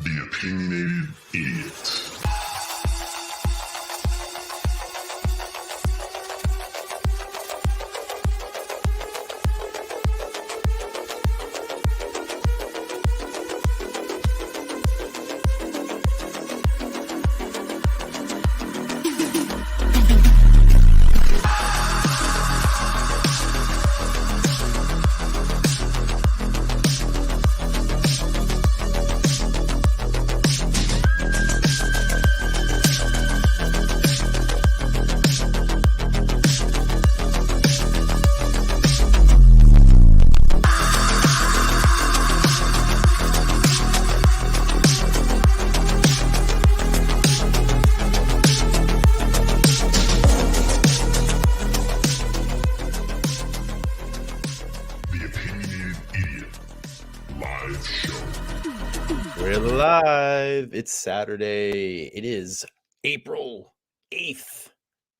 The Opinionated Idiot. We're live. It's Saturday. It is April 8th,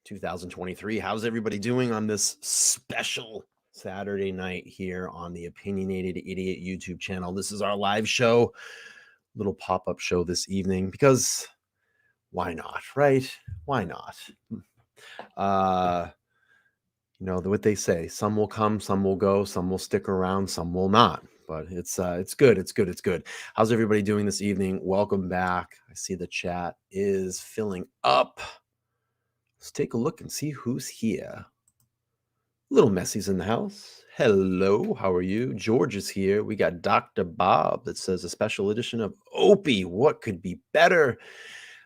2023. How's everybody doing on this special Saturday night here on the Opinionated Idiot YouTube channel? This is our live show, little pop-up show this evening because why not, right? Why not? What they say, some will come, some will go, some will stick around, some will not. But it's good. It's good. How's everybody doing this evening? Welcome back. I see the chat is filling up. Let's take a look and see who's here. Little Messy's in the house. Hello, how are you? George is here. We got Dr. Bob that says a special edition of Opie. What could be better?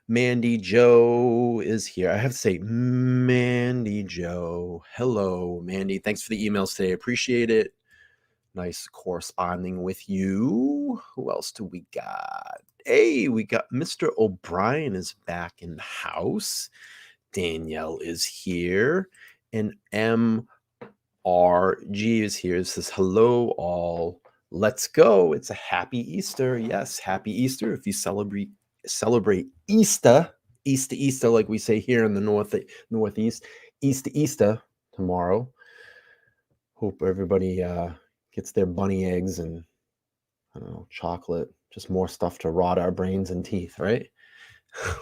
Mandy Joe is here. I have to say, Mandy Joe. Hello, Mandy. Thanks for the emails today. Appreciate it. Nice corresponding with you. Who else do we got? Hey, we got Mr. O'Brien is back in the house. Danielle is here. And MRG is here. It says, hello, all. Let's go. It's a happy Easter. Yes, happy Easter. If you celebrate Easter, like we say here in the Northeast, Easter tomorrow. Hope everybody gets their bunny eggs and, I don't know, chocolate, just more stuff to rot our brains and teeth, right?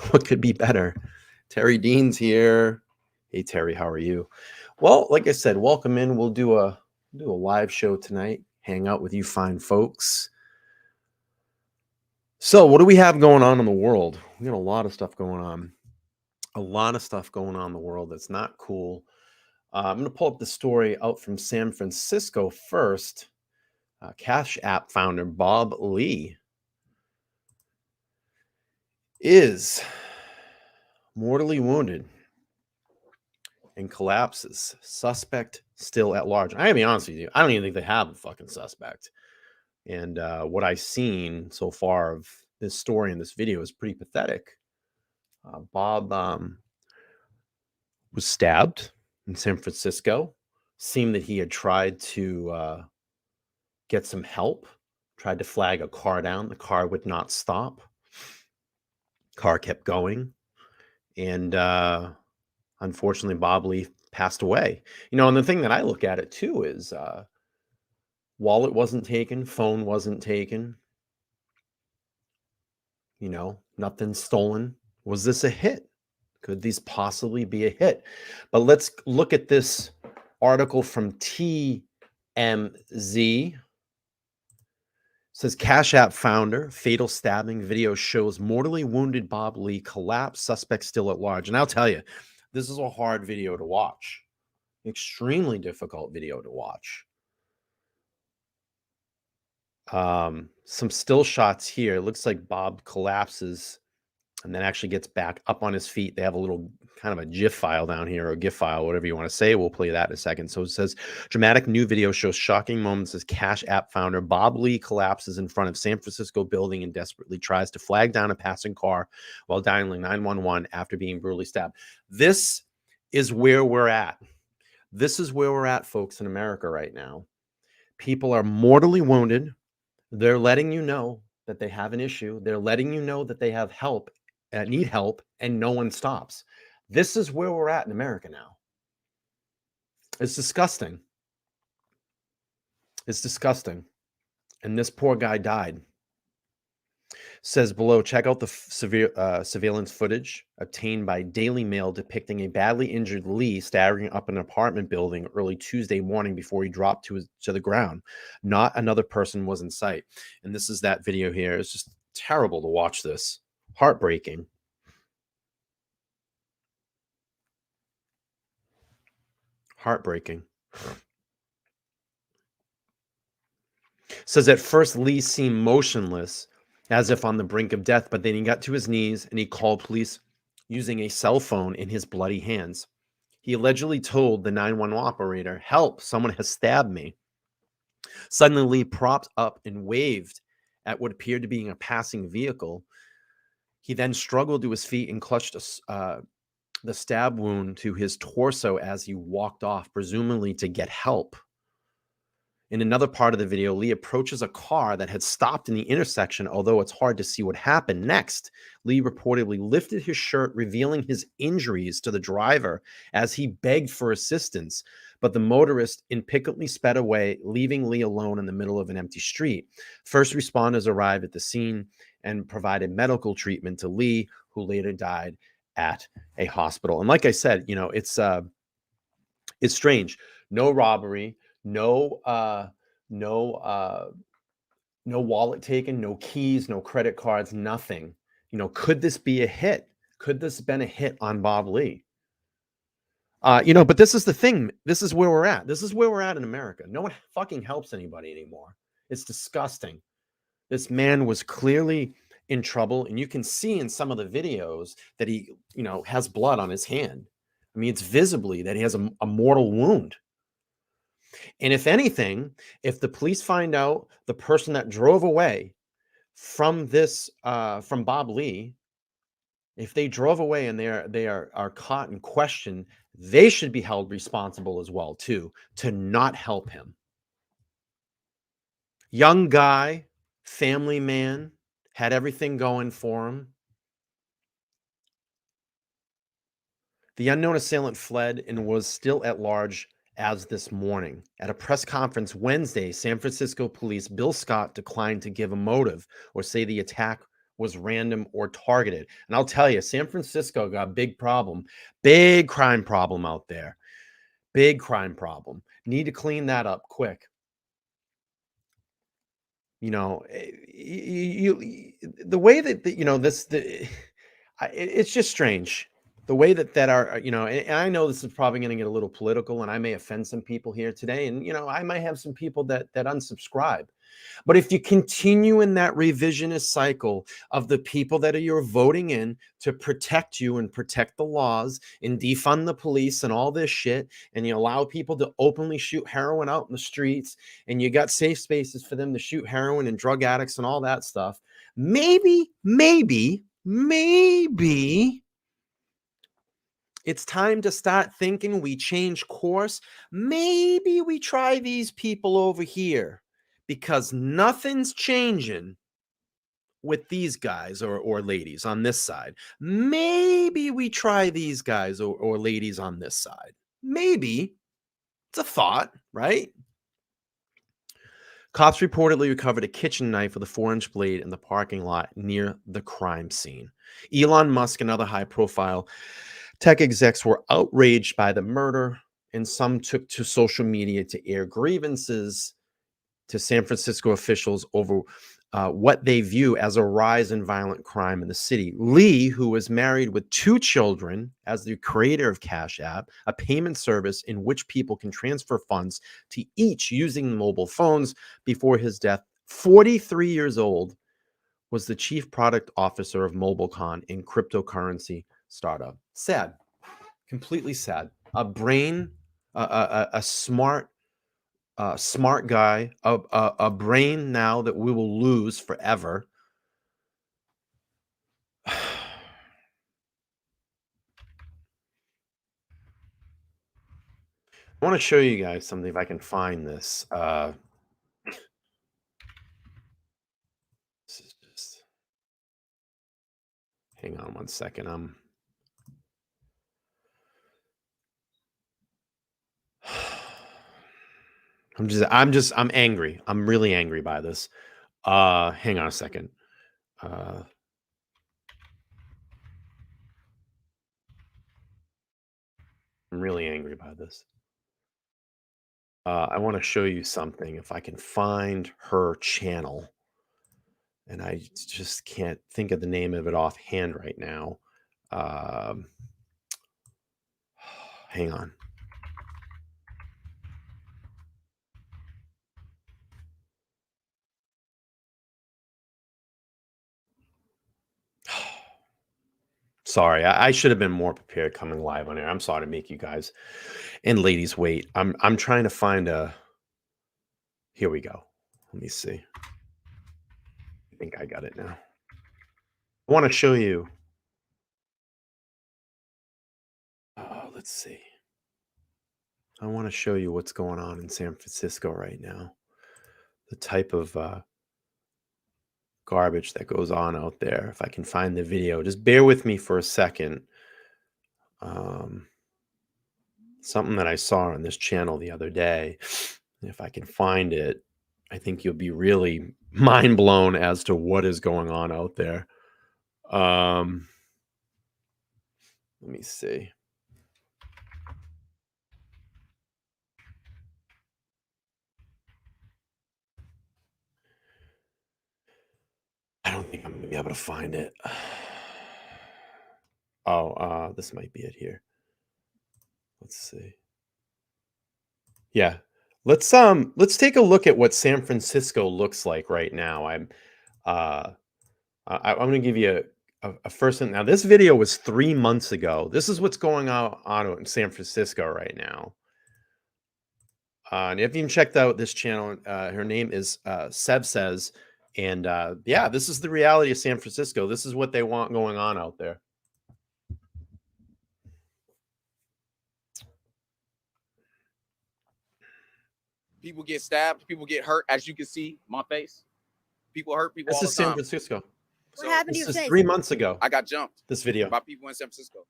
What could be better? Terry Dean's here. Hey, Terry, how are you? Well, like I said, welcome in. We'll do a live show tonight, hang out with you fine folks. So what do we have going on in the world? We got a lot of stuff going on. A lot of stuff going on in the world that's not cool. I'm going to pull up the story out from San Francisco first. Cash App founder Bob Lee is mortally wounded and collapses. Suspect still at large. I gotta be honest with you, I don't even think they have a fucking suspect. And what I've seen so far of this story and this video is pretty pathetic. Bob was stabbed in San Francisco. Seemed that he had tried to get some help, tried to flag a car down. The car would not stop. Car kept going. And unfortunately, Bob Lee passed away. And the thing that I look at it too is wallet wasn't taken, phone wasn't taken. Nothing stolen. Was this a hit? Could these possibly be a hit? But let's look at this article from TMZ. It says Cash App founder, fatal stabbing video shows mortally wounded Bob Lee collapse, suspect still at large. And I'll tell you, this is a hard video to watch. Extremely difficult video to watch. Some still shots here. It looks like Bob collapses and then actually gets back up on his feet. They have a little kind of a GIF file down here, or a GIF file, whatever you want to say. We'll play that in a second. So it says, dramatic new video shows shocking moments as Cash App founder Bob Lee collapses in front of San Francisco building and desperately tries to flag down a passing car while dialing 911 after being brutally stabbed. This is where we're at. This is where we're at, folks, in America right now. People are mortally wounded. They're letting you know that they have an issue. They're letting you know that they have help, need help, and no one stops. This is where we're at in America now. It's disgusting. It's disgusting. And this poor guy died. Says below, check out the surveillance footage obtained by Daily Mail depicting a badly injured Lee staggering up an apartment building early Tuesday morning before he dropped to the ground. Not another person was in sight. And this is that video here. It's just terrible to watch this. Heartbreaking. Heartbreaking. Says at first Lee seemed motionless, as if on the brink of death, but then he got to his knees and he called police using a cell phone in his bloody hands. He allegedly told the 911 operator, "Help, someone has stabbed me." Suddenly, Lee propped up and waved at what appeared to be a passing vehicle. He then struggled to his feet and clutched the stab wound to his torso as he walked off, presumably to get help. In another part of the video, Lee approaches a car that had stopped in the intersection, although it's hard to see what happened next. Lee reportedly lifted his shirt, revealing his injuries to the driver as he begged for assistance. But the motorist impotently sped away, leaving Lee alone in the middle of an empty street. First responders arrived at the scene and provided medical treatment to Lee, who later died at a hospital. And like I said, it's strange. No robbery, no no no wallet taken, no keys, no credit cards, nothing. Could this be a hit? Could this have been a hit on Bob Lee? But this is the thing. This is where we're at. This is where we're at in America. No one fucking helps anybody anymore. It's disgusting. This man was clearly in trouble, and you can see in some of the videos that he, has blood on his hand. I mean, it's visibly that he has a mortal wound. And if anything, if the police find out the person that drove away from from Bob Lee, if they drove away and they are caught and questioned, they should be held responsible as well too, to not help him. Young guy, family man, had everything going for him. The unknown assailant fled and was still at large as this morning. At a press conference Wednesday, San Francisco police Bill Scott declined to give a motive or say the attack was random or targeted. And I'll tell you, San Francisco got a big problem, big crime problem out there. Big crime problem. Need to clean that up quick. The way that it's just strange. The way that our, and I know this is probably going to get a little political, and I may offend some people here today, and I might have some people that unsubscribe. But if you continue in that revisionist cycle of the people that you're voting in to protect you and protect the laws and defund the police and all this shit, and you allow people to openly shoot heroin out in the streets, and you got safe spaces for them to shoot heroin and drug addicts and all that stuff, maybe it's time to start thinking we change course. Maybe we try these people over here, because nothing's changing with these guys or ladies on this side. Maybe we try these guys or ladies on this side. Maybe. It's a thought, right? Cops reportedly recovered a kitchen knife with a 4-inch blade in the parking lot near the crime scene. Elon Musk and other high-profile tech execs were outraged by the murder, and some took to social media to air grievances to San Francisco officials over what they view as a rise in violent crime in the city. Lee, who was married with 2 children, as the creator of Cash App, a payment service in which people can transfer funds to each using mobile phones before his death, 43 years old, was the chief product officer of MobileCon, a cryptocurrency startup. Sad, completely sad. A smart guy, a brain now that we will lose forever. I want to show you guys something if I can find this. This is just, hang on one second. I'm angry. I'm really angry by this. Hang on a second. I'm really angry by this. I want to show you something. If I can find her channel, and I just can't think of the name of it offhand right now. Um, hang on. Sorry, I should have been more prepared coming live on air. I'm sorry to make you guys and ladies wait. I'm trying to find a. Here we go. Let me see. I think I got it now. I want to show you. Let's see. I want to show you what's going on in San Francisco right now. The type of garbage that goes on out there. If I can find the video, just bear with me for a second. Something that I saw on this channel the other day. If I can find it, I think you'll be really mind blown as to what is going on out there. Let me see. I don't think I'm going to be able to find it. Oh, this might be it here. Let's see. Yeah. Let's take a look at what San Francisco looks like right now. I'm going to give you a first. Now, this video was 3 months ago. This is what's going on in San Francisco right now. And if you haven't checked out this channel, her name is Seb Says. And yeah, this is the reality of San Francisco. This is what they want going on out there. People get stabbed. People get hurt. As you can see, my face. People hurt people all the time. This is San Francisco. What happened to your This is face? 3 months ago. I got jumped This video. by people in San Francisco.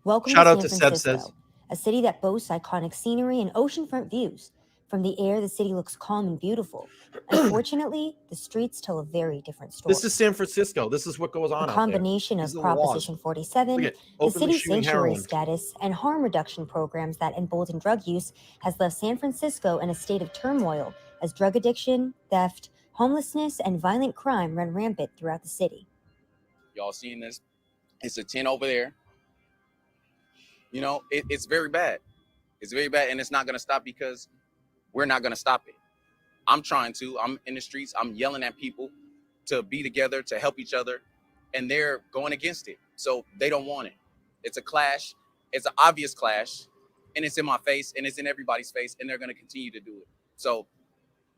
Welcome Shout to out San to Seb Francisco, Says. a city that boasts iconic scenery and oceanfront views. From the air, the city looks calm and beautiful. Unfortunately, the streets tell a very different story. This is San Francisco. This is what goes on A out there. combination of These are the laws. Proposition 47, Look at the openly city's shooting sanctuary heroin. status, and harm reduction programs that embolden drug use has left San Francisco in a state of turmoil as drug addiction, theft, homelessness, and violent crime run rampant throughout the city. Y'all seeing this? It's a 10 over there. You know, it's very bad. It's very bad, and it's not going to stop because we're not going to stop it. I'm trying to. I'm in the streets. I'm yelling at people to be together, to help each other, and they're going against it. So they don't want it. It's a clash. It's an obvious clash, and it's in my face, and it's in everybody's face, and they're going to continue to do it. So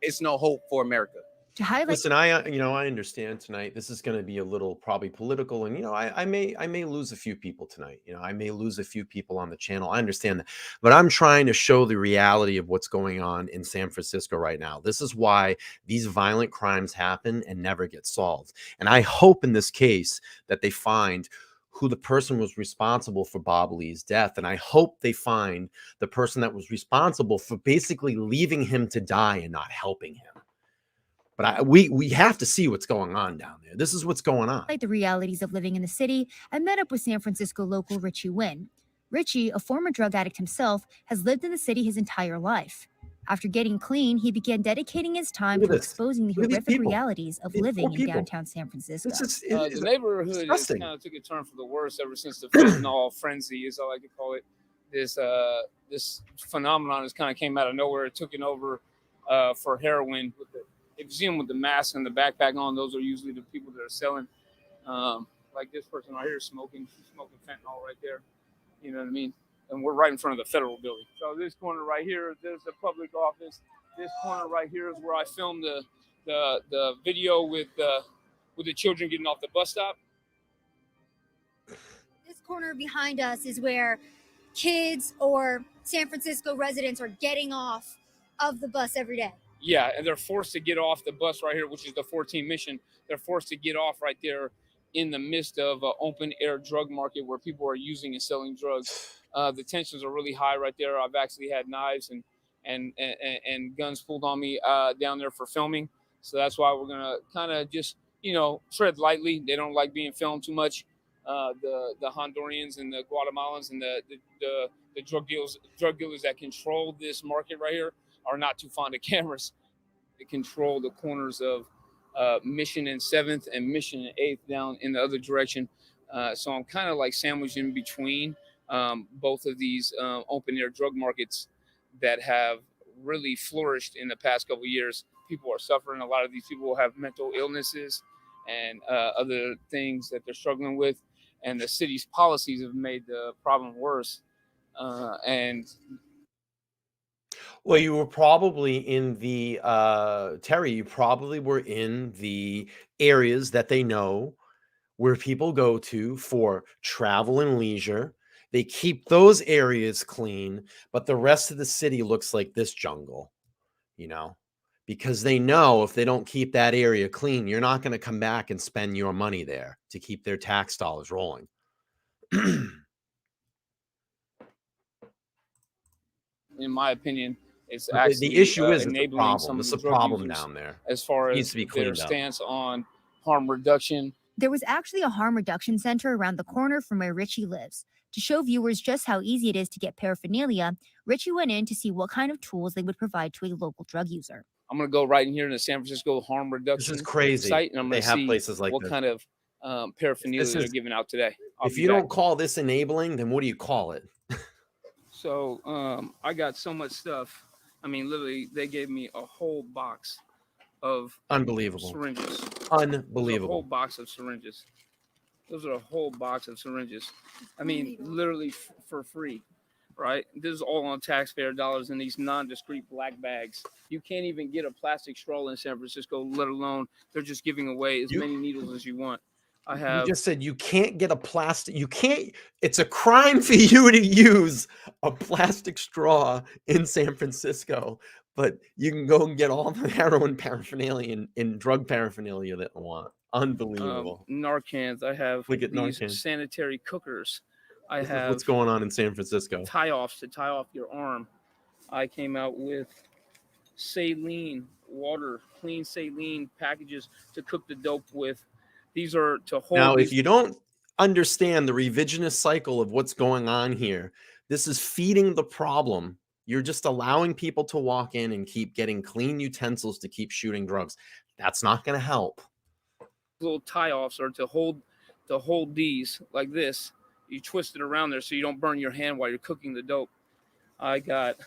it's no hope for America. To highlight Listen, I understand tonight. This is going to be a little probably political, and I may lose a few people tonight. I may lose a few people on the channel. I understand that, but I'm trying to show the reality of what's going on in San Francisco right now. This is why these violent crimes happen and never get solved. And I hope in this case that they find who the person was responsible for Bob Lee's death, and I hope they find the person that was responsible for basically leaving him to die and not helping him. But we have to see what's going on down there. This is what's going on. Like the realities of living in the city, I met up with San Francisco local Richie Wynn. Richie, a former drug addict himself, has lived in the city his entire life. After getting clean, he began dedicating his time to exposing the horrific realities of living in downtown San Francisco. The neighborhood has kind of took a turn for the worse ever since the fentanyl frenzy, as I like to call it. This phenomenon has kind of came out of nowhere. It took it over for heroin. If you see them with the mask and the backpack on, those are usually the people that are selling. Like this person right here smoking. She's smoking fentanyl right there. You know what I mean? And we're right in front of the federal building. So this corner right here, there's the public office. This corner right here is where I filmed the video with the children getting off the bus stop. This corner behind us is where kids or San Francisco residents are getting off of the bus every day. Yeah, and they're forced to get off the bus right here, which is the 14 mission. They're forced to get off right there in the midst of an open air drug market where people are using and selling drugs. The tensions are really high right there. I've actually had knives and guns pulled on me down there for filming. So that's why we're gonna kind of just tread lightly. They don't like being filmed too much. The Hondurans and the Guatemalans and the drug dealers that control this market right here are not too fond of cameras. They control the corners of Mission and 7th and Mission and 8th down in the other direction. So I'm kind of like sandwiched in between both of these open air drug markets that have really flourished in the past couple of years. People are suffering. A lot of these people have mental illnesses and other things that they're struggling with. And the city's policies have made the problem worse. Well, you were probably in the Terry, you probably were in the areas that they know where people go to for travel and leisure. They keep those areas clean, but the rest of the city looks like this jungle, because they know if they don't keep that area clean, you're not going to come back and spend your money there to keep their tax dollars rolling. In my opinion, it's actually the issue is enabling some of the drug users down there as far as their stance on harm reduction. There was actually a harm reduction center around the corner from where Richie lives. To show viewers just how easy it is to get paraphernalia, Richie went in to see what kind of tools they would provide to a local drug user. I'm going to go right in here in the San Francisco harm reduction site, and I'm going to see places like what kind of paraphernalia they're giving out today. If you don't call this enabling, then what do you call it? So I got so much stuff. I mean, literally, they gave me a whole box of syringes. Unbelievable. A whole box of syringes. Those are a whole box of syringes. I mean, literally for free, right? This is all on taxpayer dollars in these non-discrete black bags. You can't even get a plastic straw in San Francisco, let alone they're just giving away as many needles as you want. You just said you can't get a plastic. You can't. It's a crime for you to use a plastic straw in San Francisco, but you can go and get all the heroin paraphernalia and drug paraphernalia that you want. Unbelievable. Narcans. I have these sanitary cookers. I have what's going on in San Francisco. Tie-offs to tie off your arm. I came out with saline water, clean saline packages to cook the dope with. These are to hold. Now, if you don't understand the revisionist cycle of what's going on here, this is feeding the problem. You're just allowing people to walk in and keep getting clean utensils to keep shooting drugs. That's not going to help. Little tie-offs are to hold these like this. You twist it around there so you don't burn your hand while you're cooking the dope. I got.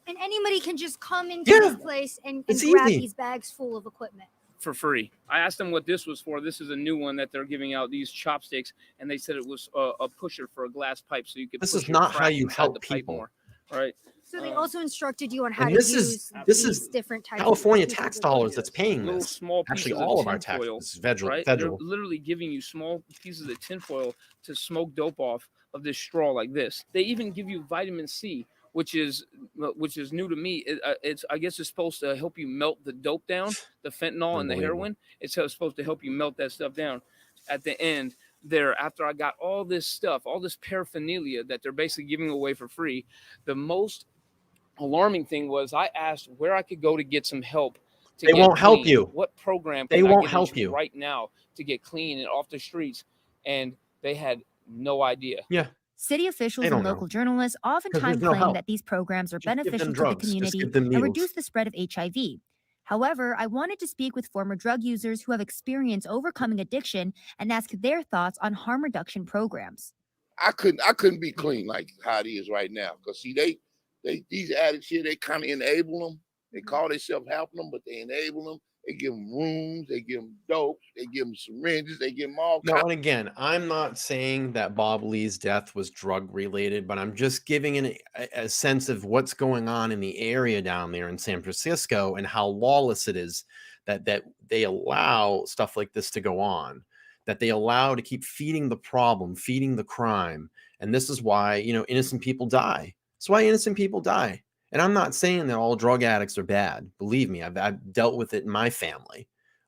And anybody can just come into this place and grab these bags full of equipment. For free. I asked them what this was for. This is a new one that they're giving out, these chopsticks, and they said it was a pusher for a glass pipe, so you could. This is not how you help people, more, right? So they also instructed you on how to use these different types. California tax dollars that's paying this. Small actually, all of our taxes, federal. Right? Federal. They're literally giving you small pieces of tinfoil to smoke dope off of this straw like this. They even give you vitamin C, which is new to me. I guess it's supposed to help you melt the dope down, the fentanyl and the heroin. It's supposed to help you melt that stuff down. At the end there, after I got all this stuff, all this paraphernalia that they're basically giving away for free, the most alarming thing was I asked where I could go to get some help. They won't help you. What program they won't help you right now to get clean and off the streets? And they had no idea. Yeah. City officials and local journalists oftentimes claim that these programs are beneficial to the community and reduce the spread of HIV. However, I wanted to speak with former drug users who have experience overcoming addiction and ask their thoughts on harm reduction programs. I couldn't be clean like how it is right now. Because see, these addicts here, they kind of enable them. They call themselves helping them, but they enable them. They give them rooms, they give them dope, they give them syringes, they give them all kinds. No, and again, I'm not saying that Bob Lee's death was drug related, but I'm just giving a sense of what's going on in the area down there in San Francisco and how lawless it is that they allow stuff like this to go on, that they allow to keep feeding the problem, feeding the crime. And this is why, innocent people die. That's why innocent people die. And I'm not saying that all drug addicts are bad. Believe me, I've dealt with it in my family.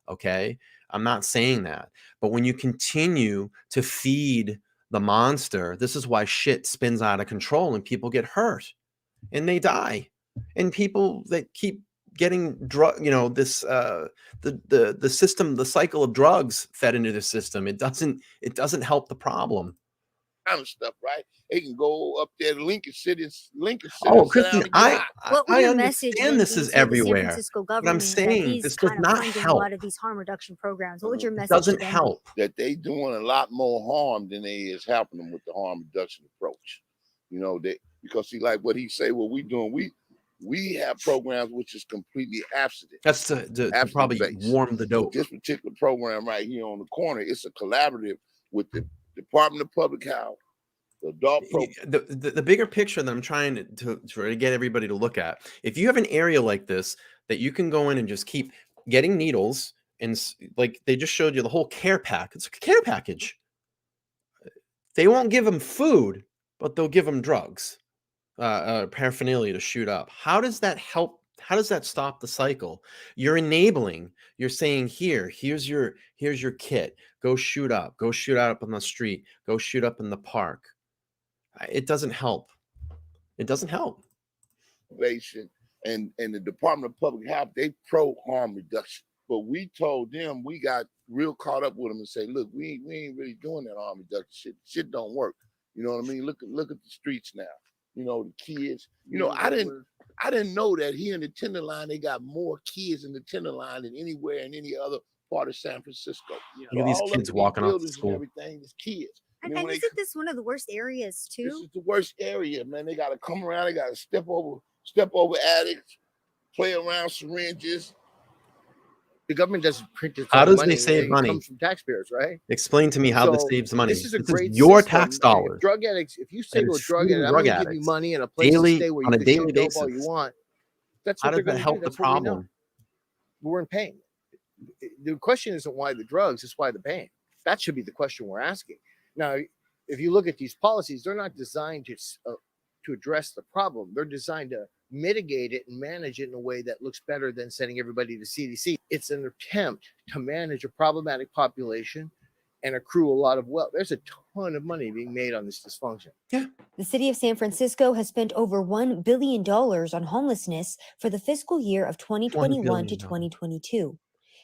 Okay. I'm not saying that. But when you continue to feed the monster, this is why shit spins out of control and people get hurt and they die. And people that keep getting drug, this the system, the cycle of drugs fed into the system. It doesn't help the problem. Kind of stuff, right? They can go up there to Lincoln City, Oh, sit down Christine, and get high. What would I your message understand then this be is to the San everywhere, Francisco but I'm government that saying he's this does kind of not funding a help. lot of these harm reduction programs? What would your It message doesn't then help. That they doing a lot more harm than they is helping them with the harm reduction approach. Because see, like what he say, what we doing, we have programs which is completely abstinent. That's to probably based. warm the dope. But this particular program right here on the corner, it's a collaborative with the Department of Public Health, the adult program. The bigger picture that I'm trying to get everybody to look at, if you have an area like this that you can go in and just keep getting needles, and like they just showed you the whole care pack, it's a care package. They won't give them food, but they'll give them drugs, paraphernalia to shoot up. How does that help? How does that stop the cycle? You're enabling. You're saying, here's your kit. Go shoot up. Go shoot out up on the street. Go shoot up in the park. It doesn't help. It doesn't help. And the Department of Public Health, they pro harm reduction. But we told them, we got real caught up with them and say, look, we ain't really doing that harm reduction shit. Shit don't work. You know what I mean? Look at the streets now. The kids. I didn't know that here in the Tenderloin, they got more kids in the Tenderloin than anywhere in any other part of San Francisco. Look at these kids walking off to school. Everything is kids. And isn't this one of the worst areas too? This is the worst area, man. They got to come around. They got to step over addicts, play around syringes. The government doesn't print its How own does money. they save money? It comes from taxpayers, right? Explain to me how this saves money. This is a great your system. tax dollars. Drug addicts, if you say to a drug addict, I'm going to give you money and a place daily, to stay where on you a can daily shoot dope all you basis. want, that's How what they're does that going to help do. the That's what we know. problem? We're in pain. The question isn't why the drugs, it's why the pain. That should be the question we're asking. Now, if you look at these policies, they're not designed to address the problem. They're designed to mitigate it and manage it in a way that looks better than sending everybody to CDC. It's an attempt to manage a problematic population and accrue a lot of wealth. There's a ton of money being made on this dysfunction. Yeah. The city of San Francisco has spent over $1 billion on homelessness for the fiscal year of 2021 to 2022.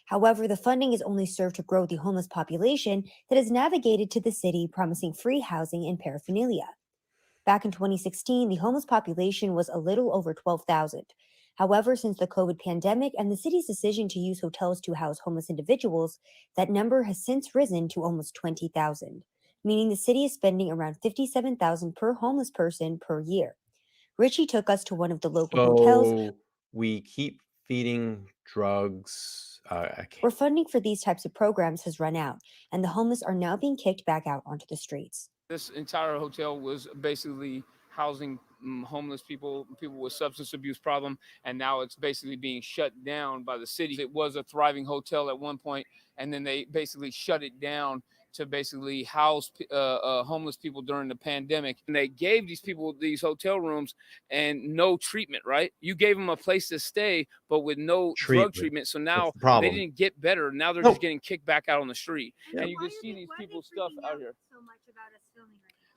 However, the funding has only served to grow the homeless population that has navigated to the city, promising free housing and paraphernalia. Back in 2016, the homeless population was a little over 12,000. However, since the COVID pandemic and the city's decision to use hotels to house homeless individuals, that number has since risen to almost 20,000, meaning the city is spending around $57,000 per homeless person per year. Richie took us to one of the local hotels. We keep feeding drugs. Where funding for these types of programs has run out, and the homeless are now being kicked back out onto the streets. This entire hotel was basically housing homeless people with substance abuse problem, and now it's basically being shut down by the city. It was a thriving hotel at one point, and then they basically shut it down to basically house homeless people during the pandemic. And they gave these people these hotel rooms and no treatment, right? You gave them a place to stay, but with no drug treatment. So now they didn't get better. Now they're just getting kicked back out on the street. Yeah. And you can see these people's stuff out here.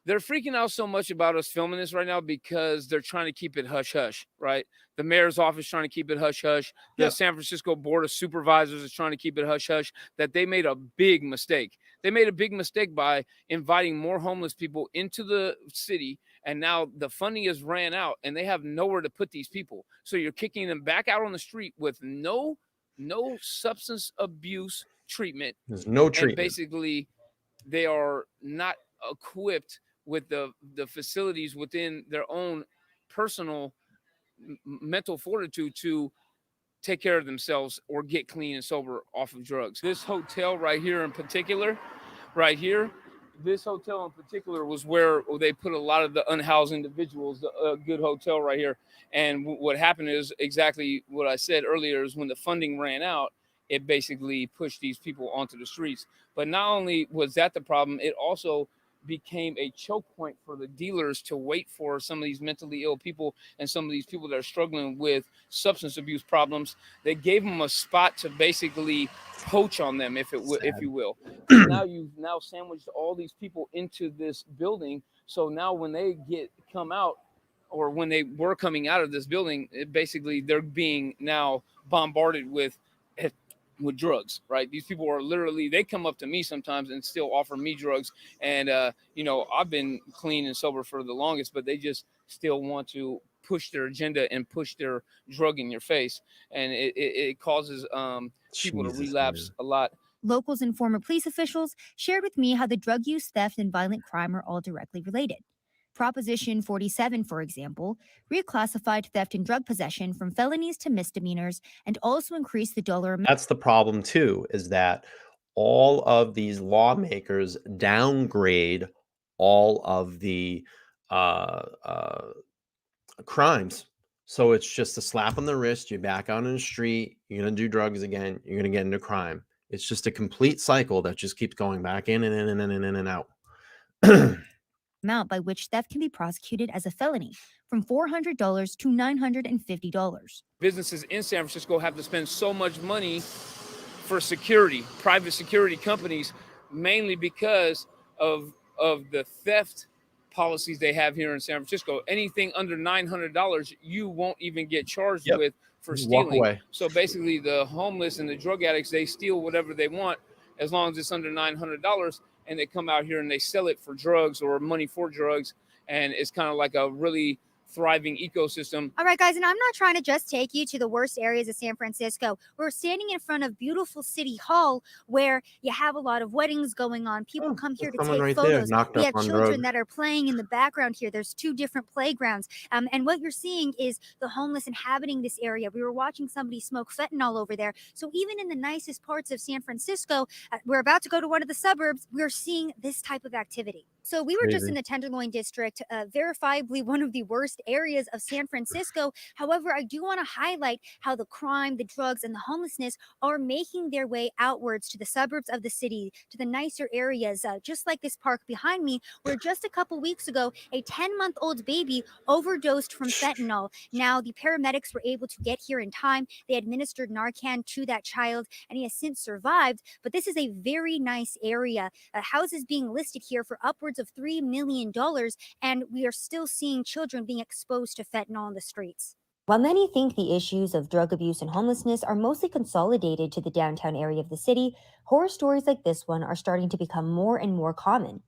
They're freaking out so much about us filming this right now because they're trying to keep it hush-hush, right? The mayor's office trying to keep it hush-hush. The San Francisco Board of Supervisors is trying to keep it hush-hush, that they made a big mistake. They made a big mistake by inviting more homeless people into the city, and now the funding has ran out, and they have nowhere to put these people. So you're kicking them back out on the street with no substance abuse treatment. There's no treatment. And basically, they are not equipped with the facilities within their own personal mental fortitude to take care of themselves or get clean and sober off of drugs. This hotel right here in particular, this hotel in particular was where they put a lot of the unhoused individuals, a good hotel right here. And what happened is exactly what I said earlier, is when the funding ran out, it basically pushed these people onto the streets. But not only was that the problem, it also became a choke point for the dealers to wait for some of these mentally ill people and some of these people that are struggling with substance abuse problems. They gave them a spot to basically poach on them, if you will. Now you've sandwiched all these people into this building. So now when they come out or when they were coming out of this building, basically they're being now bombarded with drugs, right? These people are literally, they come up to me sometimes and still offer me drugs. And, I've been clean and sober for the longest, but they just still want to push their agenda and push their drug in your face. And it causes people to relapse a lot. Locals and former police officials shared with me how the drug use, theft, and violent crime are all directly related. Proposition 47, for example, reclassified theft and drug possession from felonies to misdemeanors and also increased the dollar amount. That's the problem too, is that all of these lawmakers downgrade all of the crimes. So it's just a slap on the wrist. You're back out on the street. You're going to do drugs again. You're going to get into crime. It's just a complete cycle that just keeps going back in and in and in and in and out. Amount by which theft can be prosecuted as a felony, from $400 to $950. Businesses in San Francisco have to spend so much money for security, private security companies, mainly because of the theft policies they have here in San Francisco. Anything under $900, you won't even get charged with for stealing. So basically, the homeless and the drug addicts, they steal whatever they want as long as it's under $900, and they come out here and they sell it for drugs or money for drugs, and it's kind of like a really thriving ecosystem. All right, guys, and I'm not trying to just take you to the worst areas of San Francisco. We're standing in front of beautiful City Hall where you have a lot of weddings going on. People come here to take photos. We have children that are playing in the background here. There's 2 different playgrounds. And what you're seeing is the homeless inhabiting this area. We were watching somebody smoke fentanyl over there. So even in the nicest parts of San Francisco, we're about to go to one of the suburbs, we're seeing this type of activity. So we were just in the Tenderloin district, verifiably one of the worst areas of San Francisco. However, I do want to highlight how the crime, the drugs, and the homelessness are making their way outwards to the suburbs of the city, to the nicer areas, just like this park behind me, where just a couple weeks ago, a 10-month-old baby overdosed from fentanyl. Now, the paramedics were able to get here in time. They administered Narcan to that child, and he has since survived. But this is a very nice area. Houses being listed here for upwards of $3 million, and we are still seeing children being exposed to fentanyl on the streets. While many think the issues of drug abuse and homelessness are mostly consolidated to the downtown area of the city, horror stories like this one are starting to become more and more common.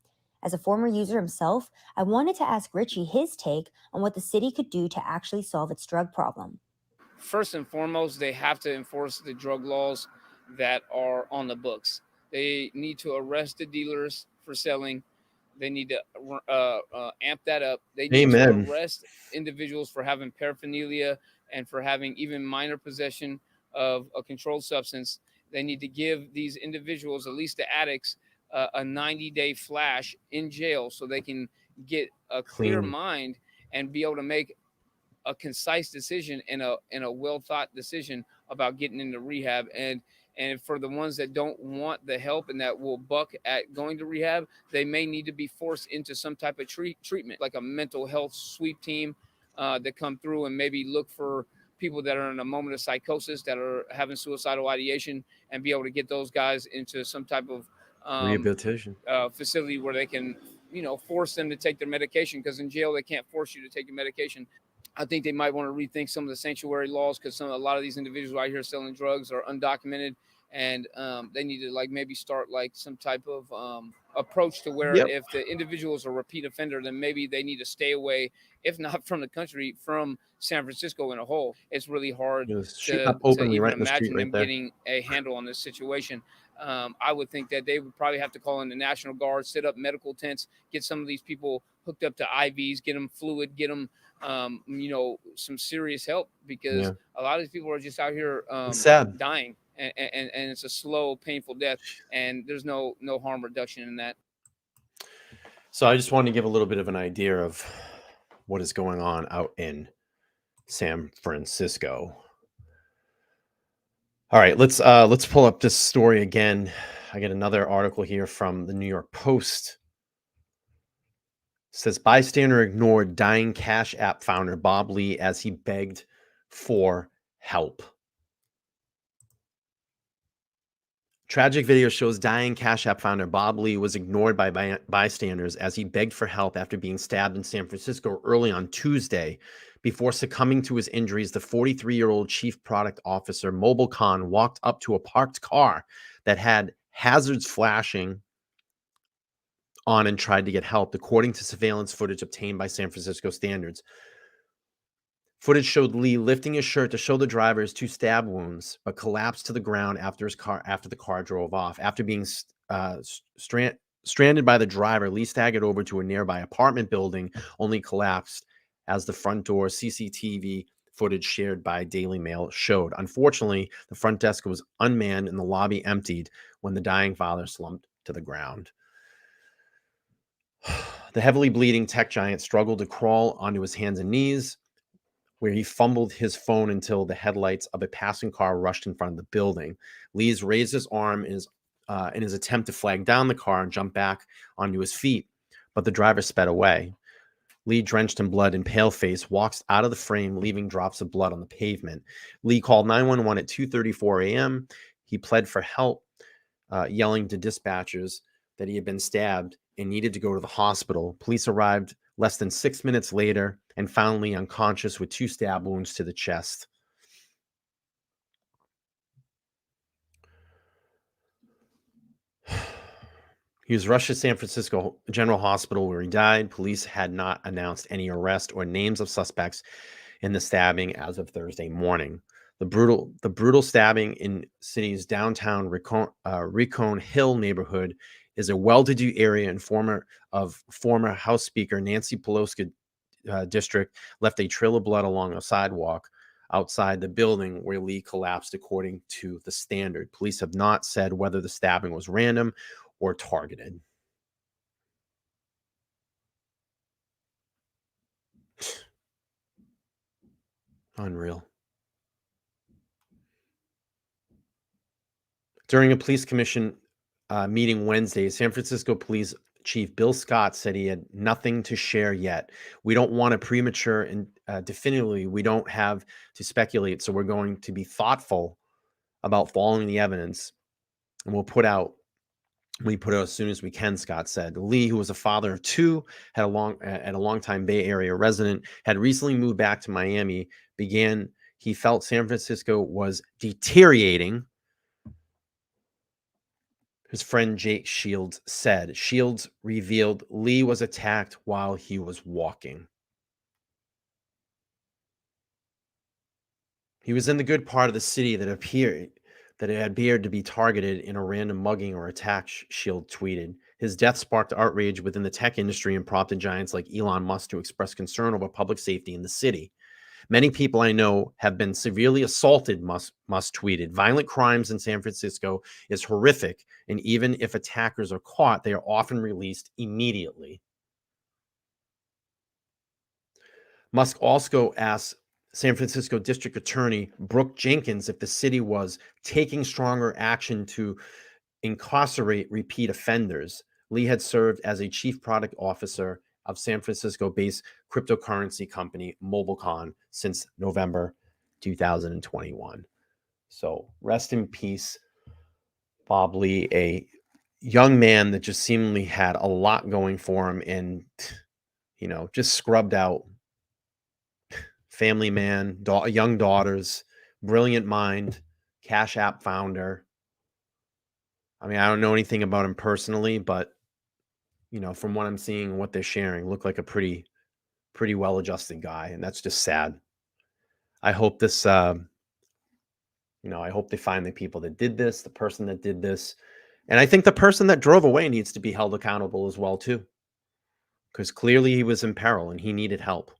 As a former user himself, I wanted to ask Richie his take on what the city could do to actually solve its drug problem. First and foremost, they have to enforce the drug laws that are on the books. They need to arrest the dealers for selling. They need to amp that up. They need to arrest individuals for having paraphernalia and for having even minor possession of a controlled substance. They need to give these individuals, at least the addicts, a 90-day flash in jail so they can get a clear mind and be able to make a concise decision and a well-thought decision about getting into rehab. And for the ones that don't want the help and that will buck at going to rehab, they may need to be forced into some type of treatment, like a mental health sweep team that come through and maybe look for people that are in a moment of psychosis, that are having suicidal ideation, and be able to get those guys into some type of rehabilitation facility where they can, force them to take their medication, because in jail they can't force you to take your medication. I think they might want to rethink some of the sanctuary laws, because a lot of these individuals out here selling drugs are undocumented, and they need to maybe start some type of approach to where if the individual is a repeat offender, then maybe they need to stay away, if not from the country, from San Francisco in a whole. It's really hard to even imagine them getting a handle on this situation. I would think that they would probably have to call in the National Guard, set up medical tents, get some of these people hooked up to IVs, get them fluid, get them some serious help, because a lot of these people are just out here dying, and it's a slow, painful death, and there's no harm reduction in that. So I just wanted to give a little bit of an idea of what is going on out in San Francisco. All right, let's pull up this story again. I get another article here from the New York Post. It says bystander ignored dying Cash App founder Bob Lee as he begged for help. Tragic video shows dying Cash App founder Bob Lee was ignored by bystanders as he begged for help after being stabbed in San Francisco early on Tuesday. Before succumbing to his injuries, the 43-year-old chief product officer, Mobile Khan, walked up to a parked car that had hazards flashing on and tried to get help, according to surveillance footage obtained by San Francisco standards. Footage showed Lee lifting his shirt to show the driver his 2 stab wounds, but collapsed to the ground after the car drove off. After being stranded by the driver, Lee staggered over to a nearby apartment building, only collapsed as the front door CCTV footage shared by Daily Mail showed. Unfortunately, the front desk was unmanned and the lobby emptied when the dying father slumped to the ground. The heavily bleeding tech giant struggled to crawl onto his hands and knees, where he fumbled his phone until the headlights of a passing car rushed in front of the building. Lee's raised his arm in his attempt to flag down the car and jump back onto his feet, but the driver sped away. Lee, drenched in blood and pale face, walks out of the frame, leaving drops of blood on the pavement. Lee called 911 at 2:34 a.m. He pled for help, yelling to dispatchers that he had been stabbed and needed to go to the hospital. Police arrived less than 6 minutes later and found Lee unconscious with 2 stab wounds to the chest. He was rushed to San Francisco General Hospital where he died. Police had not announced any arrest or names of suspects in the stabbing as of Thursday morning. The brutal stabbing in city's downtown Recone Hill neighborhood is a well-to-do area and former House Speaker Nancy Pelosi district left a trail of blood along a sidewalk outside the building where Lee collapsed, according to the Standard. Police have not said whether the stabbing was random or targeted. Unreal. During a police commission meeting Wednesday, San Francisco Police Chief Bill Scott said he had nothing to share yet. We don't want to premature and definitively, we don't have to speculate. So we're going to be thoughtful about following the evidence, and we put out as soon as we can, Scott said. Lee, who was a father of 2, had a long-time Bay Area resident, had recently moved back to Miami. He felt San Francisco was deteriorating. His friend Jake Shields said. Shields revealed Lee was attacked while he was walking. He was in the good part of the city that it appeared to be targeted in a random mugging or attack, Shield tweeted. His death sparked outrage within the tech industry and prompted giants like Elon Musk to express concern over public safety in the city. Many people I know have been severely assaulted, Musk tweeted. Violent crimes in San Francisco is horrific, and even if attackers are caught, they are often released immediately. Musk also asked San Francisco District Attorney Brooke Jenkins if the city was taking stronger action to incarcerate repeat offenders. Lee had served as a chief product officer of San Francisco-based cryptocurrency company MobileCon since November 2021. So rest in peace, Bob Lee, a young man that just seemingly had a lot going for him and, just scrubbed out. Family man, young daughters, brilliant mind, Cash App founder. I mean, I don't know anything about him personally, but from what I'm seeing, what they're sharing, look like a pretty well-adjusted guy, and that's just sad. I hope this, I hope they find the people that did this, the person that did this, and I think the person that drove away needs to be held accountable as well too, because clearly he was in peril and he needed help.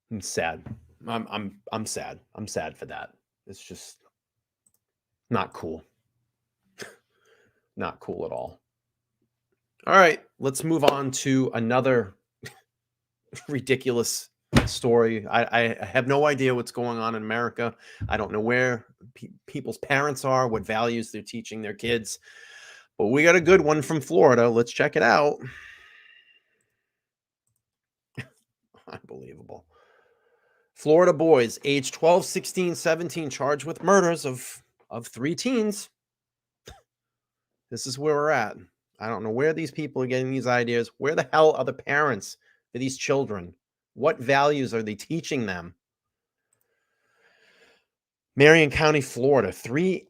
I'm sad. I'm sad. I'm sad for that. It's just not cool. Not cool at all. All right, let's move on to another ridiculous story. I have no idea what's going on in America. I don't know where people's parents are, what values they're teaching their kids. But we got a good one from Florida. Let's check it out. Unbelievable. Florida boys, age 12, 16, 17, charged with murders of of 3 teens. This is where we're at. I don't know where these people are getting these ideas. Where the hell are the parents for these children? What values are they teaching them? Marion County, Florida. Three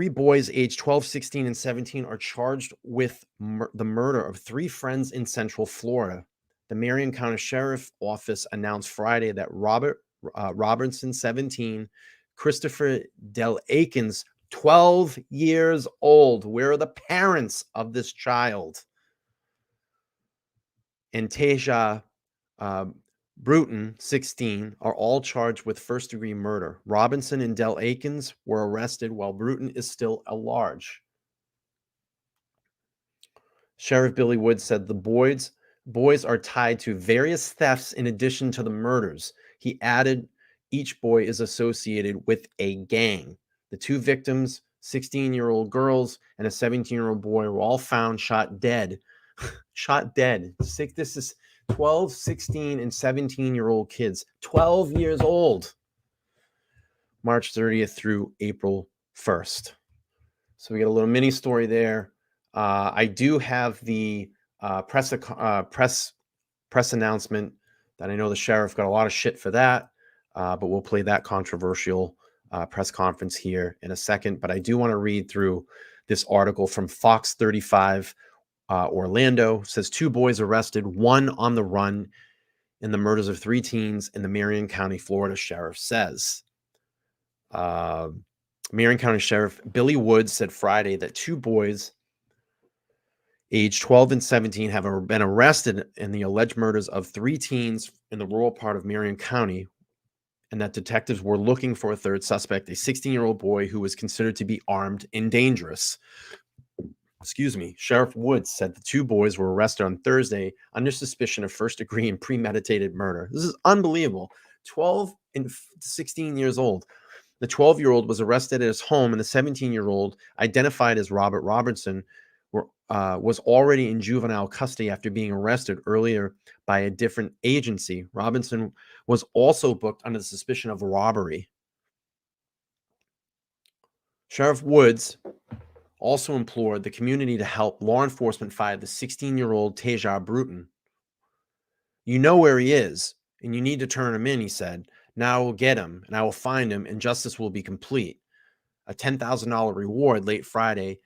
boys aged 12, 16, and 17 are charged with the murder of 3 friends in Central Florida. The Marion County Sheriff's Office announced Friday that Robert Robinson, 17, Christopher Del Akins, 12 years old. Where are the parents of this child? And Tasia Bruton, 16, are all charged with first-degree murder. Robinson and Del Akins were arrested while Bruton is still at large. Sheriff Billy Woods said the boys are tied to various thefts in addition to the murders. He added each boy is associated with a gang. The 2 victims, 16-year-old girls and a 17-year-old boy, were all found shot dead. Shot dead. This is 12, 16, and 17-year-old kids. 12 years old. March 30th through April 1st. So we got a little mini story there. I do have the press announcement that I know the sheriff got a lot of shit for that, but we'll play that controversial press conference here in a second. But I do want to read through this article from Fox 35 Orlando. It says 2 boys arrested, 1 on the run in the murders of 3 teens in the Marion County, Florida sheriff says. Marion County Sheriff Billy Woods said Friday that 2 boys aged 12 and 17 have been arrested in the alleged murders of 3 teens in the rural part of Marion County, and that detectives were looking for a third suspect, a 16-year-old boy who was considered to be armed and dangerous. Sheriff Woods said the 2 boys were arrested on Thursday under suspicion of first-degree and premeditated murder. This is unbelievable. 12 and 16 years old. The 12-year-old was arrested at his home, and the 17-year-old, identified as Robert Robertson, was already in juvenile custody after being arrested earlier by a different agency. Robinson was also booked under the suspicion of robbery. Sheriff Woods also implored the community to help law enforcement find the 16-year-old Tasia Bruton. You know where he is, and you need to turn him in, he said. Now I will get him, and I will find him, and justice will be complete. A $10,000 reward late Friday.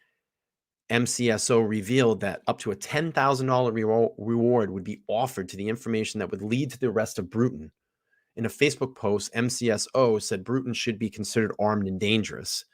MCSO revealed that up to a $10,000 reward would be offered to the information that would lead to the arrest of Bruton. In a Facebook post, MCSO said Bruton should be considered armed and dangerous.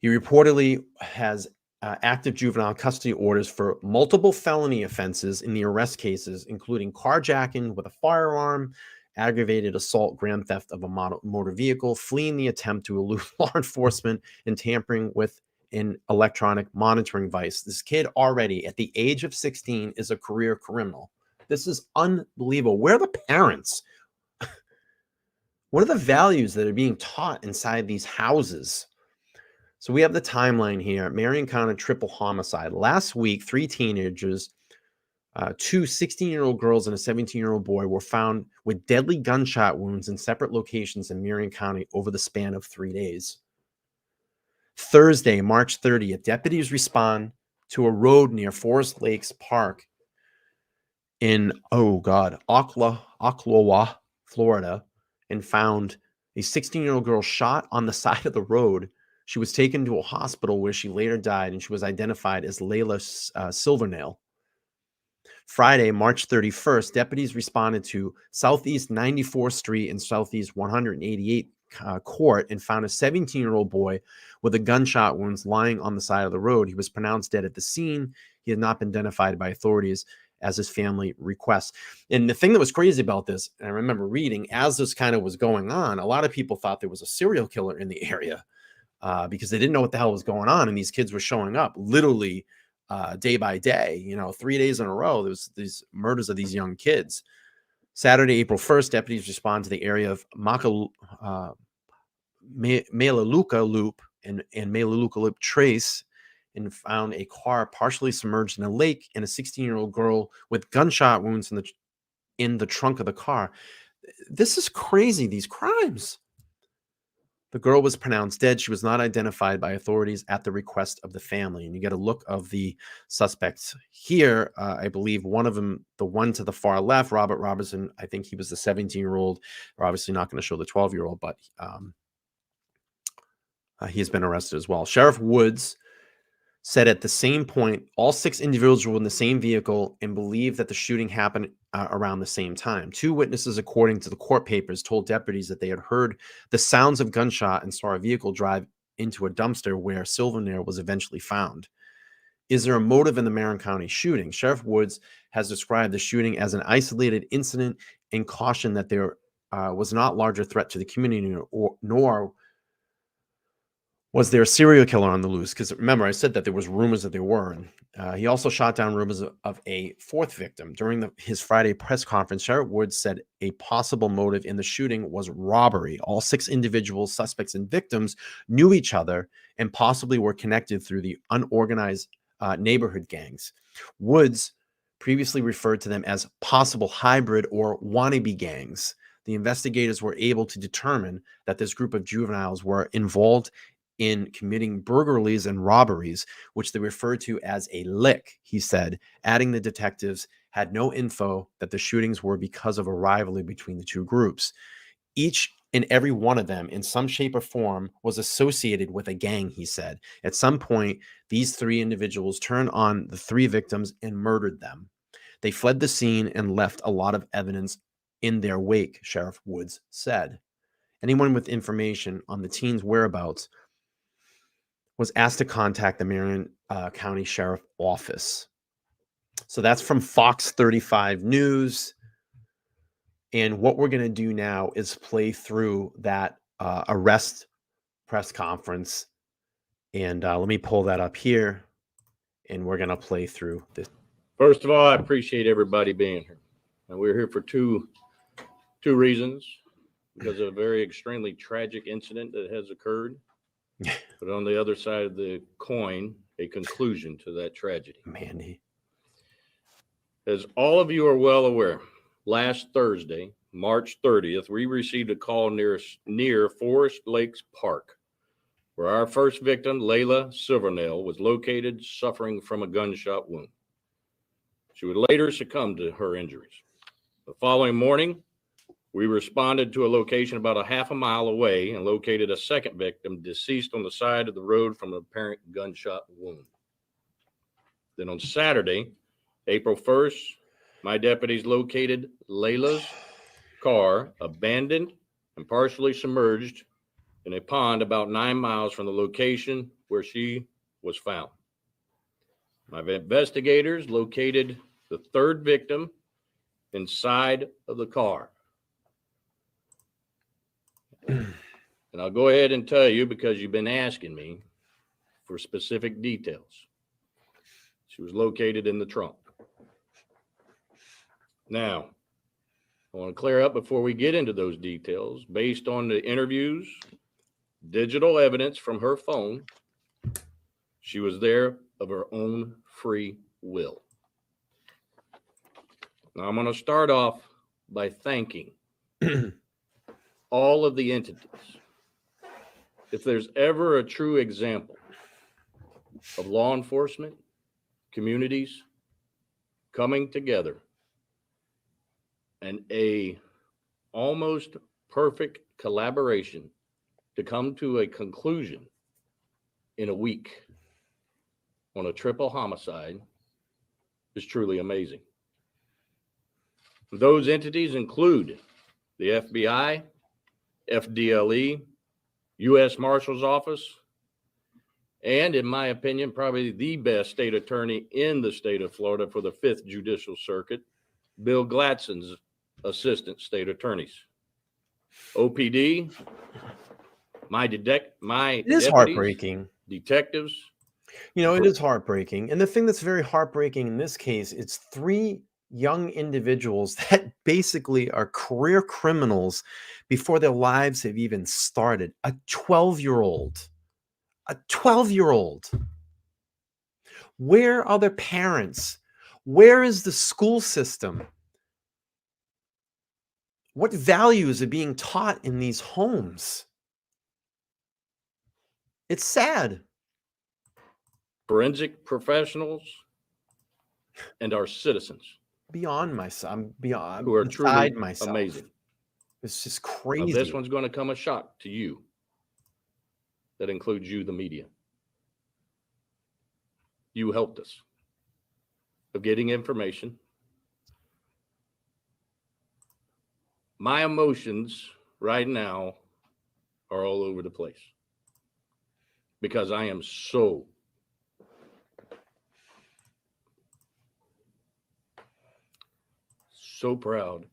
He reportedly has active juvenile custody orders for multiple felony offenses in the arrest cases, including carjacking with a firearm, aggravated assault, grand theft of a motor vehicle, fleeing the attempt to elude law enforcement, and tampering with an electronic monitoring device. This kid already at the age of 16 is a career criminal. This is unbelievable. Where are the parents? What are the values that are being taught inside these houses? So we have the timeline here. Marion County triple homicide. Last week, 3 teenagers, 2 16-year-old girls and a 17-year-old boy were found with deadly gunshot wounds in separate locations in Marion County over the span of 3 days. Thursday, March 30th, deputies respond to a road near Forest Lakes Park in, Ocklawaha, Florida, and found a 16-year-old girl shot on the side of the road. She was taken to a hospital where she later died, and she was identified as Layla Silvernail. Friday, March 31st, deputies responded to Southeast 94th Street and Southeast 188th Court and found a 17-year-old boy with a gunshot wounds lying on the side of the road. He was pronounced dead at the scene. He had not been identified by authorities as his family requests. And the thing that was crazy about this, and I remember reading as this kind of was going on, a lot of people thought there was a serial killer in the area because they didn't know what the hell was going on. And these kids were showing up literally day by day, 3 days in a row. There was these murders of these young kids. Saturday, April 1st, deputies respond to the area of Melaleuca Loop and Melaleuca Loop Trace and found a car partially submerged in a lake and a 16-year-old girl with gunshot wounds in the trunk of the car. This is crazy, these crimes. The girl was pronounced dead. She was not identified by authorities at the request of the family. And you get a look of the suspects here. I believe one of them, the one to the far left, Robert Robertson, I think he was the 17-year-old. We're obviously not going to show the 12-year-old, but he's been arrested as well. Sheriff Woods said at the same point, all 6 individuals were in the same vehicle and believed that the shooting happened around the same time. 2 witnesses, according to the court papers, told deputies that they had heard the sounds of gunshot and saw a vehicle drive into a dumpster where Silvernail was eventually found. Is there a motive in the Marin County shooting? Sheriff Woods has described the shooting as an isolated incident and cautioned that there was not larger threat to the community nor was there a serial killer on the loose? Because remember, I said that there was rumors that there were. And he also shot down rumors of a 4th victim. During his Friday press conference, Sheriff Woods said a possible motive in the shooting was robbery. All 6 individuals, suspects, and victims knew each other and possibly were connected through the unorganized neighborhood gangs. Woods previously referred to them as possible hybrid or wannabe gangs. The investigators were able to determine that this group of juveniles were involved in committing burglaries and robberies, which they referred to as a lick, he said, adding the detectives had no info that the shootings were because of a rivalry between the 2 groups. Each and every one of them, in some shape or form, was associated with a gang, he said. At some point, these 3 individuals turned on the 3 victims and murdered them. They fled the scene and left a lot of evidence in their wake, Sheriff Woods said. Anyone with information on the teens' whereabouts was asked to contact the Marion County Sheriff Office. So that's from Fox 35 News. And what we're going to do now is play through that arrest press conference. And let me pull that up here. And we're going to play through this. First of all, I appreciate everybody being here. And we're here for two reasons. Because of a very extremely tragic incident that has occurred. But on the other side of the coin, a conclusion to that tragedy. Mandy. As all of you are well aware, last Thursday, March 30th, we received a call near Forest Lakes Park, where our first victim, Layla Silvernail, was located suffering from a gunshot wound. She would later succumb to her injuries. The following morning, we responded to a location about a half a mile away and located a second victim deceased on the side of the road from an apparent gunshot wound. Then on Saturday, April 1st, my deputies located Layla's car abandoned and partially submerged in a pond about 9 miles from the location where she was found. My investigators located the 3rd victim inside of the car. And I'll go ahead and tell you, because you've been asking me for specific details. She was located in the trunk. Now, I want to clear up before we get into those details. Based on the interviews, digital evidence from her phone, she was there of her own free will. Now, I'm going to start off by thanking all of the entities. If there's ever a true example of law enforcement, communities coming together and a almost perfect collaboration to come to a conclusion in a week on a triple homicide is truly amazing. Those entities include the FBI, FDLE, U.S. Marshal's Office, and in my opinion, probably the best state attorney in the state of Florida for the 5th Judicial Circuit, Bill Gladson's assistant state attorneys. OPD, it is heartbreaking. Detectives. You know, it is heartbreaking. And the thing that's very heartbreaking in this case, it's 3 young individuals that basically are career criminals before their lives have even started. A 12-year-old. Where are their parents? Where is the school system? What values are being taught in these homes? It's sad. Forensic professionals and our citizens. Beyond myself. I'm beyond. Who are truly myself. amazing. It's just crazy. Now, this one's going to come a shock to you. That includes you, the media. You helped us of getting information. My emotions right now are all over the place because I am so proud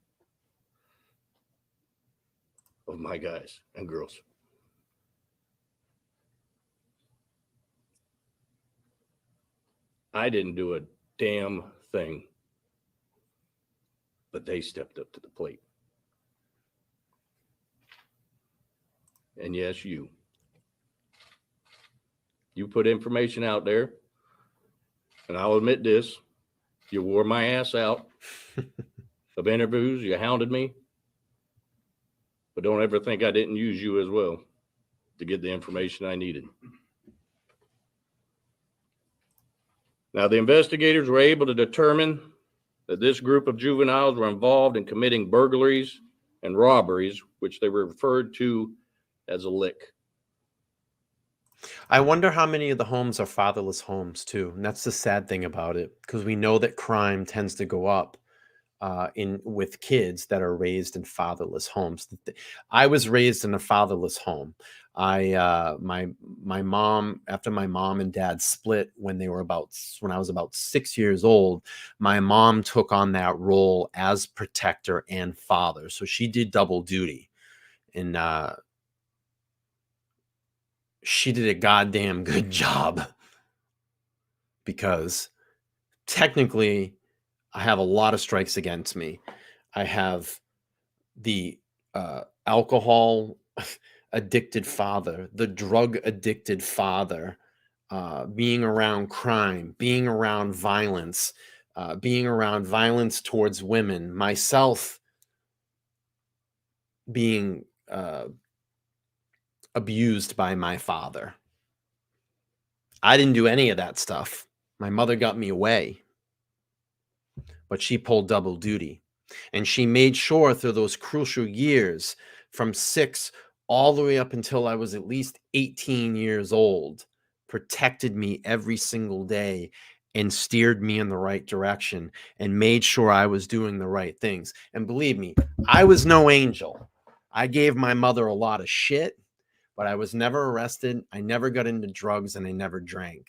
of my guys and girls. I didn't do a damn thing, but they stepped up to the plate. And yes, you put information out there, and I'll admit this, you wore my ass out of interviews, you hounded me, but don't ever think I didn't use you as well to get the information I needed. Now, the investigators were able to determine that this group of juveniles were involved in committing burglaries and robberies, which they were referred to as a lick. I wonder how many of the homes are fatherless homes too. And that's the sad thing about it, because we know that crime tends to go up with kids that are raised in fatherless homes. I was raised in a fatherless home. My mom, after my mom and dad split when I was about 6 years old, my mom took on that role as protector and father. So she did double duty, and she did a goddamn good job, because technically I have a lot of strikes against me. I have the alcohol addicted father, the drug addicted father, being around crime, being around violence towards women, myself being abused by my father. I didn't do any of that stuff. My mother got me away, but she pulled double duty. And she made sure through those crucial years from 6 all the way up until I was at least 18 years old, protected me every single day and steered me in the right direction and made sure I was doing the right things. And believe me, I was no angel. I gave my mother a lot of shit, but I was never arrested. I never got into drugs, and I never drank.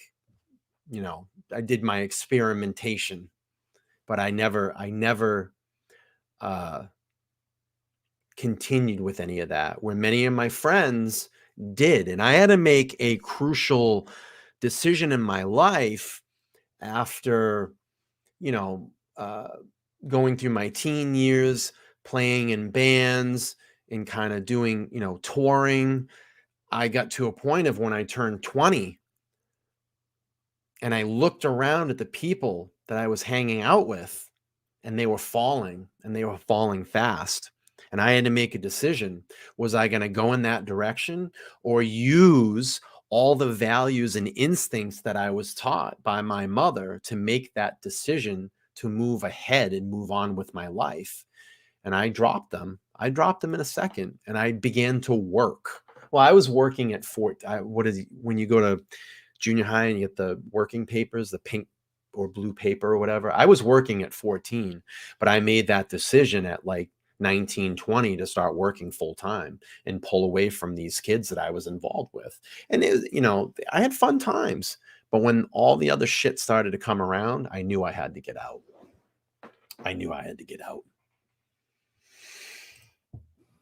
You know, I did my experimentation, but I never continued with any of that, where many of my friends did. And I had to make a crucial decision in my life after, going through my teen years, playing in bands and kind of doing, touring. I got to a point of when I turned 20 and I looked around at the people that I was hanging out with, and they were falling fast. And I had to make a decision. Was I going to go in that direction or use all the values and instincts that I was taught by my mother to make that decision to move ahead and move on with my life? And I dropped them. I dropped them in a second, and I began to work. Well, I was working at when you go to junior high and you get the working papers, the pink or blue paper or whatever. I was working at 14, but I made that decision at like 19, 20 to start working full time and pull away from these kids that I was involved with. And I had fun times, but when all the other shit started to come around, I knew I had to get out.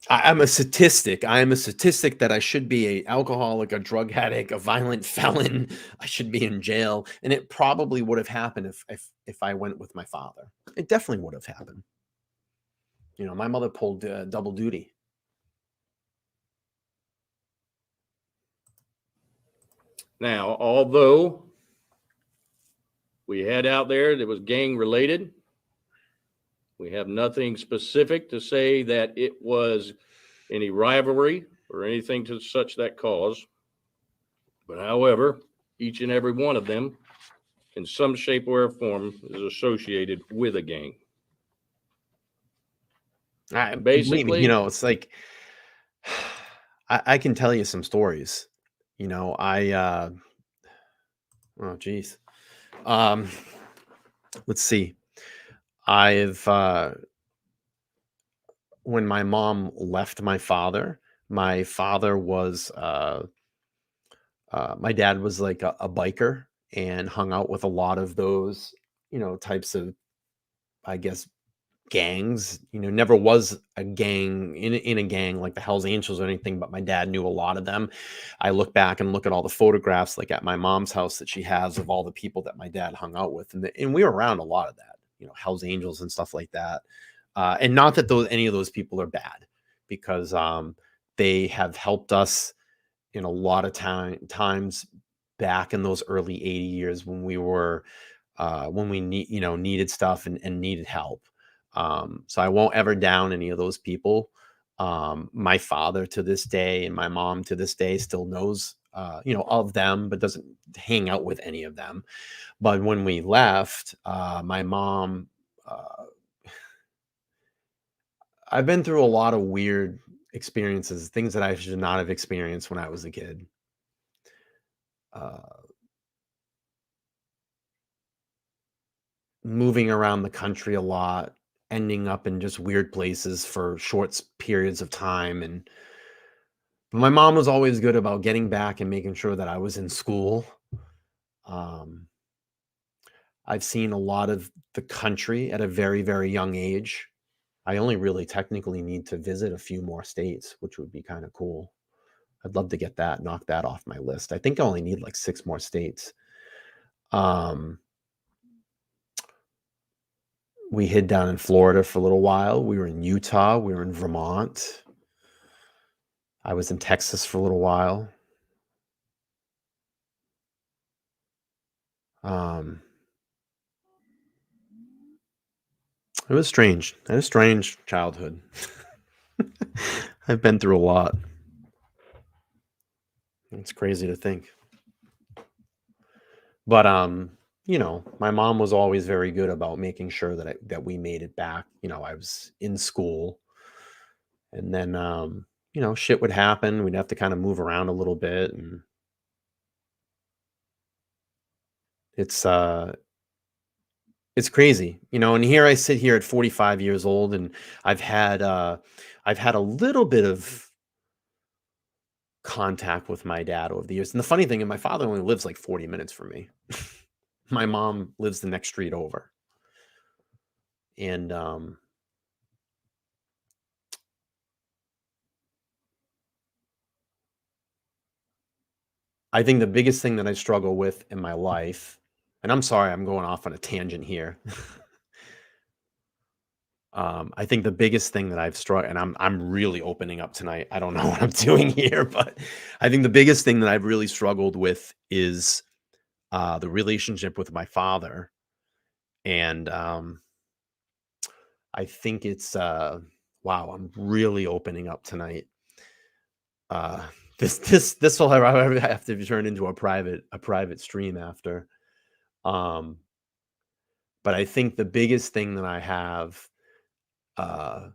I'm a statistic. I am a statistic that I should be an alcoholic, a drug addict, a violent felon. I should be in jail. And it probably would have happened if I went with my father. It definitely would have happened. My mother pulled double duty. Now, although we had out there that was gang related, we have nothing specific to say that it was any rivalry or anything to such that cause. But however, each and every one of them, in some shape or form, is associated with a gang. Basically, you know, it's like I can tell you some stories. You know, oh geez. Let's see. I've when my mom left my father was my dad was like a biker and hung out with a lot of those, you know, types of, I guess, gangs. You know, never was a gang in a gang like the Hells Angels or anything, but my dad knew a lot of them. I look back and look at all the photographs like at my mom's house that she has of all the people that my dad hung out with, and we were around a lot of that, you know, Hells Angels and stuff like that. And not that any of those people are bad, because they have helped us in a lot of times back in those early 80 years when we were when we needed stuff and needed help. So I won't ever down any of those people. My father to this day and my mom to this day still knows, you know, of them, but doesn't hang out with any of them. But when we left, my mom, I've been through a lot of weird experiences, things that I should not have experienced when I was a kid. Moving around the country a lot, ending up in just weird places for short periods of time. But my mom was always good about getting back and making sure that I was in school. I've seen a lot of the country at a very, very young age. I only really technically need to visit a few more states, which would be kind of cool. I'd love to get that, knock that off my list. I think I only need like 6 more states. We hid down in Florida for a little while. We were in Utah. We were in Vermont. I was in Texas for a little while. It was strange. I had a strange childhood. I've been through a lot. It's crazy to think. But you know, my mom was always very good about making sure that we made it back. You know, I was in school, and then you know, shit would happen. We'd have to kind of move around a little bit, and it's crazy, you know. And here I sit here at 45 years old, and I've had a little bit of contact with my dad over the years. And the funny thing is, my father only lives like 40 minutes from me. My mom lives the next street over. And I think the biggest thing that I struggle with in my life, and I'm sorry, I'm going off on a tangent here. I think the biggest thing that I've struggled, and I'm really opening up tonight. I don't know what I'm doing here, but I think the biggest thing that I've really struggled with is the relationship with my father. And I think it's wow, I'm really opening up tonight. This will have to turn into a private stream after. But I think the biggest thing that I have, I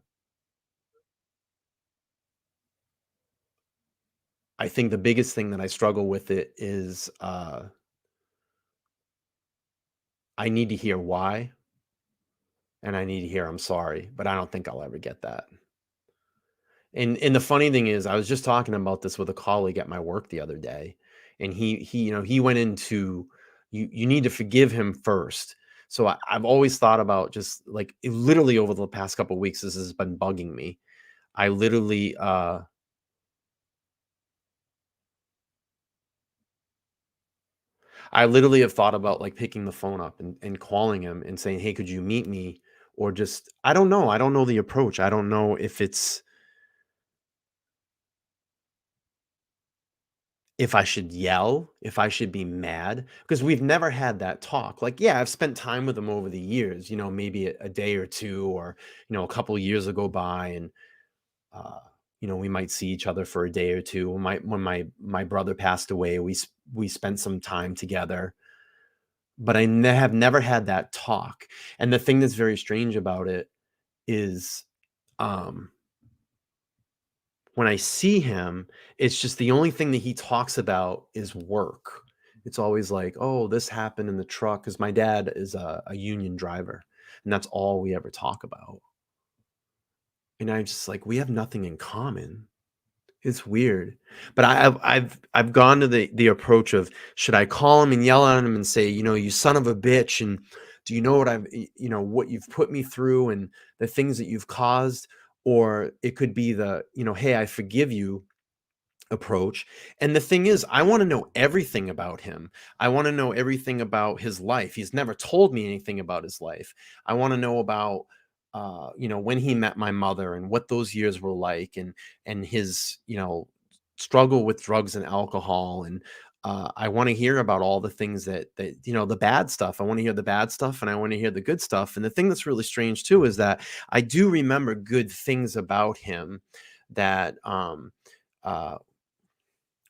think the biggest thing that I struggle with it is I need to hear why, and I need to hear I'm sorry, but I don't think I'll ever get that. And the funny thing is, I was just talking about this with a colleague at my work the other day, and he you know, he went into, you need to forgive him first. So I've always thought about, just like, literally over the past couple of weeks, this has been bugging me. I literally have thought about, like, picking the phone up and calling him and saying, "Hey, could you meet me?" Or just, I don't know. I don't know the approach. I don't know if I should yell, if I should be mad, because we've never had that talk. Like, yeah, I've spent time with him over the years, you know, maybe a day or two, or, you know, a couple of years go by, and we might see each other for a day or two. When my brother passed away, we spent some time together, but I have never had that talk. And the thing that's very strange about it is, when I see him, it's just the only thing that he talks about is work. It's always like, oh, this happened in the truck, because my dad is a union driver, and that's all we ever talk about. And I'm just like, we have nothing in common. It's weird. But I've gone to the approach of, should I call him and yell at him and say, you son of a bitch, and do you know what what you've put me through and the things that you've caused? Or it could be the, hey, I forgive you approach. And the thing is, I want to know everything about him. I want to know everything about his life. He's never told me anything about his life. I want to know about when he met my mother and what those years were like, and his struggle with drugs and alcohol. And I want to hear about all the things that the bad stuff. I want to hear the bad stuff, and I want to hear the good stuff. And the thing that's really strange too is that I do remember good things about him, that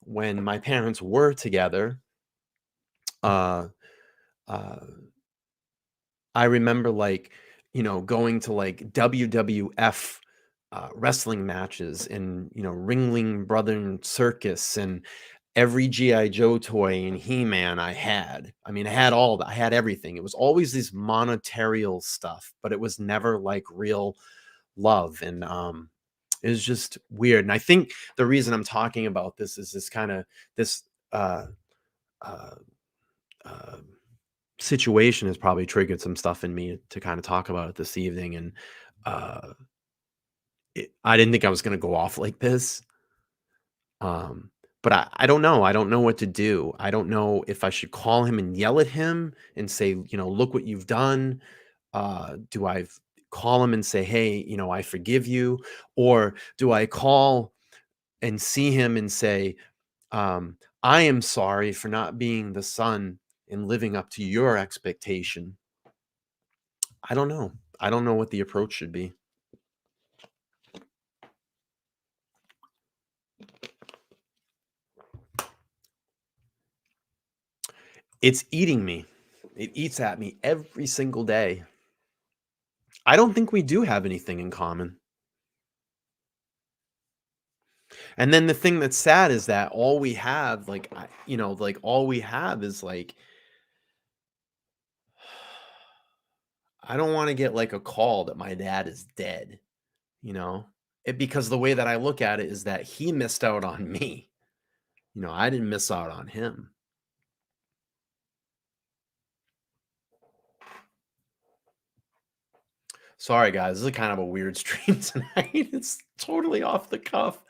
when my parents were together, I remember going to WWF wrestling matches, and Ringling Brother Circus, and every GI Joe toy and He-Man I had. I mean, I had all that. I had everything. It was always this monetarial stuff, but it was never like real love. And it was just weird. And I think the reason I'm talking about this is this situation has probably triggered some stuff in me to kind of talk about it this evening. And I didn't think I was going to go off like this. But I don't know. I don't know what to do. I don't know if I should call him and yell at him and say, look what you've done. Do I call him and say, hey, I forgive you? Or do I call and see him and say, I am sorry for not being the son and living up to your expectation? I don't know. I don't know what the approach should be. It's eating me. It eats at me every single day. I don't think we do have anything in common. And then the thing that's sad is that all we have, all we have is I don't want to get a call that my dad is dead, because the way that I look at it is that he missed out on me. I didn't miss out on him. Sorry, guys. This is kind of a weird stream tonight. It's totally off the cuff,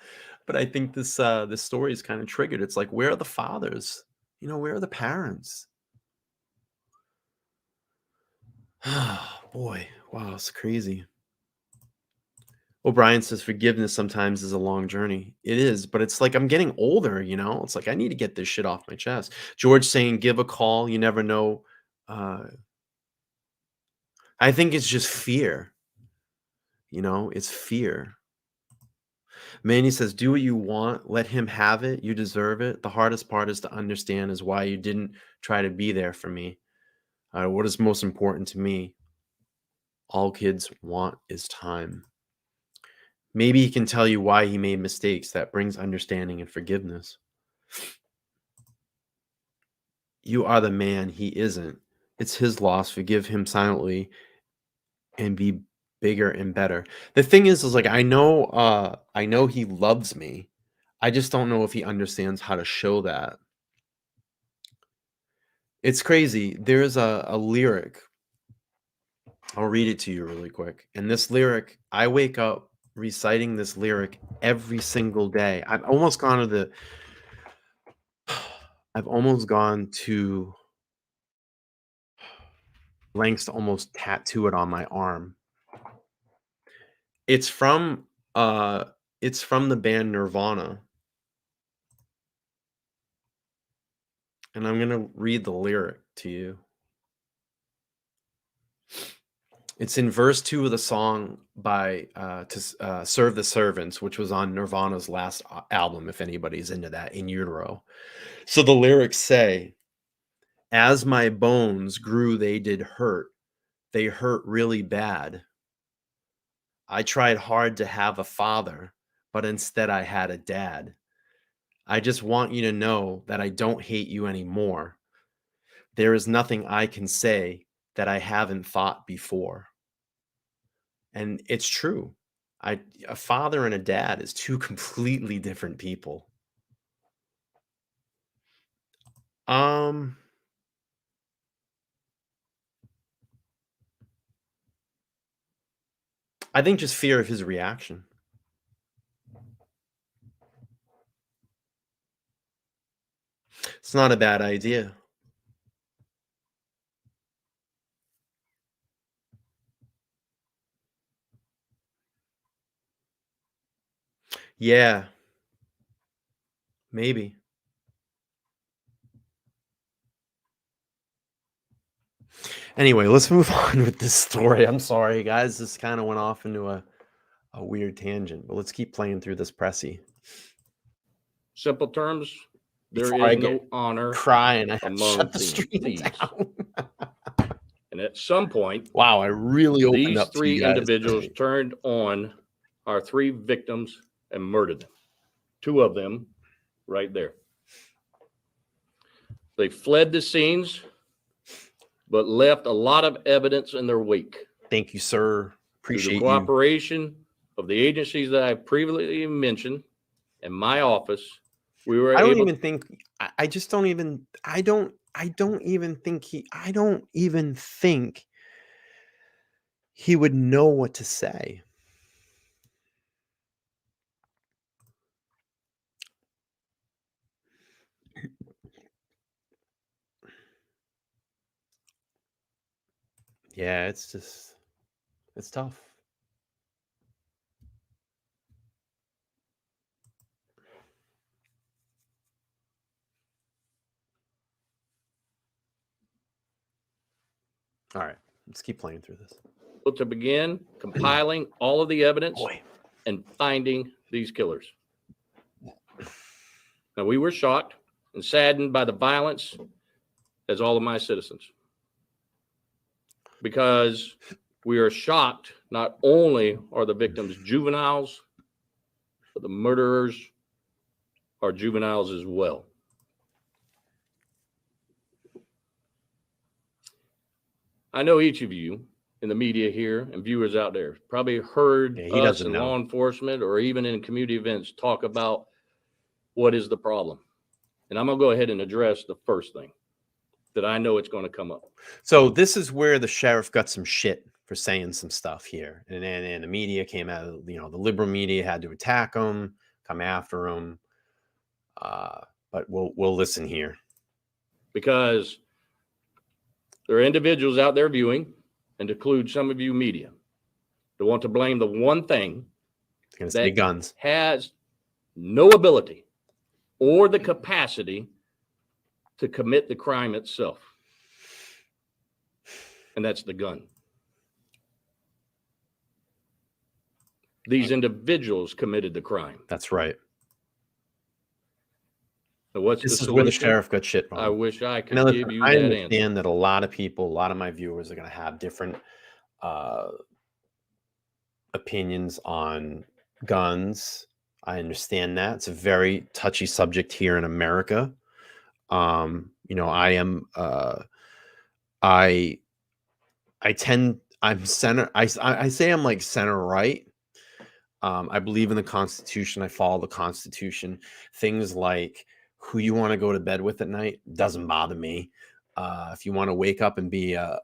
but I think this story is kind of triggered. It's like, where are the fathers? Where are the parents? Boy, wow, it's crazy. O'Brien says forgiveness sometimes is a long journey. It is, but it's like I'm getting older. It's like I need to get this shit off my chest. George saying, give a call. You never know. I think it's just fear. It's fear. Manny says, do what you want. Let him have it. You deserve it. The hardest part is to understand is why you didn't try to be there for me. What is most important to me? All kids want is time. Maybe he can tell you why he made mistakes. That brings understanding and forgiveness. You are the man he isn't. It's his loss. Forgive him silently and be bigger and better. The thing is I know he loves me. I just don't know if he understands how to show that. It's crazy. There's a lyric. I'll read it to you really quick. And this lyric, I wake up reciting this lyric every single day. I've almost gone to lengths to almost tattoo it on my arm. It's from the band Nirvana. And I'm going to read the lyric to you. It's in verse 2 of the song by to Serve the Servants, which was on Nirvana's last album, if anybody's into that, In Utero. So the lyrics say, as my bones grew, they did hurt. They hurt really bad. I tried hard to have a father, but instead I had a dad. I just want you to know that I don't hate you anymore. There is nothing I can say that I haven't thought before. And it's true. A father and a dad is two completely different people. I think just fear of his reaction. It's not a bad idea. Yeah. Maybe. Anyway, let's move on with this story. I'm sorry, guys. This kind of went off into a weird tangent, but let's keep playing through this pressy. Simple terms, there is no honor crying. I among thieves. And at some point, wow, I really opened these up three to you guys. individuals turned on our three victims and murdered them. Two of them right there. They fled the scenes, but left a lot of evidence in their wake. Thank you, sir. Appreciate the cooperation of the agencies that I previously mentioned in my office. We were I don't able even think I just don't even I don't even think he would know what to say. Yeah, it's tough. All right, let's keep playing through this. to begin compiling all of the evidence and finding these killers. Now, we were shocked and saddened by the violence, as all of my citizens, because we are shocked not only are the victims juveniles, but the murderers are juveniles as well. I know each of you in the media here and viewers out there probably heard us in law enforcement or even in community events talk about what is the problem. And I'm going to go ahead and address the first thing that I know it's going to come up. So this is where the sheriff got some shit for saying some stuff here. And then the media came out, the liberal media had to attack him, come after him. But we'll listen here. Because there are individuals out there viewing, and to include some of you media, that want to blame the one thing that guns has no ability or the capacity to commit the crime itself. And that's the gun. These individuals committed the crime. That's right. So what's this the is solution? where the sheriff got shit wrong. I wish I could now, give you I that understand answer. that a lot of people, a lot of my viewers are going to have different opinions on guns. I understand that. It's a very touchy subject here in America. I'm center. I say I'm like center right. I believe in the Constitution. I follow the Constitution. Things like who you want to go to bed with at night doesn't bother me. If you want to wake up and be a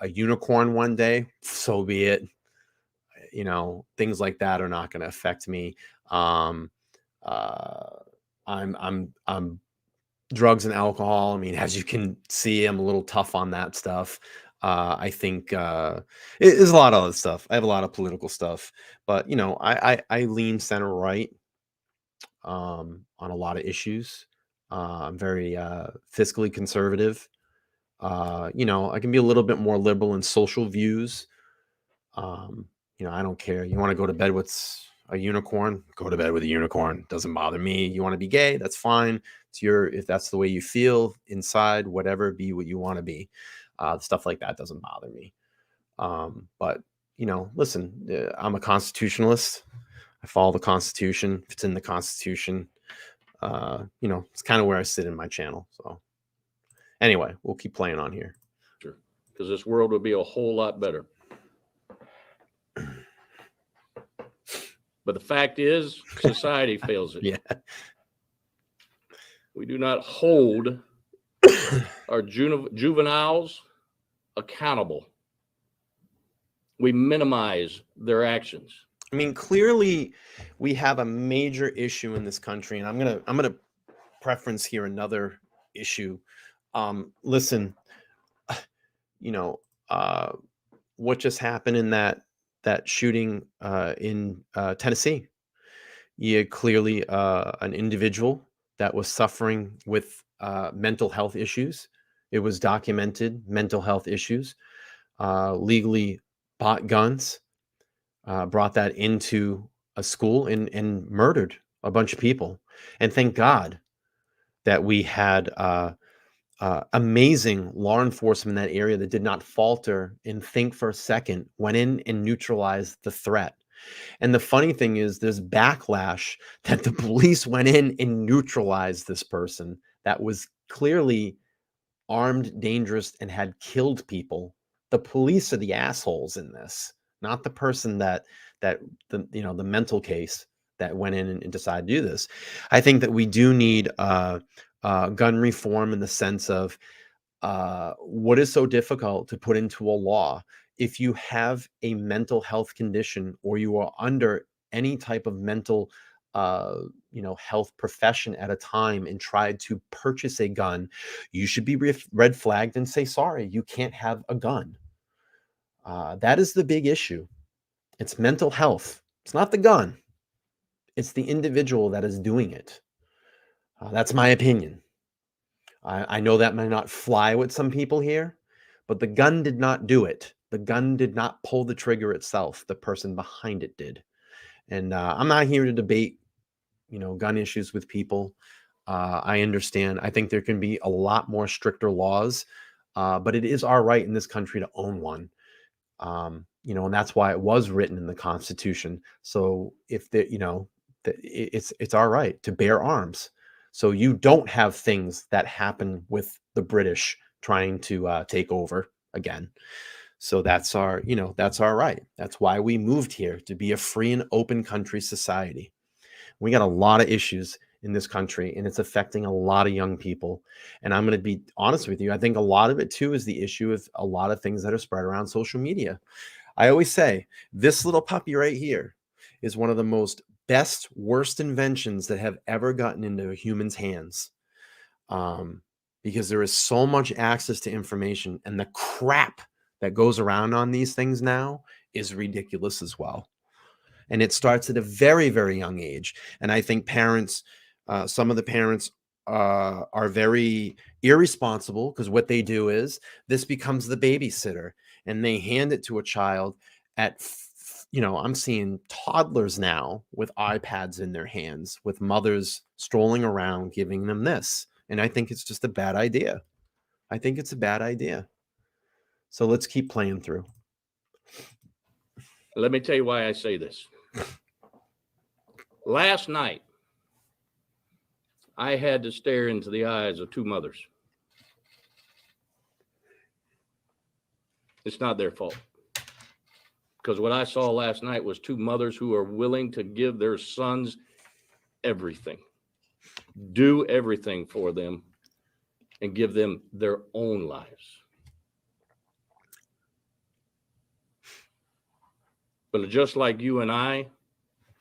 unicorn one day, so be it. Things like that are not going to affect me. I'm drugs and alcohol. I mean, as you can see, I'm a little tough on that stuff. I think there's a lot of other stuff. I have a lot of political stuff, but I lean center right on a lot of issues. I'm very fiscally conservative. I can be a little bit more liberal in social views. You know, I don't care. You want to go to bed with a unicorn, go to bed with a unicorn. Doesn't bother me. You want to be gay, that's fine. It's if that's the way you feel inside, whatever, be what you want to be. Stuff like that doesn't bother me. But you know, listen, I'm a constitutionalist. I follow the Constitution. If it's in the Constitution, you know, it's kind of where I sit in my channel. So anyway, we'll keep playing on here. Sure. Because this world would be a whole lot better. But the fact is, society fails it. Yeah. We do not hold our juveniles accountable. We minimize their actions. I mean, clearly we have a major issue in this country, and I'm gonna preference here another issue. Listen, you know, what just happened in that shooting in Tennessee? You had clearly an individual that was suffering with mental health issues. It was documented mental health issues, legally bought guns, brought that into a school and murdered a bunch of people. And thank God that we had amazing law enforcement in that area that did not falter and think for a second, went in and neutralized the threat. And the funny thing is, there's backlash that the police went in and neutralized this person that was clearly armed, dangerous, and had killed people. The police are the assholes in this, not the person that the mental case that went in and decided to do this. I think that we do need gun reform in the sense of what is so difficult to put into a law. If you have a mental health condition or you are under any type of mental health profession at a time and tried to purchase a gun, you should be red flagged and say, sorry, you can't have a gun. That is the big issue. It's mental health. It's not the gun. It's the individual that is doing it. That's my opinion. I know that may not fly with some people here, but the gun did not do it. The gun did not pull the trigger itself. The person behind it did. And I'm not here to debate, gun issues with people. I understand. I think there can be a lot more stricter laws, but it is our right in this country to own one. And that's why it was written in the Constitution. So if it's our right to bear arms. So you don't have things that happen with the British trying to take over again. So that's our right. That's why we moved here, to be a free and open country society. We got a lot of issues in this country, and it's affecting a lot of young people. And I'm going to be honest with you. I think a lot of it too is the issue of a lot of things that are spread around social media. I always say this little puppy right here is one of the worst inventions that have ever gotten into a human's hands. Because there is so much access to information, and the crap that goes around on these things now is ridiculous as well. And it starts at a very, very young age. And I think parents, some of the parents are very irresponsible, because what they do is this becomes the babysitter, and they hand it to a child at, I'm seeing toddlers now with iPads in their hands, with mothers strolling around giving them this. And I think it's just a bad idea. I think it's a bad idea. So let's keep playing through. Let me tell you why I say this. Last night, I had to stare into the eyes of two mothers. It's not their fault. Because what I saw last night was two mothers who are willing to give their sons everything, do everything for them, and give them their own lives. But just like you and I,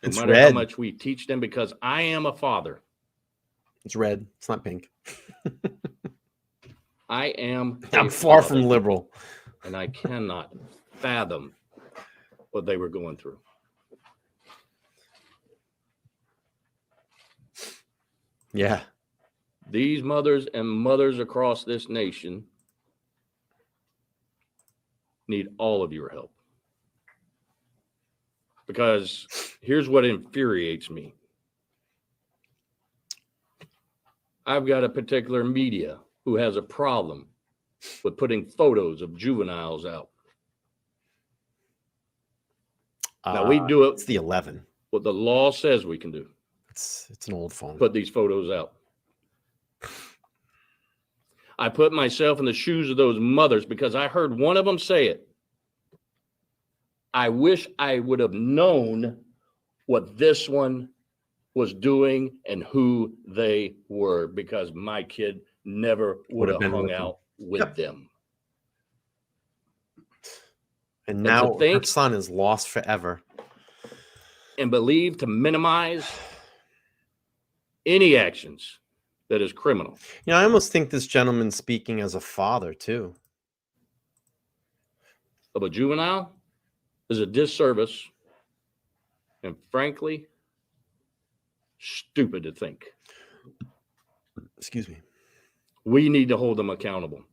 no matter how much we teach them, because I am a father. It's red. It's not pink. I'm far from liberal. And I cannot fathom what they were going through. Yeah. These mothers and mothers across this nation need all of your help. Because here's what infuriates me. I've got a particular media who has a problem with putting photos of juveniles out. Now we do it. It's the 11. What the law says we can do. It's an old phone. Put these photos out. I put myself in the shoes of those mothers because I heard one of them say it. I wish I would have known what this one was doing and who they were, because my kid never would have hung out with them. And now her son is lost forever. And believe to minimize any actions that is criminal. You know, I almost think this gentleman's speaking as a father too. Of a juvenile is a disservice, and frankly, stupid to think. Excuse me. We need to hold them accountable.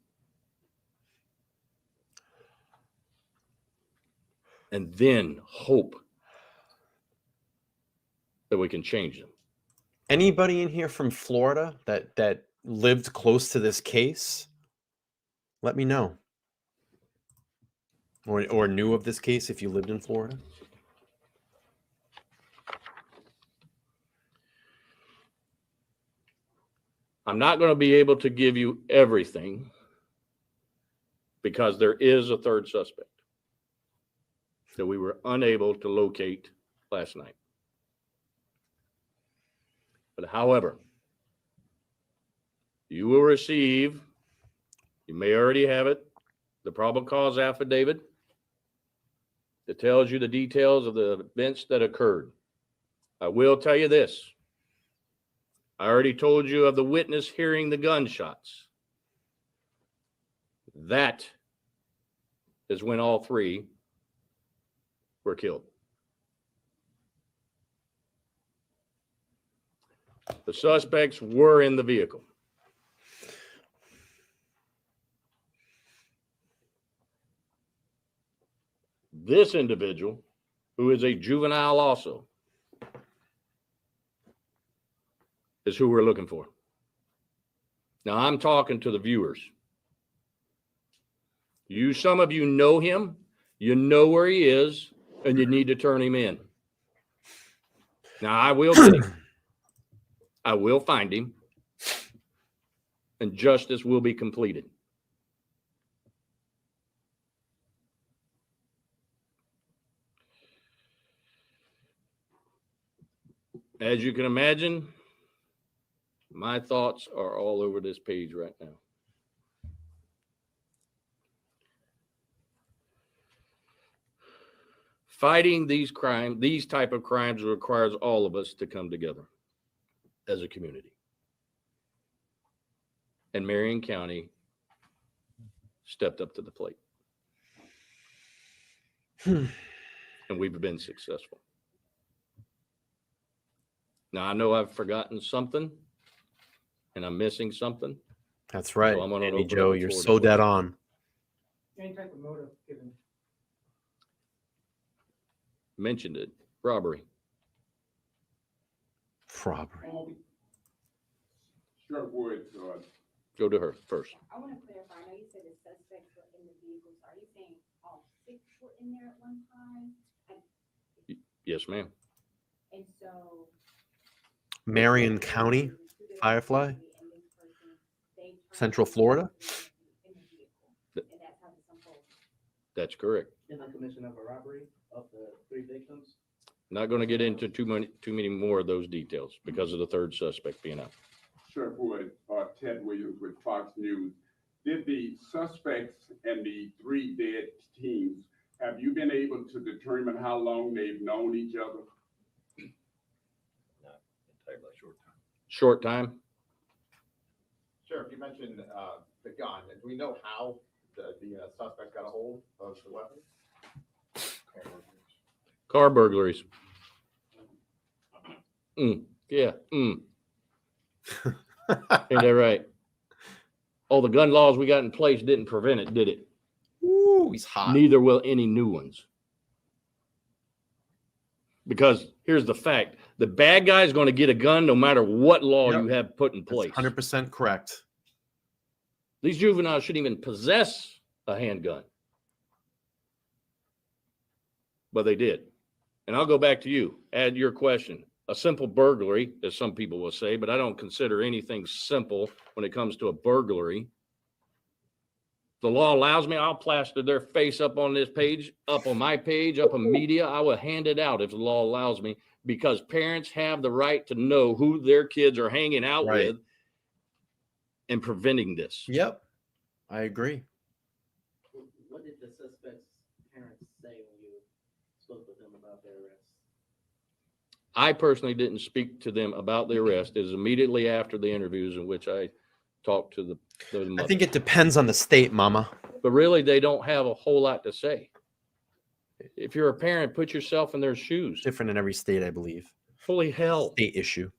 And then hope that we can change them. Anybody in here from Florida that lived close to this case? Let me know. Or knew of this case if you lived in Florida. I'm not going to be able to give you everything because there is a third suspect that we were unable to locate last night. But however, you will receive, you may already have it, the probable cause affidavit that tells you the details of the events that occurred. I will tell you this. I already told you of the witness hearing the gunshots. That is when all three were killed. The suspects were in the vehicle. This individual, who is a juvenile also, is who we're looking for. Now, I'm talking to the viewers. Some of you know him, you know where he is, and you need to turn him in. Now, I will get him. I will find him, and justice will be completed. As you can imagine, my thoughts are all over this page right now. Fighting these type of crimes requires all of us to come together as a community. And Marion County stepped up to the plate. And we've been successful. Now, I know I've forgotten something and I'm missing something. That's right. So Andy Joe, you're so dead on. Any type of motive given? Mentioned it. Robbery. Robbery. Sheriff Wood, Go to her first. I want to clarify. I know you said the suspects were in the vehicles. Are you saying all 6 were in there at one time? Yes, ma'am. And so Marion County, Firefly, Central Florida. That's correct. In the commission of a robbery of the 3 victims? Not going to get into too many more of those details because of the third suspect being out. Sheriff Wood, Ted Williams with Fox News. Did the suspects and the 3 dead teens, have you been able to determine how long they've known each other? Not entirely Short time. Sheriff, you mentioned the gun. Do we know how the suspect got a hold of the weapon? Car burglaries. Yeah. Ain't that right? All the gun laws we got in place didn't prevent it, did it? Ooh, he's hot. Neither will any new ones. Because here's the fact. The bad guy is going to get a gun no matter what law Yep. you have put in place. 100% correct. These juveniles shouldn't even possess a handgun. But they did. And I'll go back to you. Add your question. A simple burglary, as some people will say, but I don't consider anything simple when it comes to a burglary. If the law allows me, I'll plaster their face up on this page, up on my page, up on media. I will hand it out if the law allows me, because parents have the right to know who their kids are hanging out with and preventing this. Yep, I agree. What did the suspect's parents say when you spoke with them about their arrest? I personally didn't speak to them about the arrest. It was immediately after the interviews in which I talked to the mother. I think it depends on the state, Mama. But really, they don't have a whole lot to say. If you're a parent, put yourself in their shoes. Different in every state, I believe. Holy hell. State issue.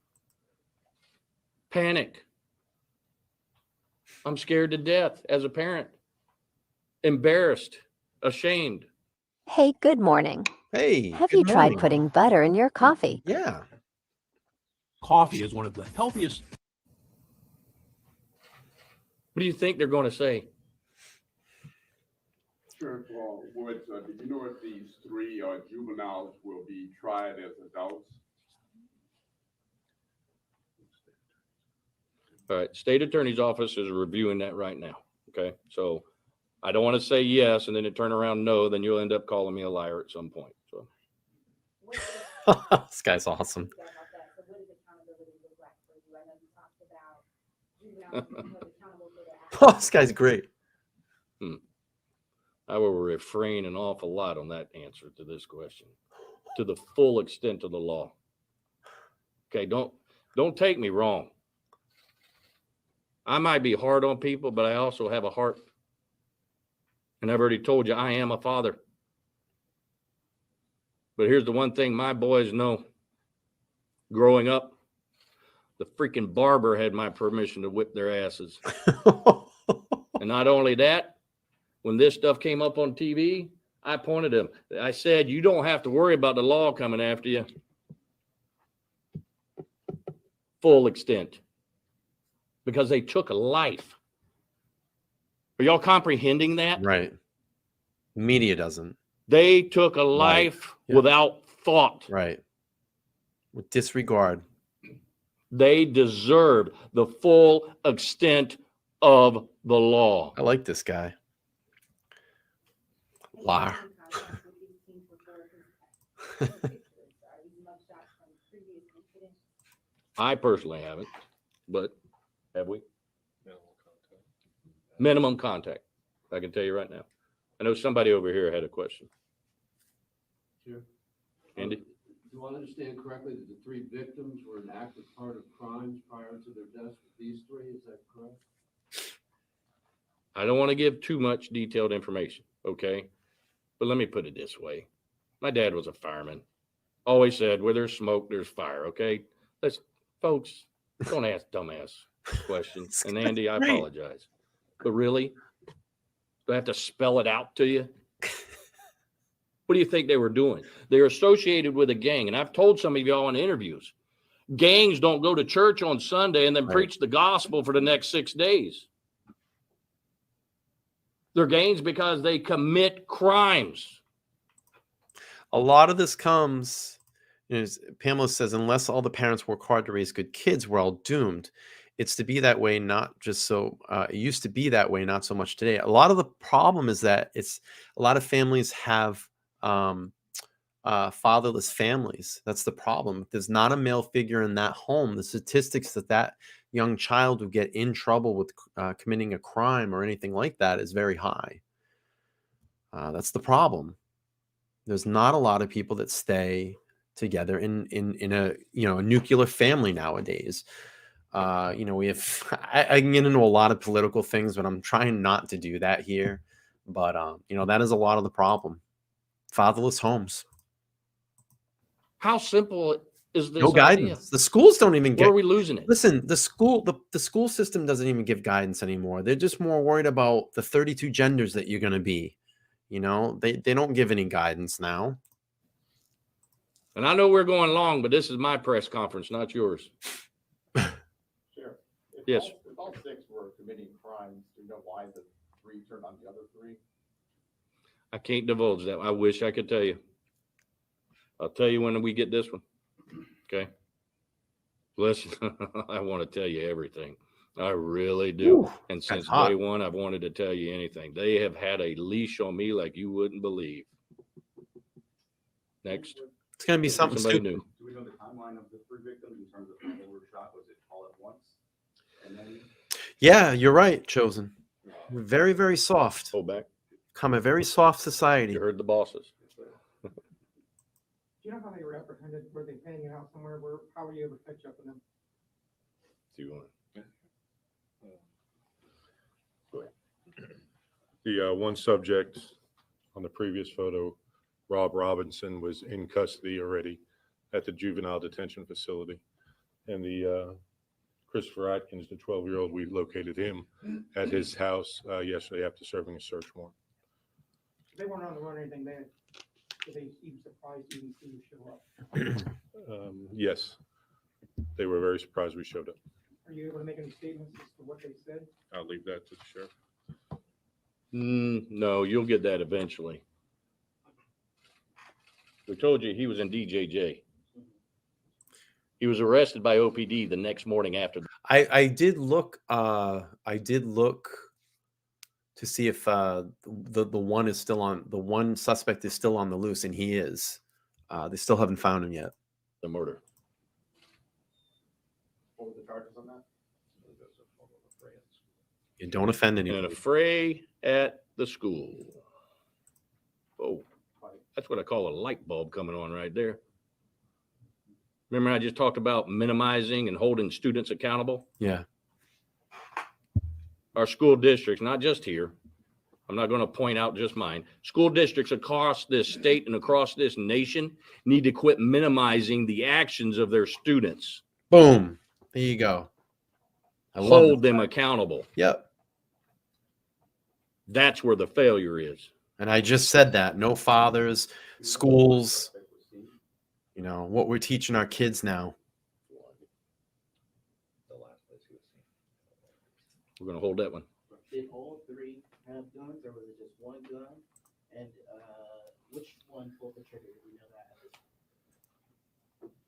Panic. I'm scared to death as a parent. Embarrassed. Ashamed. Hey, good morning. Hey, have good you tried morning. putting butter in your coffee? Yeah. Coffee is one of the healthiest. What do you think they're going to say? Sheriff Woods, do you know if these three juveniles will be tried as adults? All right. State Attorney's Office is reviewing that right now. Okay. So I don't want to say yes and then it turn around no, then you'll end up calling me a liar at some point. So This guy's awesome. Oh, this guy's great. I will refrain an awful lot on that answer to this question, to the full extent of the law. Okay, don't take me wrong. I might be hard on people, but I also have a heart. And I've already told you, I am a father. But here's the one thing my boys know. Growing up, the freaking barber had my permission to whip their asses. And not only that, when this stuff came up on TV, I pointed them. I said, you don't have to worry about the law coming after you. Full extent. Because they took a life. Are y'all comprehending that? Right. Media doesn't. They took a life without thought. Right. With disregard. They deserve the full extent of the law. I like this guy. Liar. I personally haven't, but have we? Minimum contact. I can tell you right now. I know somebody over here had a question. Sure. Andy? Do I understand correctly that the three victims were an active part of crimes prior to their deaths with these three? Is that correct? I don't want to give too much detailed information, okay? But let me put it this way. My dad was a fireman. Always said, where there's smoke, there's fire, okay? Folks, don't ask dumbass questions. And Andy, I apologize. But really? Do I have to spell it out to you? What do you think they were doing? They're associated with a gang. And I've told some of y'all in interviews, gangs don't go to church on Sunday and then preach the gospel for the next 6 days. They're gangs because they commit crimes. A lot of this comes, as Pamela says, unless all the parents work hard to raise good kids, we're all doomed. It's to be that way, not just so, it used to be that way, not so much today. A lot of the problem is that a lot of families have fatherless families. That's the problem. If there's not a male figure in that home, the statistics that young child would get in trouble with committing a crime or anything like that is very high. That's the problem. There's not a lot of people that stay together in a a nuclear family nowadays. We have I can get into a lot of political things, but I'm trying not to do that here. But that is a lot of the problem. Fatherless homes. How simple is this? No guidance. Idea? The schools don't even get. Where are we losing it? Listen, the school system doesn't even give guidance anymore. They're just more worried about the 32 genders that you're going to be. They don't give any guidance now. And I know we're going long, but this is my press conference, not yours. Sheriff, Yes. If all 6 were committing crimes, do you know why the 3 turned on the other 3? I can't divulge that. I wish I could tell you. I'll tell you when we get this one. Okay. Listen, I want to tell you everything. I really do. Ooh, and since hot. day one, I've wanted to tell you anything. They have had a leash on me like you wouldn't believe. Next. It's going to be something Somebody stupid. new. Do we know the timeline of the 3 victims in terms of how they were shot? Was it all at once? And then Yeah, you're right, Chosen. We're very, very soft. Hold back. Come a very soft society. You heard the bosses. Do you know how they were apprehended? Were they hanging out somewhere? How were you able to catch up with them? Do you want The one subject on the previous photo, Rob Robinson, was in custody already at the juvenile detention facility. And the Christopher Atkins, the 12-year-old, we located him at his house yesterday after serving a search warrant. They weren't on the run or anything. They even surprised you didn't see you show up. Yes, they were very surprised we showed up. Are you able to make any statements as to what they said? I'll leave that to the sheriff. No, you'll get that eventually. We told you he was in DJJ. He was arrested by OPD the next morning after. I did look to see if the one is still on, the one suspect is still on the loose, and he is. They still haven't found him yet. The murder. What were the charges on that? You don't offend An anyone. affray at the school. Oh, that's what I call a light bulb coming on right there. Remember I just talked about minimizing and holding students accountable? Yeah. Our school districts, not just here, I'm not going to point out just mine. School districts across this state and across this nation need to quit minimizing the actions of their students. Boom. There you go. I love Hold them accountable. Yep. That's where the failure is. And I just said that. No fathers, schools, you know, what we're teaching our kids now. We're going to hold that one. Did all 3 have guns, or was it just one gun? And which one pulled the trigger? Do we know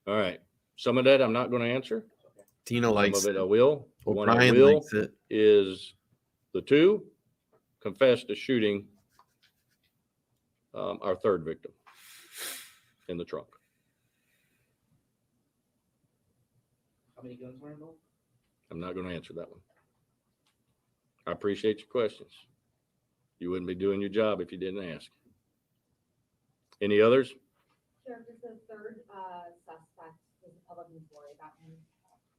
that? All right. Some of that I'm not going to answer. Tina likes Some of it I will. The one I O'Brien will likes it. is the 2 confessed to shooting our 3rd victim in the trunk. How many guns were involved? I'm not going to answer that one. I appreciate your questions. You wouldn't be doing your job if you didn't ask. Any others? Sheriff, is the 3rd suspect, does the public need to worry about him?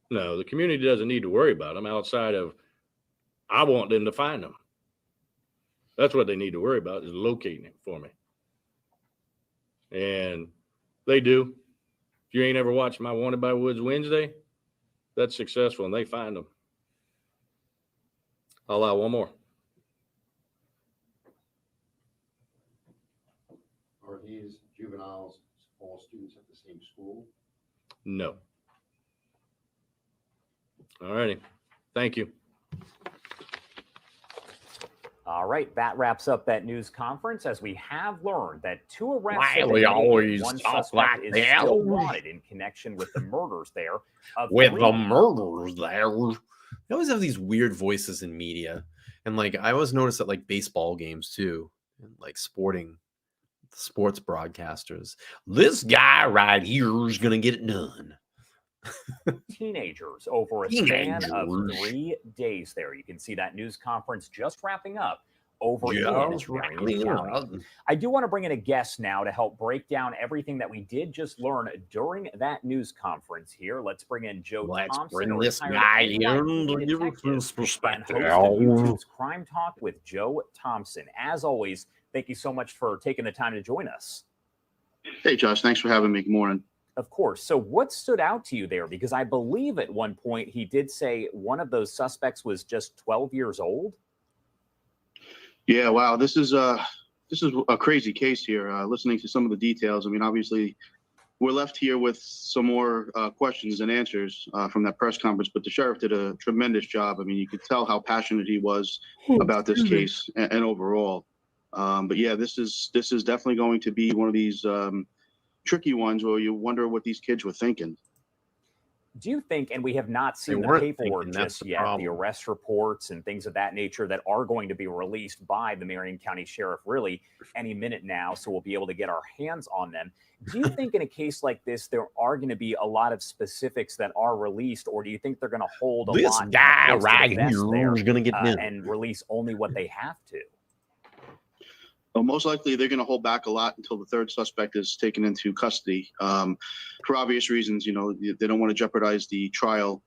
No, the community doesn't need to worry about them outside of, I want them to find them. That's what they need to worry about, is locating him for me. And they do. If you ain't ever watched my Wanted by Woods Wednesday, that's successful and they find them. I'll allow one more. Are these juveniles all students at the same school? No. All righty. Thank you. All right, that wraps up that news conference, as we have learned that 2 arrests Why have we been always made. One talk suspect like is that? still wanted in connection with the murders there. With the murders there. They always have these weird voices in media. And like I always notice at like baseball games too. And like sports broadcasters. This guy right here is gonna get it done. Teenagers over a span of 3 days there. You can see that news conference just wrapping up over in Marion County. I do want to bring in a guest now to help break down everything that we did just learn during that news conference here. Let's bring in Joe Thompson. Bring this guy in to give us his perspective. And host of YouTube's Crime Talk with Joe Thompson. As always, thank you so much for taking the time to join us. Hey, Josh, thanks for having me. Good morning. Of course. So what stood out to you there? Because I believe at one point he did say one of those suspects was just 12 years old. Yeah, wow. This is a crazy case here. Listening to some of the details, I mean, obviously, we're left here with some more questions and answers from that press conference. But the sheriff did a tremendous job. I mean, you could tell how passionate he was about this case and overall. But yeah, this is definitely going to be one of these tricky ones where you wonder what these kids were thinking. Do you think, and we have not seen the paperwork just yet, the arrest reports and things of that nature that are going to be released by the Marion County Sheriff really any minute now, so we'll be able to get our hands on them. Do you think in a case like this, there are going to be a lot of specifics that are released, or do you think they're going to hold a This lot guy close to the right vest here there, is gonna get in. and release only what they have to? Well, most likely they're going to hold back a lot until the third suspect is taken into custody. For obvious reasons, you know, they don't want to jeopardize the trial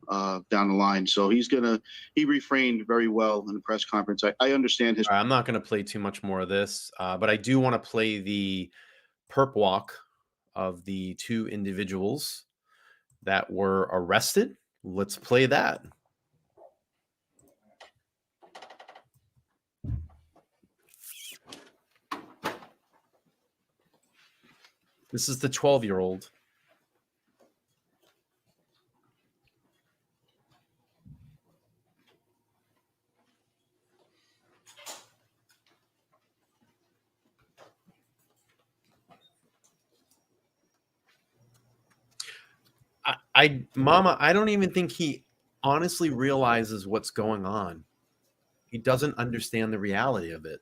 down the line. So he refrained very well in the press conference. I understand his. I'm not going to play too much more of this, but I do want to play the perp walk of the two individuals that were arrested. Let's play that. This is the 12-year-old. Mama, I don't even think he honestly realizes what's going on. He doesn't understand the reality of it.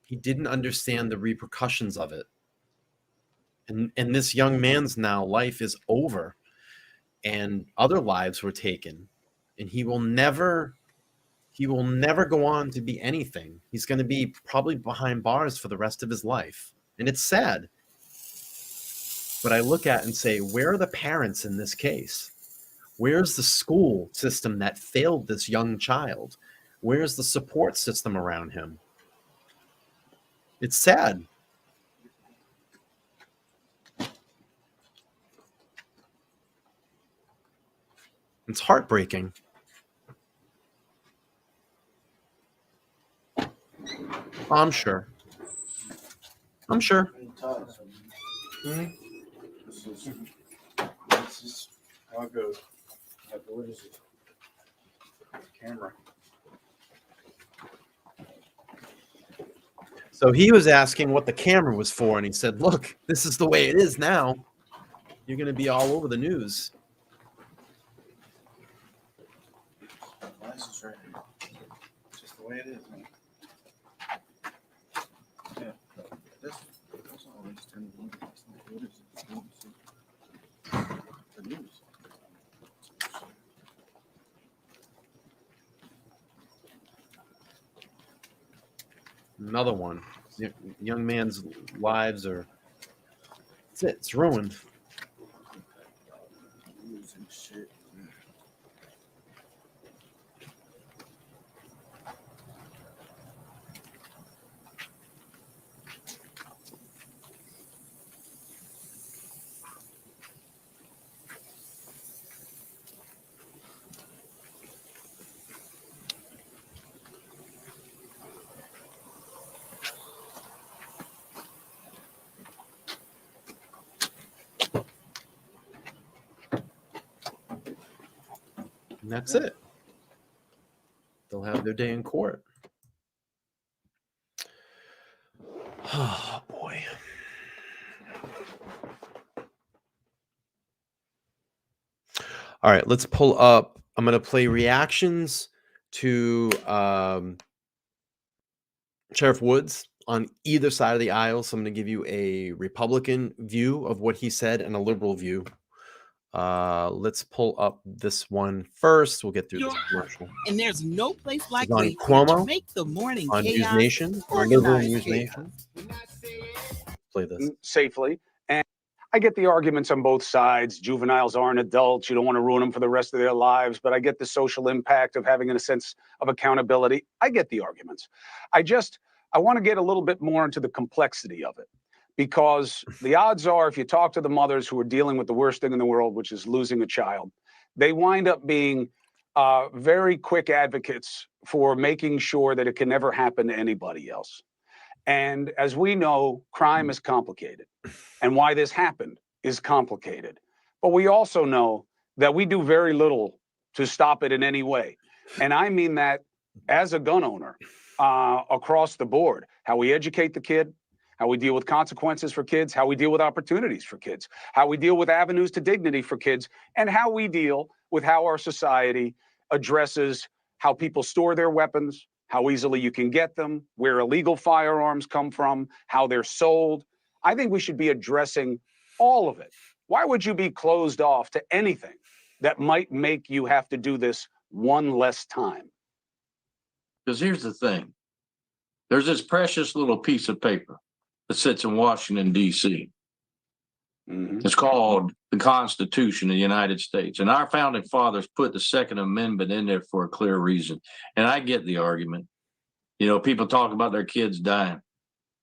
He didn't understand the repercussions of it. And this young man's now life is over, and other lives were taken, and he will never go on to be anything. He's going to be probably behind bars for the rest of his life. And it's sad. But I look at and say, where are the parents in this case? Where's the school system that failed this young child? Where's the support system around him? It's sad. It's heartbreaking. I'm sure. I'm sure. This is how it goes. What is it? Camera. So he was asking what the camera was for, and he said, look, this is the way it is now. You're going to be all over the news. License right here. It's just the way it is, man. Yeah. That's all these 10 what is it? The news. Another one. Young man's lives are, that's it. It's ruined. Losing shit. And that's it. They'll have their day in court. Oh, boy. All right, let's pull up. I'm going to play reactions to Sheriff Woods on either side of the aisle. So I'm going to give you a Republican view of what he said and a liberal view. Let's pull up this one first. We'll get through this commercial. And there's no place like on Wakefield Cuomo to make the morning on News chaos Nation, or liberal organized News chaos. Nation. Play this. Safely. And I get the arguments on both sides. Juveniles aren't adults. You don't want to ruin them for the rest of their lives. But I get the social impact of having a sense of accountability. I get the arguments. I want to get a little bit more into the complexity of it. Because the odds are, if you talk to the mothers who are dealing with the worst thing in the world, which is losing a child, they wind up being very quick advocates for making sure that it can never happen to anybody else. And as we know, crime is complicated. And why this happened is complicated. But we also know that we do very little to stop it in any way. And I mean that as a gun owner, across the board, how we educate the kid, how we deal with consequences for kids, how we deal with opportunities for kids, how we deal with avenues to dignity for kids, and how we deal with how our society addresses how people store their weapons, how easily you can get them, where illegal firearms come from, how they're sold. I think we should be addressing all of it. Why would you be closed off to anything that might make you have to do this one less time? Because here's the thing. There's this precious little piece of paper that sits in Washington, D.C. It's called the Constitution of the United States. And our founding fathers put the Second Amendment in there for a clear reason. And I get the argument. You know, people talk about their kids dying.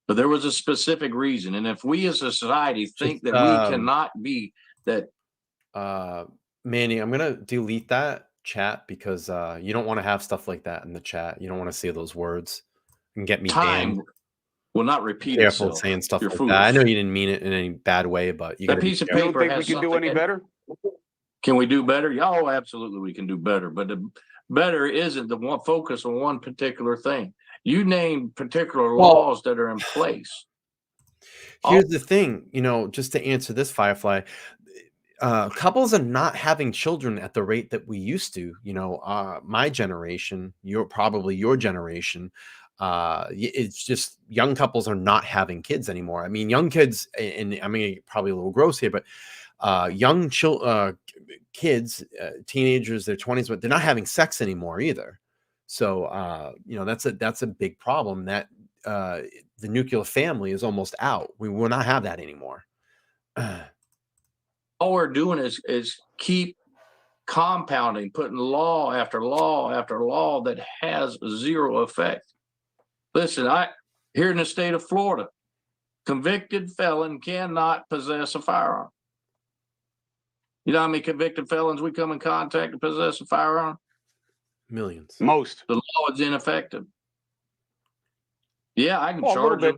But there was a specific reason. And if we as a society think that we cannot be that. Manny, I'm going to delete that chat because you don't want to have stuff like that in the chat. You don't want to say those words and get me banned. Will not repeat Careful itself. saying stuff You're like foolish. that. I know you didn't mean it in any bad way, but you That piece of You don't paper think we has can do something any in it. better? Can we do better? Yeah, oh, absolutely, we can do better. But the better isn't the one focus on one particular thing. You name particular laws that are in place. Here's the thing, you know, just to answer this, Firefly, couples are not having children at the rate that we used to. You know, my generation, probably your generation, it's just young couples are not having kids anymore. I mean, young kids, and I mean, probably a little gross here, but young kids, teenagers, their 20s, but they're not having sex anymore either. So, you know, that's a big problem that the nuclear family is almost out. We will not have that anymore. All we're doing is keep compounding, putting law after law after law that has zero effect. Listen, here in the state of Florida, convicted felon cannot possess a firearm. You know how many convicted felons we come in contact to possess a firearm? Millions. Most. The law is ineffective. Yeah, I can charge them.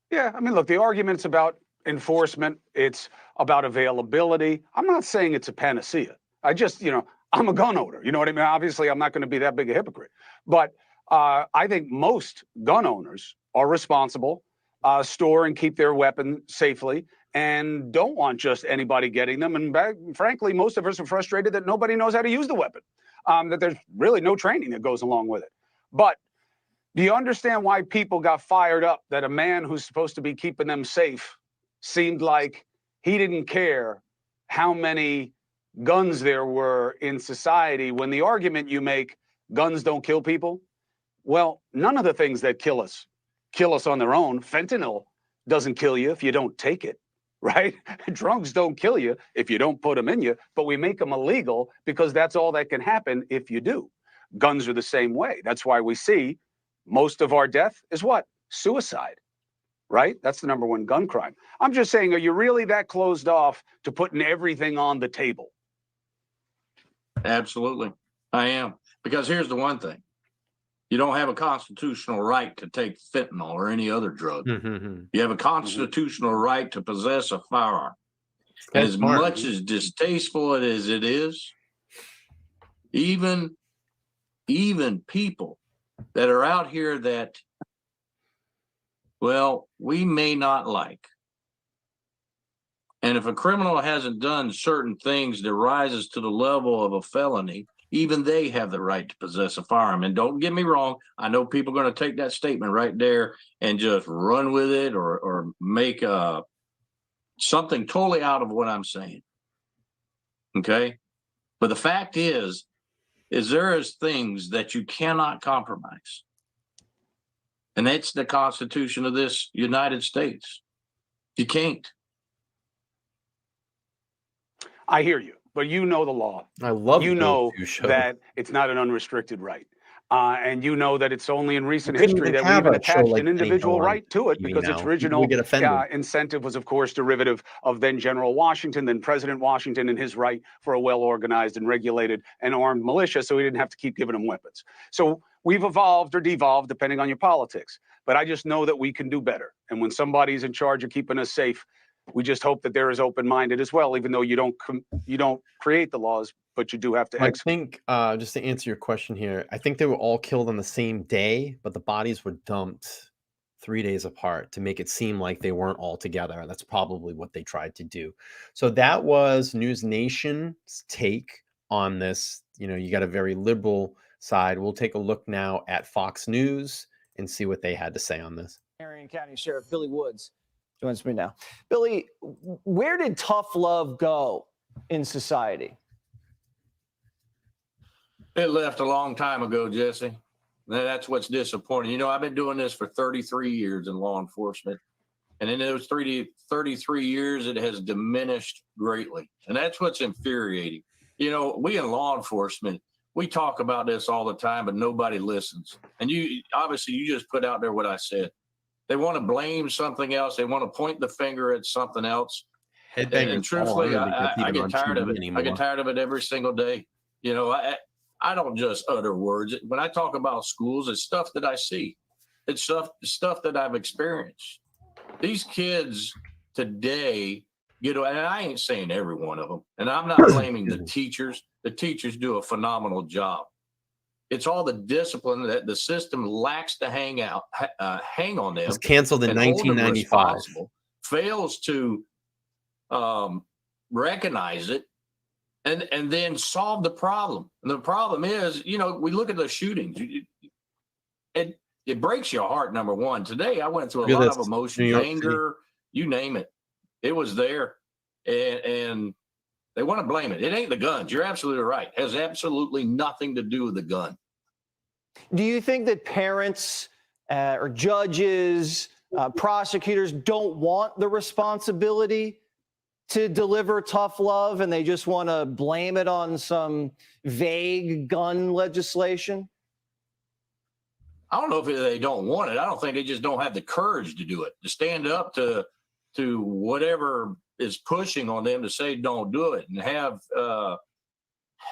Yeah, I mean, look, the argument's about enforcement. It's about availability. I'm not saying it's a panacea. I just, you know, I'm a gun owner. You know what I mean? Obviously, I'm not going to be that big a hypocrite. But I think most gun owners are responsible, store and keep their weapon safely, and don't want just anybody getting them. And frankly, most of us are frustrated that nobody knows how to use the weapon, that there's really no training that goes along with it. But do you understand why people got fired up that a man who's supposed to be keeping them safe seemed like he didn't care how many guns there were in society, when the argument you make, guns don't kill people? Well, none of the things that kill us on their own. Fentanyl doesn't kill you if you don't take it, right? Drugs don't kill you if you don't put them in you, but we make them illegal because that's all that can happen if you do. Guns are the same way. That's why we see most of our death is what? Suicide, right? That's the #1 gun crime. I'm just saying, are you really that closed off to putting everything on the table? Absolutely, I am. Because here's the one thing. You don't have a constitutional right to take fentanyl or any other drug. You have a constitutional right to possess a firearm. And as much as distasteful as it is, even people that are out here that, well, we may not like. And if a criminal hasn't done certain things that rises to the level of a felony, even they have the right to possess a firearm. And don't get me wrong, I know people are going to take that statement right there and just run with it or make something totally out of what I'm saying. Okay? But the fact is there is things that you cannot compromise. And that's the Constitution of this United States. You can't. I hear you, but you know the law. I love you know show. that it's not an unrestricted right. And you know that it's only in recent couldn't history even that we have even a show attached like an Penny individual Hill on right to it TV because its now. People original would get offended. incentive was, of course, derivative of then General Washington, then President Washington, and his right for a well-organized and regulated and armed militia, so he didn't have to keep giving them weapons. So we've evolved or devolved, depending on your politics. But I just know that we can do better. And when somebody's in charge of keeping us safe, we just hope that they're as open-minded as well, even though you don't create the laws, but you do have to I execute. think, just to answer your question here, I think they were all killed on the same day, but the bodies were dumped 3 days apart to make it seem like they weren't all together. That's probably what they tried to do. So that was News Nation's take on this. You know, you got a very liberal side. We'll take a look now at Fox News and see what they had to say on this. Marion County Sheriff Billy Woods joins me now. Billy, where did tough love go in society? It left a long time ago, Jesse. That's what's disappointing. You know, I've been doing this for 33 years in law enforcement. And in those 33 years, it has diminished greatly. And that's what's infuriating. You know, we in law enforcement, we talk about this all the time, but nobody listens. And you just put out there what I said. They want to blame something else. They want to point the finger at something else. And truthfully, I get tired of it. I get tired of it every single day. You know, I don't just utter words. When I talk about schools, it's stuff that I see. It's stuff that I've experienced. These kids today, and I ain't saying every one of them, and I'm not blaming the teachers. The teachers do a phenomenal job. It's all the discipline that the system lacks to hang on them. It was canceled in 1995. Fails to recognize it. And then solve the problem. And the problem is, you know, we look at the shootings. It breaks your heart, number one. Today, I went through a lot of emotions, anger, you name it. It was there. And they want to blame it. It ain't the guns. You're absolutely right. It has absolutely nothing to do with the gun. Do you think that parents or judges, prosecutors don't want the responsibility to deliver tough love and they just want to blame it on some vague gun legislation? I don't know if they don't want it. I don't think they just don't have the courage to do it, to stand up to whatever is pushing on them to say don't do it and have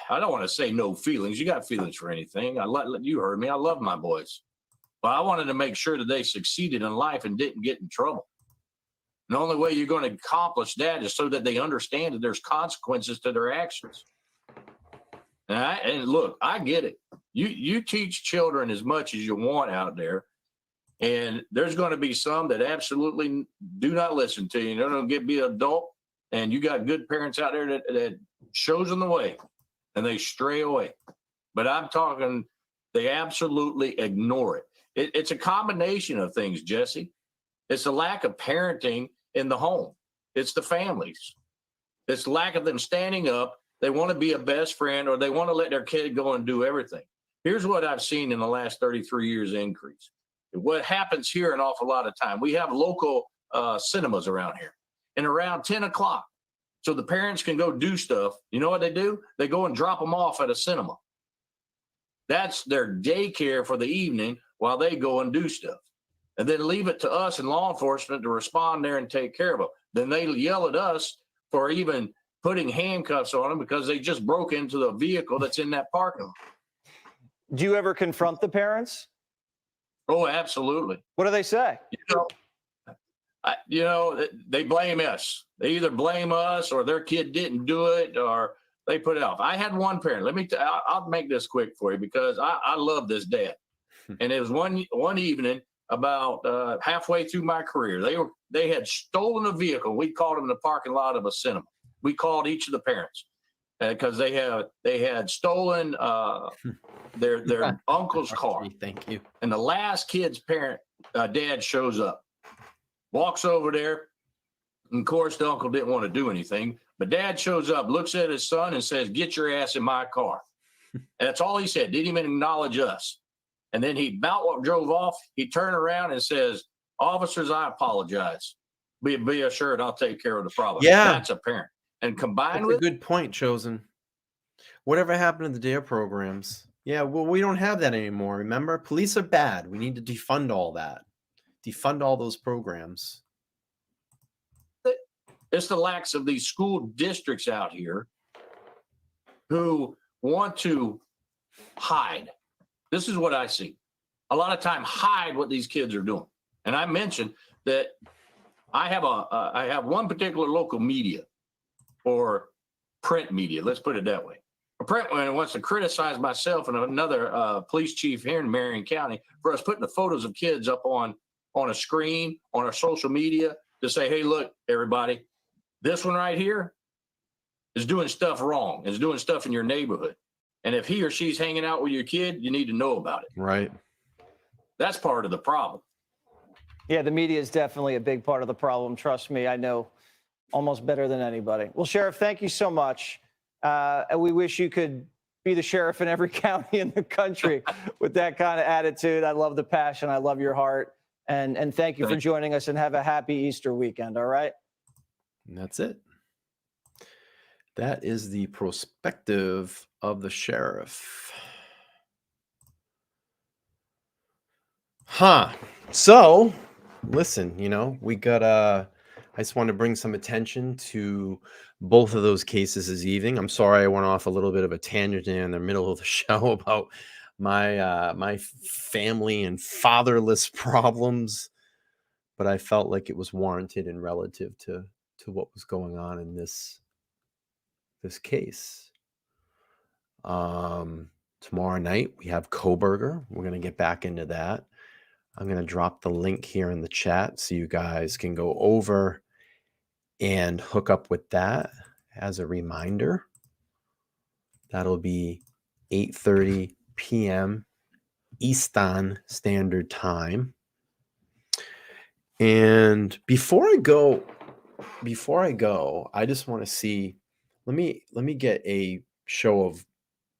I don't want to say no feelings. You got feelings for anything. You heard me. I love my boys. But I wanted to make sure that they succeeded in life and didn't get in trouble. The only way you're going to accomplish that is so that they understand that there's consequences to their actions. And look, I get it. You teach children as much as you want out there, and there's going to be some that absolutely do not listen to you. They're going to be an adult, and you got good parents out there that shows them the way, and they stray away. But I'm talking, they absolutely ignore it. It's a combination of things, Jesse. It's a lack of parenting in the home. It's the families. It's lack of them standing up. They want to be a best friend, or they want to let their kid go and do everything. Here's what I've seen in the last 33 years increase. What happens here an awful lot of time, we have local cinemas around here, and around 10 o'clock, so the parents can go do stuff. You know what they do? They go and drop them off at a cinema. That's their daycare for the evening while they go and do stuff. And then leave it to us in law enforcement to respond there and take care of them. Then they yell at us for even putting handcuffs on them because they just broke into the vehicle that's in that parking lot. Do you ever confront the parents? Oh, absolutely. What do they say? They blame us. They either blame us or their kid didn't do it or they put it off. I had one parent. I'll make this quick for you because I love this dad. And it was one evening about halfway through my career. They had stolen a vehicle. We called them in the parking lot of a cinema. We called each of the parents because they had stolen their uncle's car. Thank you. And the last kid's dad shows up, walks over there. And of course, the uncle didn't want to do anything, but dad shows up, looks at his son and says, "Get your ass in my car." And that's all he said. Didn't even acknowledge us. And then he about drove off. He turned around and says, "Officers, I apologize. Be assured I'll take care of the problem." Yeah. That's a parent. And combined That's with a good point, Chosen. Whatever happened to the DARE programs? Yeah, well, we don't have that anymore. Remember, police are bad. We need to defund all that. Defund all those programs. It's the lacks of these school districts out here who want to hide. This is what I see. A lot of time hide what these kids are doing. And I mentioned that I have one particular local media or print media, let's put it that way. A print one wants to criticize myself and another police chief here in Marion County for us putting the photos of kids up on a screen, on our social media to say, hey, look, everybody, this one right here is doing stuff wrong, is doing stuff in your neighborhood. And if he or she's hanging out with your kid, you need to know about it. Right. That's part of the problem. Yeah, the media is definitely a big part of the problem. Trust me, I know almost better than anybody. Well, Sheriff, thank you so much. And we wish you could be the sheriff in every county in the country with that kind of attitude. I love the passion. I love your heart. And thank you for joining us, and have a happy Easter weekend. All right. And that's it. That is the perspective of the sheriff. So listen, we got I just want to bring some attention to both of those cases this evening. I'm sorry I went off a little bit of a tangent in the middle of the show about my family and fatherless problems, but I felt like it was warranted and relative to what was going on in this case. Tomorrow night we have Koberger. We're going to get back into that. I'm going to drop the link here in the chat so you guys can go over and hook up with that. As a reminder, that'll be 8:30 p.m. Eastern Standard Time. And before I go, I just want to see, let me get a show of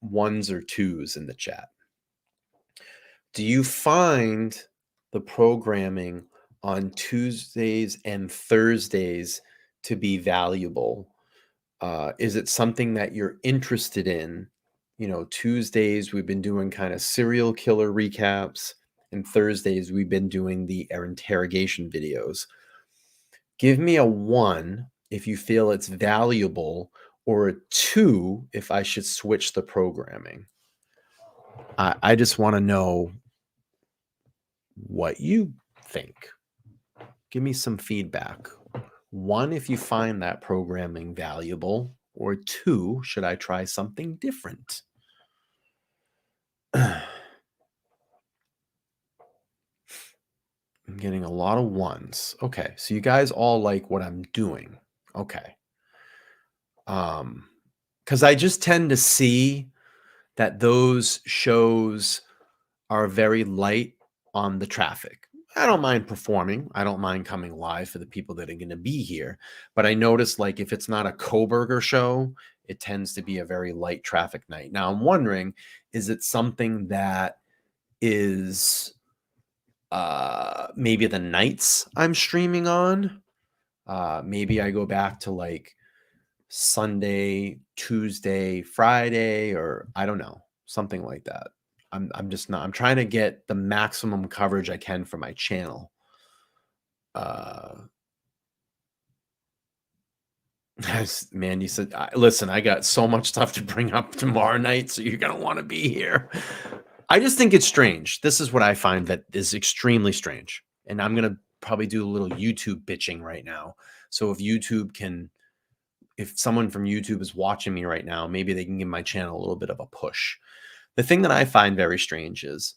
ones or twos in the chat. Do you find the programming on Tuesdays and Thursdays to be valuable? Is it something that you're interested in? Tuesdays we've been doing kind of serial killer recaps, and Thursdays we've been doing the interrogation videos. Give me a 1 if you feel it's valuable, or a 2 if I should switch the programming. I just want to know what you think. Give me some feedback. 1 if you find that programming valuable, or 2, should I try something different? I'm getting a lot of 1s. Okay, so you guys all like what I'm doing. Okay. Because I just tend to see that those shows are very light on the traffic. I don't mind performing. I don't mind coming live for the people that are going to be here. But I notice, like, if it's not a Koberger show, it tends to be a very light traffic night. Now, I'm wondering, is it something that is maybe the nights I'm streaming on? Maybe I go back to like Sunday, Tuesday, Friday, or I don't know, something like that. I'm just not. I'm trying to get the maximum coverage I can for my channel. Mandy said, "Listen, I got so much stuff to bring up tomorrow night, so you're gonna want to be here." I just think it's strange. This is what I find that is extremely strange, and I'm gonna probably do a little YouTube bitching right now. So if someone from YouTube is watching me right now, maybe they can give my channel a little bit of a push. The thing that I find very strange is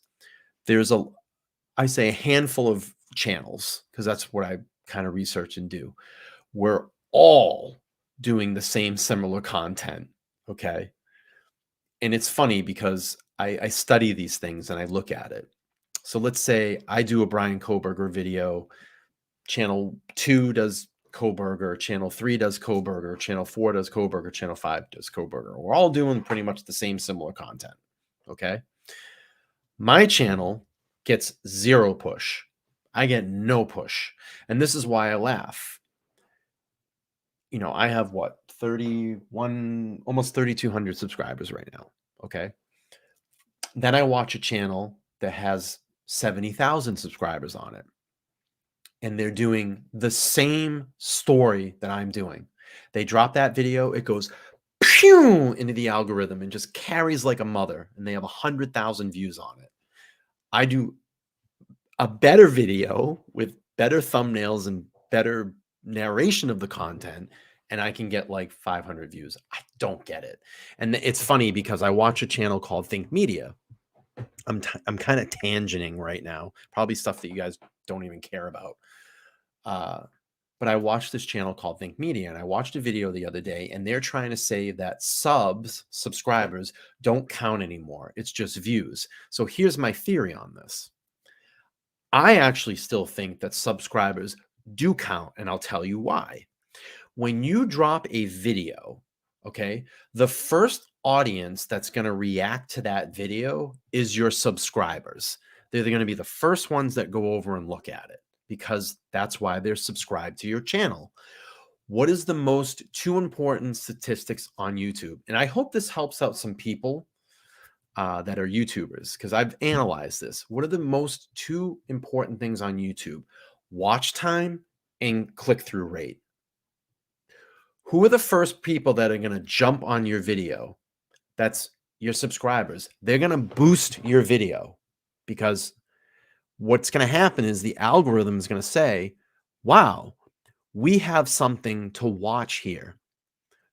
there's a handful of channels, because that's what I kind of research and do. We're all doing the same similar content. Okay. And it's funny because I study these things and I look at it. So let's say I do a Brian Koberger video. Channel 2 does Koberger, channel 3 does Koberger, channel 4 does Koberger, channel 5 does Koberger. We're all doing pretty much the same similar content. Okay. My channel gets 0 push. I get no push. And this is why I laugh. I have what, 31, almost 3,200 subscribers right now. Okay. Then I watch a channel that has 70,000 subscribers on it. And they're doing the same story that I'm doing. They drop that video, it goes pew into the algorithm and just carries like a mother, and they have 100,000 views on it. I do a better video with better thumbnails and better narration of the content, and I can get like 500 views. I don't get it. And it's funny because I watch a channel called Think Media. I'm kind of tangenting right now, probably stuff that you guys don't even care about. But I watched this channel called Think Media, and I watched a video the other day, and they're trying to say that subscribers don't count anymore. It's just views. So here's my theory on this. I actually still think that subscribers do count, and I'll tell you why. When you drop a video, okay, the first audience that's going to react to that video is your subscribers. They're going to be the first ones that go over and look at it, because that's why they're subscribed to your channel. What is the most two important statistics on YouTube? And I hope this helps out some people that are YouTubers, because I've analyzed this. What are the most two important things on YouTube? Watch time and click-through rate. Who are the first people that are going to jump on your video? That's your subscribers. They're going to boost your video, because what's going to happen is the algorithm is going to say, wow, we have something to watch here.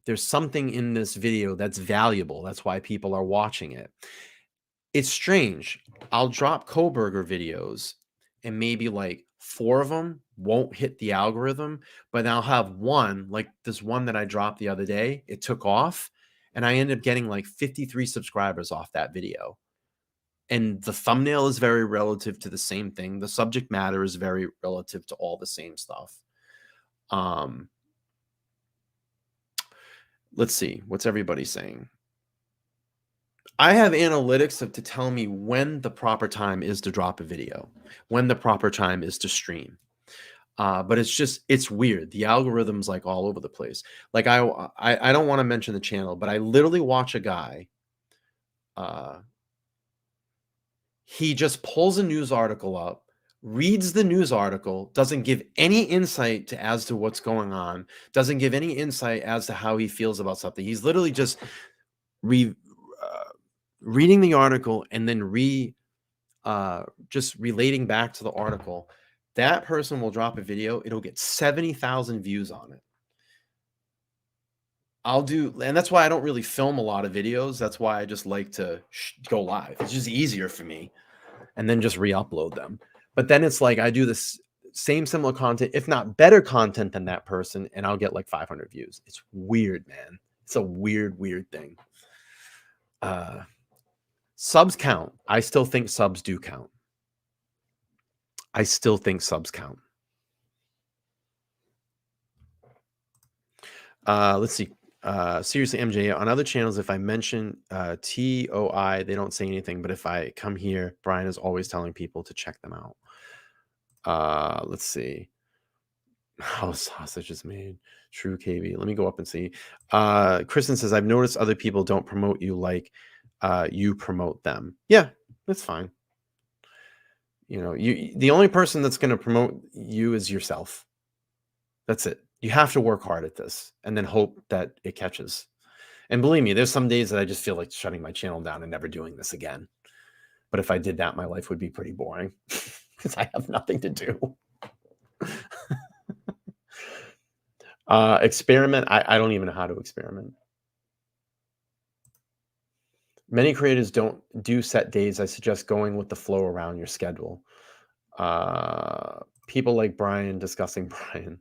There's something in this video that's valuable. That's why people are watching it. It's strange. I'll drop Koberger videos, and maybe like 4 of them won't hit the algorithm, but I'll have one, like this one that I dropped the other day. It took off, and I ended up getting like 53 subscribers off that video. And the thumbnail is very relative to the same thing. The subject matter is very relative to all the same stuff. Let's see. What's everybody saying? I have analytics to tell me when the proper time is to drop a video, when the proper time is to stream. But it's weird. The algorithm's like all over the place. Like I don't want to mention the channel, but I literally watch a guy. He just pulls a news article up, reads the news article, doesn't give any insight as to what's going on, doesn't give any insight as to how he feels about something. He's literally just reading the article and then just relating back to the article. That person will drop a video. It'll get 70,000 views on it. And that's why I don't really film a lot of videos. That's why I just like to go live. It's just easier for me, and then just re-upload them. But then it's like I do this same similar content, if not better content than that person, and I'll get like 500 views. It's weird, man. It's a weird thing. Subs count. I still think subs do count. I still think subs count. Let's see. Seriously, MJ, on other channels, if I mention TOI, they don't say anything. But if I come here, Brian is always telling people to check them out. Let's see. How sausage is made. True KB. Let me go up and see. Kristen says, I've noticed other people don't promote you like you promote them. Yeah, that's fine. You know, the only person that's going to promote you is yourself. That's it. You have to work hard at this and then hope that it catches. And believe me, there's some days that I just feel like shutting my channel down and never doing this again. But if I did that, my life would be pretty boring because I have nothing to do. Experiment. I don't even know how to experiment. Many creators don't do set days. I suggest going with the flow around your schedule. People like Brian discussing Brian.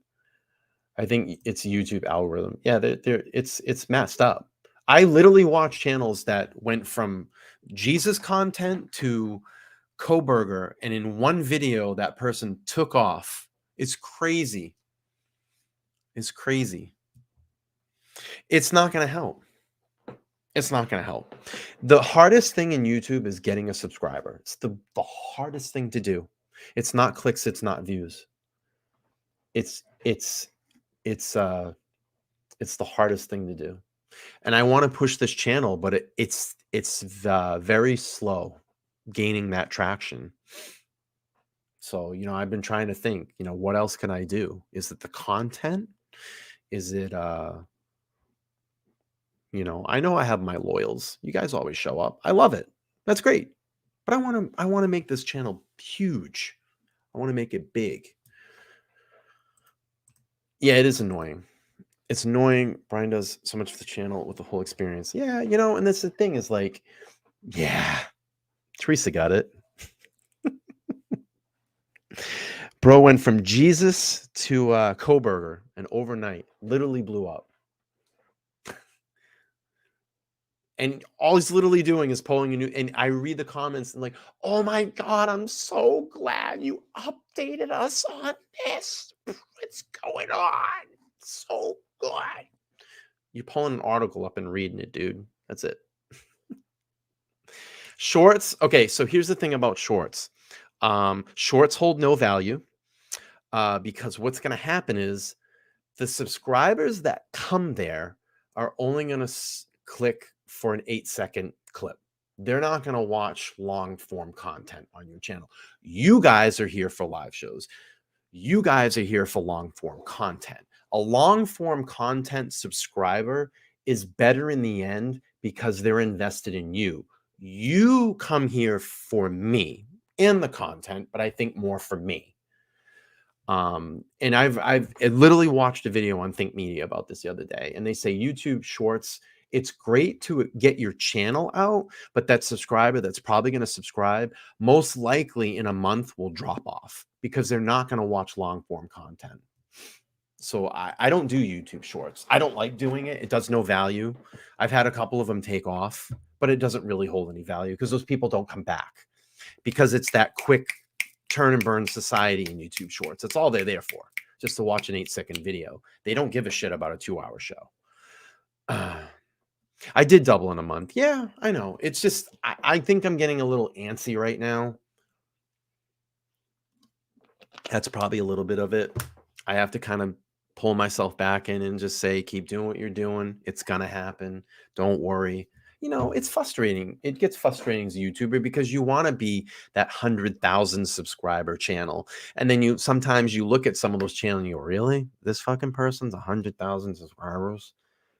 I think it's YouTube algorithm. Yeah, it's messed up. I literally watch channels that went from Jesus content to Koberger, and in one video, that person took off. It's crazy. It's crazy. It's not going to help. It's not going to help. The hardest thing in YouTube is getting a subscriber. It's the hardest thing to do. It's not clicks. It's not views. It's the hardest thing to do. and I want to push this channel, but it's very slow gaining that traction. So, you know, I've been trying to think, you know, what else can I do? Is it the content? Is it, you know, I know I have my loyals. You guys always show up. I love it. That's great. But I want to make this channel huge. I want to make it big. Yeah, it is annoying. It's annoying. Brian does so much for the channel with the whole experience. Yeah, you know, and that's the thing is like, yeah, Teresa got it. Bro went from Jesus to Koberger and overnight literally blew up. And all he's literally doing is polling a new, and I read the comments and like, oh my God, I'm so glad you updated us on this. What's going on? So good. You're pulling an article up and reading it, dude. That's it. Shorts. Okay, so here's the thing about shorts. Shorts hold no value because what's going to happen is the subscribers that come there are only going to click for an 8-second clip. They're not going to watch long form content on your channel. You guys are here for live shows. You guys are here for long form content. A long form content subscriber is better in the end because they're invested in you. You come here for me and the content, but I think more for me. And I've literally watched a video on Think Media about this the other day, and they say YouTube Shorts, it's great to get your channel out, but that subscriber that's probably going to subscribe most likely in a month will drop off because they're not going to watch long form content. So I don't do YouTube Shorts. I don't like doing it. It does no value. I've had a couple of them take off, but it doesn't really hold any value because those people don't come back because it's that quick turn and burn society in YouTube Shorts. That's all they're there for, just to watch an 8-second video. They don't give a shit about a 2-hour show. I did double in a month. Yeah, I know. It's just, I think I'm getting a little antsy right now. That's probably a little bit of it. I have to kind of pull myself back in and just say, keep doing what you're doing. It's going to happen. Don't worry. You know, it's frustrating. It gets frustrating as a YouTuber because you want to be that 100,000 subscriber channel. And then sometimes you look at some of those channels and you go, really? This fucking person's 100,000 subscribers?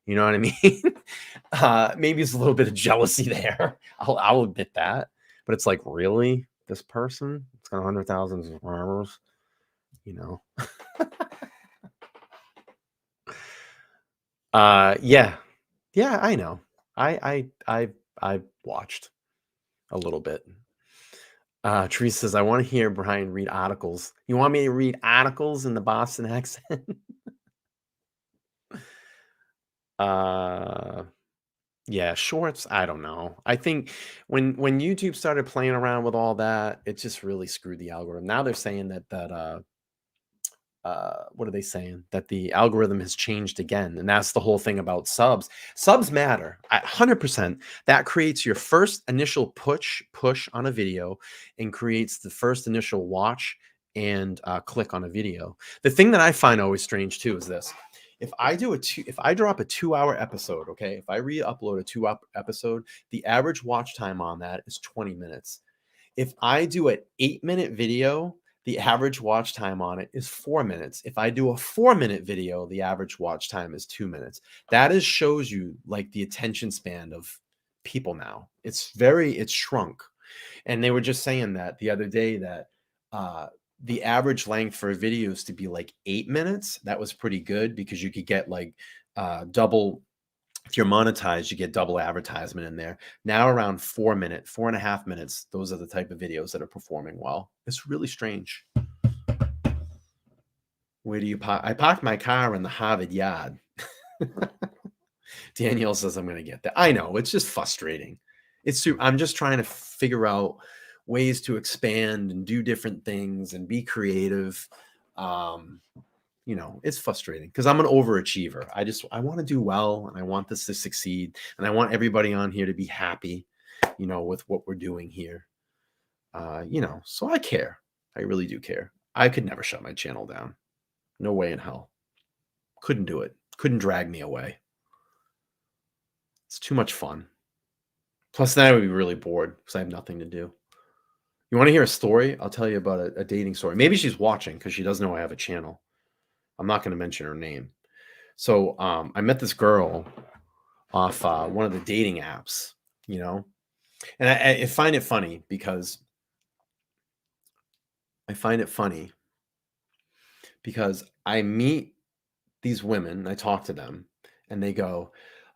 You know what I mean? Maybe it's a little bit of jealousy there. I'll admit that. But it's like, really? This person? It's got 100,000 subscribers? You know? Yeah. Yeah, I know. I've watched a little bit. Teresa says, I want to hear Brian read articles. You want me to read articles in the Boston accent? Yeah, shorts. I don't know. I think when YouTube started playing around with all that, it just really screwed the algorithm. Now they're saying that what are they saying? That the algorithm has changed again. And that's the whole thing about subs. Subs matter 100%. That creates your first initial push on a video and creates the first initial watch and click on a video. The thing that I find always strange too is this. If I drop a 2-hour episode, okay, if I re-upload a 2-hour episode, the average watch time on that is 20 minutes. If I do an 8-minute video, the average watch time on it is 4 minutes. If I do a 4-minute video, the average watch time is 2 minutes. That shows you like the attention span of people now. It's shrunk. And they were just saying that the other day that the average length for videos to be like 8 minutes. That was pretty good because you could get like double. If you're monetized, you get double advertisement in there. Now around 4 minutes, 4.5 minutes, those are the type of videos that are performing well. It's really strange. Where do you park? I parked my car in the Harvard yard. Danielle says I'm going to get that. I know. It's just frustrating. I'm just trying to figure out ways to expand and do different things and be creative. You know, it's frustrating because I'm an overachiever. I want to do well and I want this to succeed and I want everybody on here to be happy, you know, with what we're doing here. You know, so I care. I really do care. I could never shut my channel down. No way in hell. Couldn't do it. Couldn't drag me away. It's too much fun. Plus, then I would be really bored because I have nothing to do. You want to hear a story? I'll tell you about a dating story. Maybe she's watching because she does know I have a channel. I'm not going to mention her name. So I met this girl off one of the dating apps, you know, and I find it funny because I meet these women, I talk to them, and they go,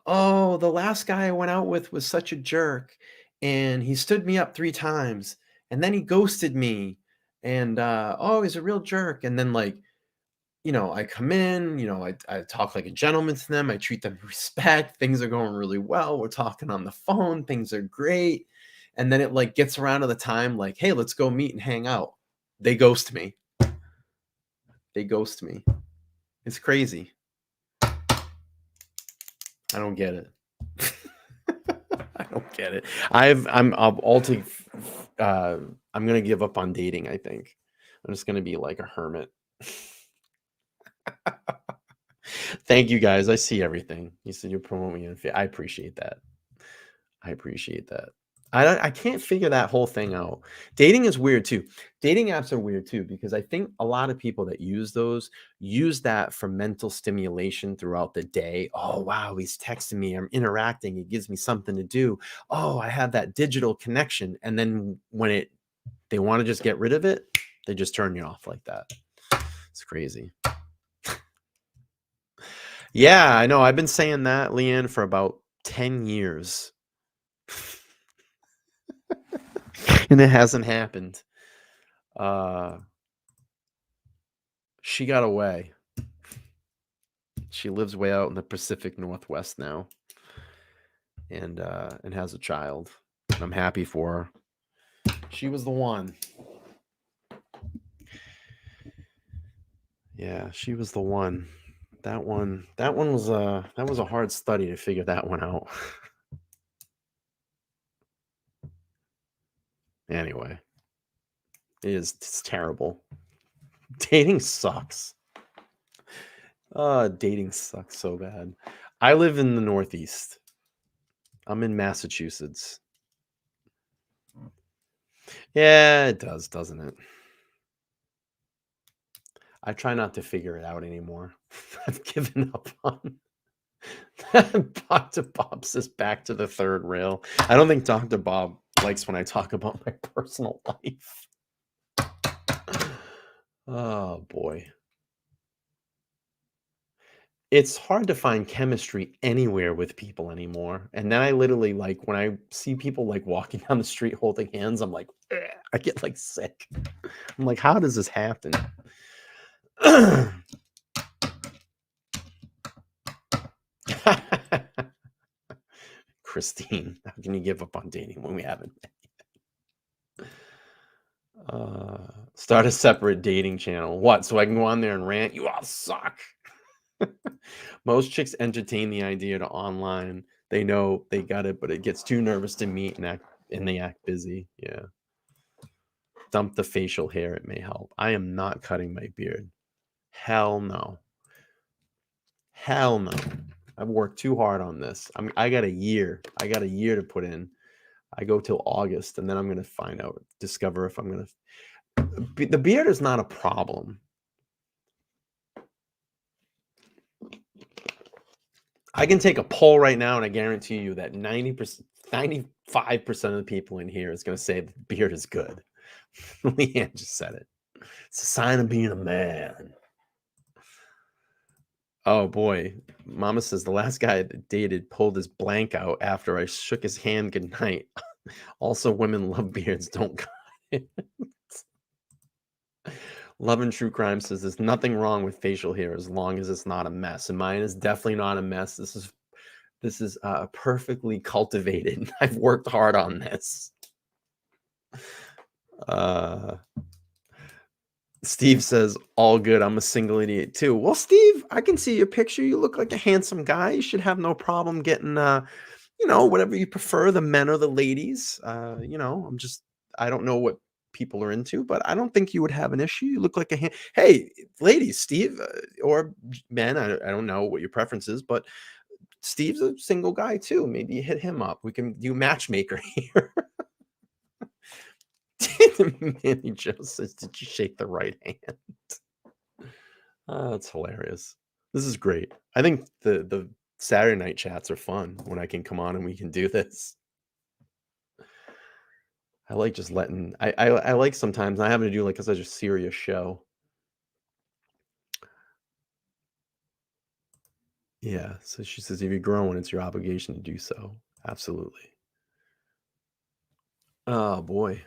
"Oh, the last guy I went out with was such a jerk, and he stood me up 3 times, and then he ghosted me, and oh, he's a real jerk." And then, like, you know, I come in, you know, I talk like a gentleman to them, I treat them with respect, things are going really well, we're talking on the phone, things are great, and then it, like, gets around to the time, like, "Hey, let's go meet and hang out." They ghost me. It's crazy. I don't get it. I don't get it. I'm gonna give up on dating, I think. I'm just gonna be like a hermit. Thank you guys. I see everything. You said you're promoting me. I appreciate that. I can't figure that whole thing out. Dating is weird too. Dating apps are weird too, because I think a lot of people that use those use that for mental stimulation throughout the day. Oh, wow, he's texting me. I'm interacting. It gives me something to do. Oh, I have that digital connection. And then when they want to just get rid of it, they just turn you off like that. It's crazy. Yeah, I know. I've been saying that, Leanne, for about 10 years. And it hasn't happened. She got away. She lives way out in the Pacific Northwest now, and has a child. I'm happy for her. She was the one. Yeah, she was the one. That one was a hard study to figure that one out. Anyway, it's terrible. Dating sucks. Dating sucks so bad. I live in the Northeast. I'm in Massachusetts. Yeah, it does, doesn't it? I try not to figure it out anymore. I've given up on Dr. Bob says back to the third rail. I don't think Dr. Bob likes when I talk about my personal life. Oh, boy. It's hard to find chemistry anywhere with people anymore. And then I literally, like, when I see people, like, walking down the street holding hands, I'm like, ugh, I get, like, sick. I'm like, how does this happen? Christine, how can you give up on dating when we haven't met yet? Start a separate dating channel. What? So I can go on there and rant? You all suck. Most chicks entertain the idea to online. They know they got it, but it gets too nervous to meet and they act busy. Yeah. Dump the facial hair. It may help. I am not cutting my beard. Hell no. Hell no. I've worked too hard on this. I got a year. I got a year to put in. I go till August, and then I'm going to discover if I'm going to. The beard is not a problem. I can take a poll right now, and I guarantee you that 90%, 95% of the people in here is going to say the beard is good. Leanne just said it. It's a sign of being a man. Oh boy, Mama says the last guy I dated pulled his blank out after I shook his hand goodnight. Also, women love beards. Don't cut it. Love and True Crime says there's nothing wrong with facial hair as long as it's not a mess. And mine is definitely not a mess. This is perfectly cultivated. I've worked hard on this. Steve says, all good. I'm a single idiot too. Well, Steve, I can see your picture. You look like a handsome guy. You should have no problem getting, whatever you prefer, the men or the ladies. I don't know what people are into, but I don't think you would have an issue. You look like hey, ladies, Steve, or men, I don't know what your preference is, but Steve's a single guy too. Maybe you hit him up. We can do matchmaker here. Manny Joe says, "Did you shake the right hand?" That's hilarious. This is great. I think the Saturday night chats are fun when I can come on and we can do this. I like just letting. I like sometimes not having to do like such a serious show. Yeah. So she says, if you're growing, it's your obligation to do so. Absolutely. Oh boy.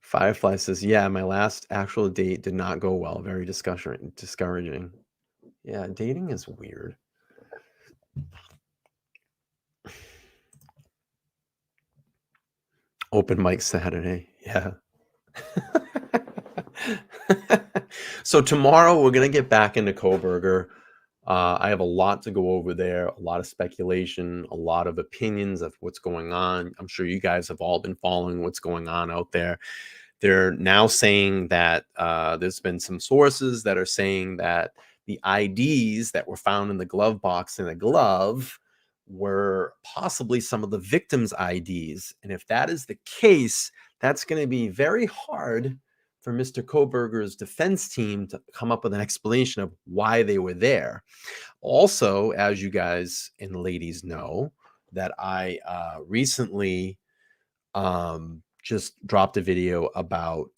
Firefly says, yeah, my last actual date did not go well. Very discouraging. Yeah, dating is weird. Open mic Saturday. Yeah. So tomorrow we're going to get back into Koberger. I have a lot to go over there, a lot of speculation, a lot of opinions of what's going on. I'm sure you guys have all been following what's going on out there. They're now saying that there's been some sources that are saying that the IDs that were found in the glove box in a glove were possibly some of the victims' IDs. And if that is the case, that's going to be very hard for Mr. Koberger's defense team to come up with an explanation of why they were there. Also, as you guys and ladies know, that I recently just dropped a video about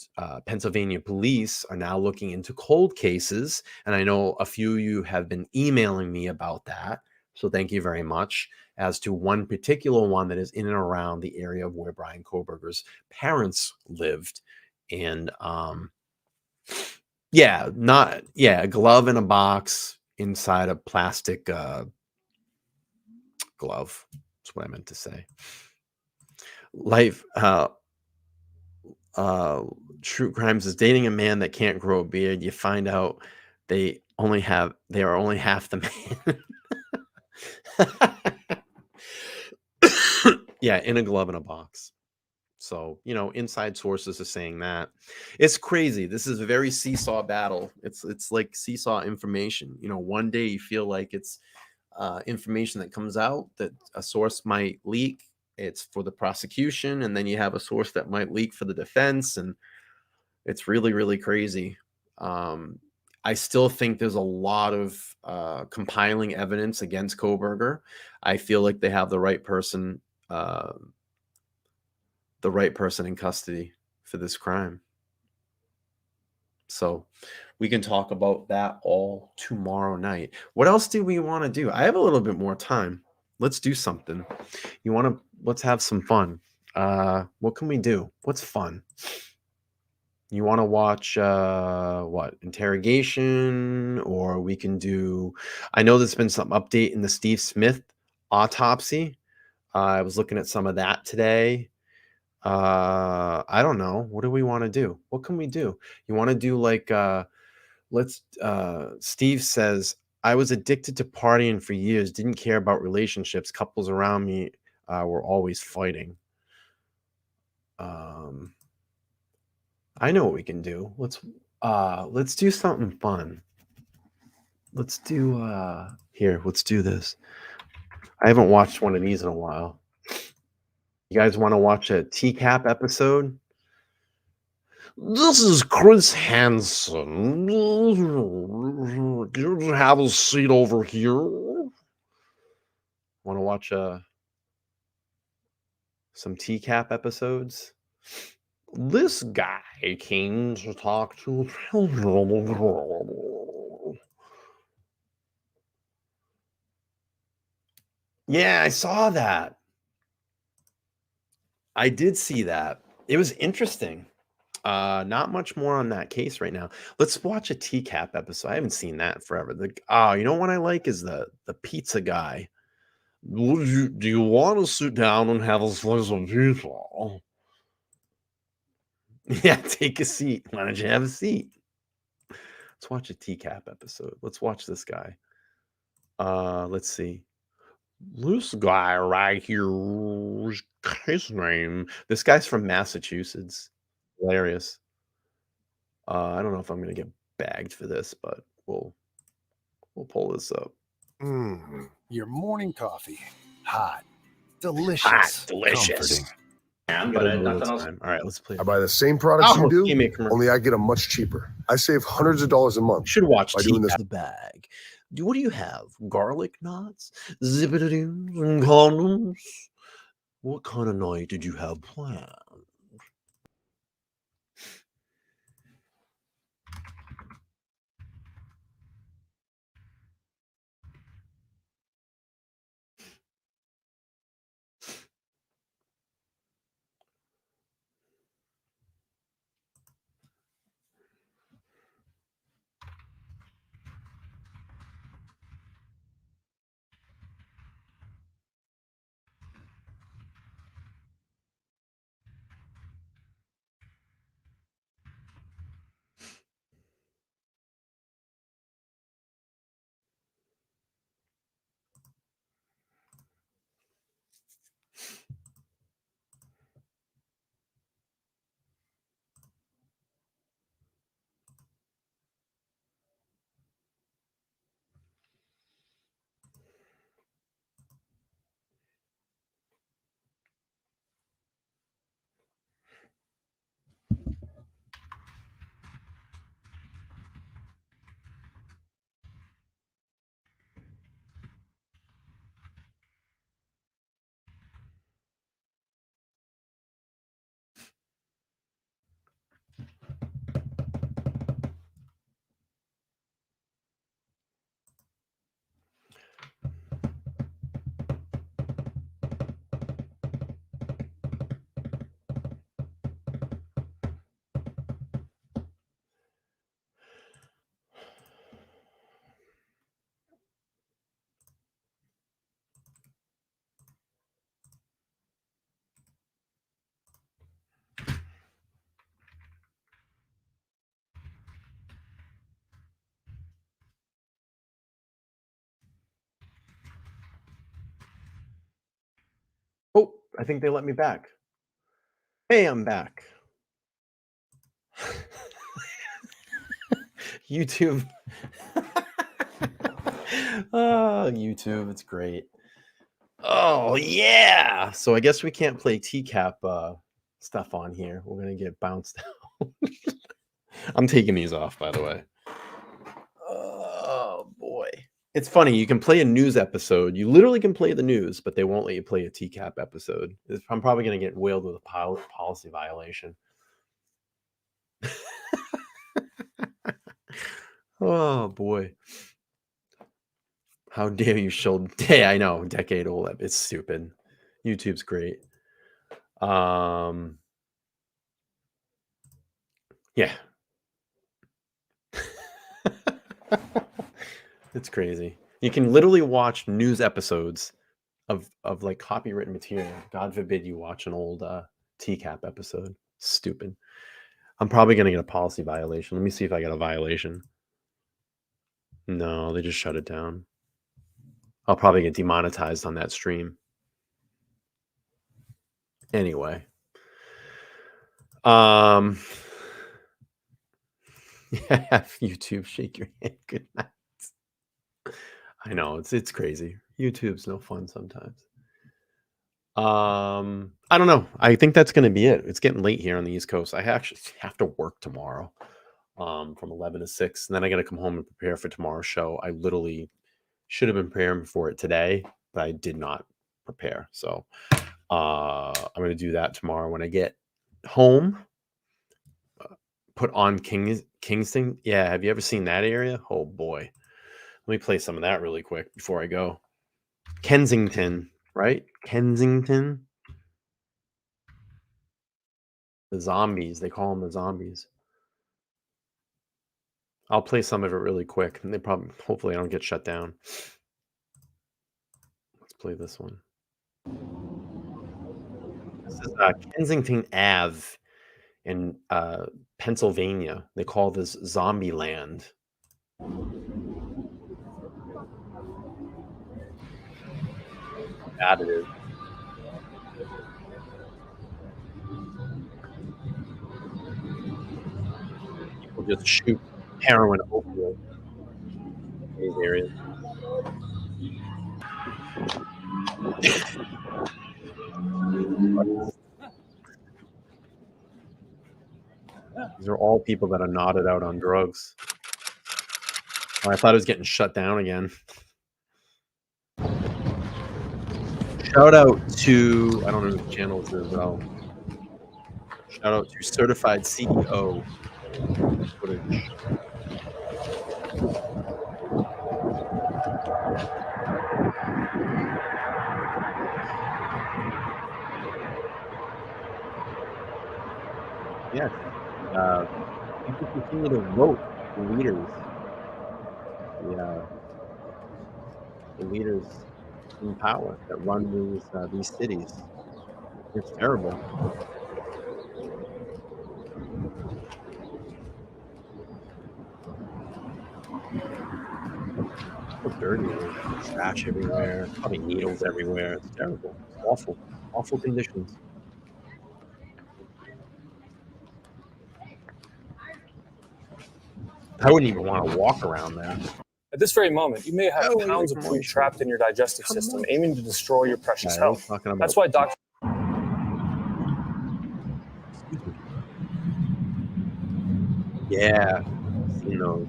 Pennsylvania police are now looking into cold cases. And I know a few of you have been emailing me about that. So thank you very much. As to one particular one that is in and around the area of where Brian Koberger's parents lived. And a glove in a box inside a plastic glove. That's what I meant to say. True Crimes is dating a man that can't grow a beard. You find out they are only half the man. Yeah, in a glove in a box. So, inside sources are saying that. It's crazy. This is a very seesaw battle. It's like seesaw information. One day you feel like it's information that comes out that a source might leak. It's for the prosecution, and then you have a source that might leak for the defense, and it's really, really crazy. I still think there's a lot of compiling evidence against Koberger. I feel like they have the right person in custody for this crime. So we can talk about that all tomorrow night. What else do we want to do? I have a little bit more time. Let's do something. Let's have some fun. What can we do? What's fun? You want to watch interrogation, or we can do, I know there's been some update in the Steve Smith autopsy. I was looking at some of that today. I don't know. What do we want to do? What can we do? You want to do Steve says, I was addicted to partying for years, didn't care about relationships. Couples around me were always fighting. I know what we can do. Let's do something fun. Let's do let's do this. I haven't watched one of these in a while. You guys want to watch a TCAP episode? This is Chris Hansen. You have a seat over here. Want to watch some TCAP episodes? This guy came to talk to a girl. Yeah, I saw that. I did see that. It was interesting. Not much more on that case right now. Let's watch a TCAP episode. I haven't seen that forever. You know what I like is the pizza guy. Do you want to sit down and have a slice of pizza? Yeah, take a seat. Why don't you have a seat? Let's watch a TCAP episode. Let's watch this guy. Let's see. This guy right here, his name. This guy's from Massachusetts. Hilarious. I don't know if I'm gonna get bagged for this, but we'll pull this up. Your morning coffee. Hot. Delicious. delicious. Comforting. But nothing else. All right, let's play. I buy the same products you do, give me a commercial. only I get them much cheaper. I save hundreds of dollars a month. Should watch by doing this. the bag. What do you have? Garlic knots, zippidoos, and condoms. What kind of night did you have planned? Oh, I think they let me back. Hey, I'm back. YouTube. Oh, YouTube, it's great. Oh, yeah. So I guess we can't play TCAP stuff on here. We're going to get bounced out. I'm taking these off, by the way. Oh, boy. It's funny. You can play a news episode. You literally can play the news, but they won't let you play a TCAP episode. I'm probably going to get whaled with a policy violation. Oh, boy. How dare you show... Hey, I know. Decade old. It's stupid. YouTube's great. Yeah. It's crazy. You can literally watch news episodes of like copywritten material. God forbid you watch an old TCAP episode. Stupid. I'm probably going to get a policy violation. Let me see if I get a violation. No, they just shut it down. I'll probably get demonetized on that stream. Anyway. Yeah, YouTube, shake your hand. Good night. I know it's crazy. YouTube's no fun sometimes. I don't know. I think that's going to be it. It's getting late here on the East Coast. I actually have to work tomorrow, from 11 to 6, and then I got to come home and prepare for tomorrow's show. I literally should have been preparing for it today, but I did not prepare. So, I'm going to do that tomorrow when I get home. Put on Kingston. Yeah, have you ever seen that area? Oh boy. Let me play some of that really quick before I go. Kensington, right? Kensington. The zombies. They call them the zombies. I'll play some of it really quick. And hopefully I don't get shut down. Let's play this one. This is Kensington Ave in Pennsylvania. They call this Zombie Land. Bad it is. People just shoot heroin over these areas. These are all people that are knotted out on drugs. Oh, I thought it was getting shut down again. Shout out to, I don't know whose channel this is, though. Shout out to Certified CEO footage. Yes. People continue to vote the leaders. The leaders in power that run these cities. It's terrible. So dirty. There's trash everywhere. Probably needles everywhere. It's terrible. It's awful. Awful conditions. I wouldn't even want to walk around there. At this very moment, you may have pounds of food trapped in your digestive system, aiming to destroy your precious health. That's why doctors. Yeah, seen those.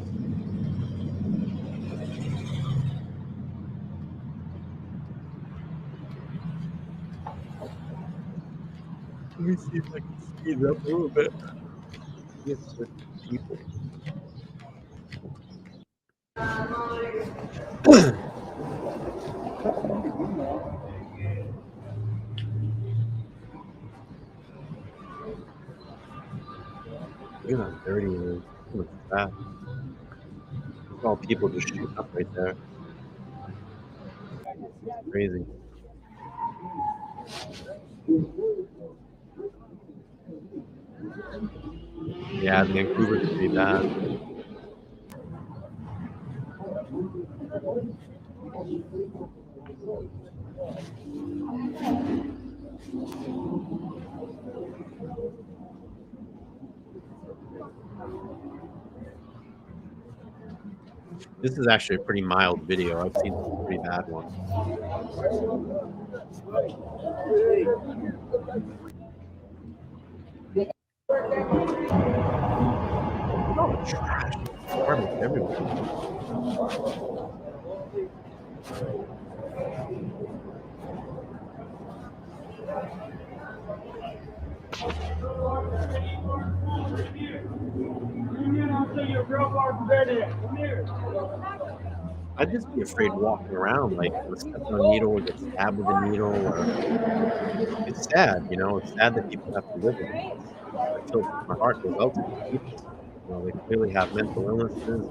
Let me see if I can speed it up a little bit. Get to people. Look at how dirty it is. Look at that. Look at all people just shooting up right there. It's crazy. Yeah, Vancouver's pretty bad. This is actually a pretty mild video. I've seen some pretty bad ones. Oh, trash. Garbage everywhere. I'd just be afraid walking around, like, step on a needle or get stabbed with a needle. Or it's sad, you know. It's sad that people have to live with it. My heart goes out to these people. You know, they clearly have mental illnesses.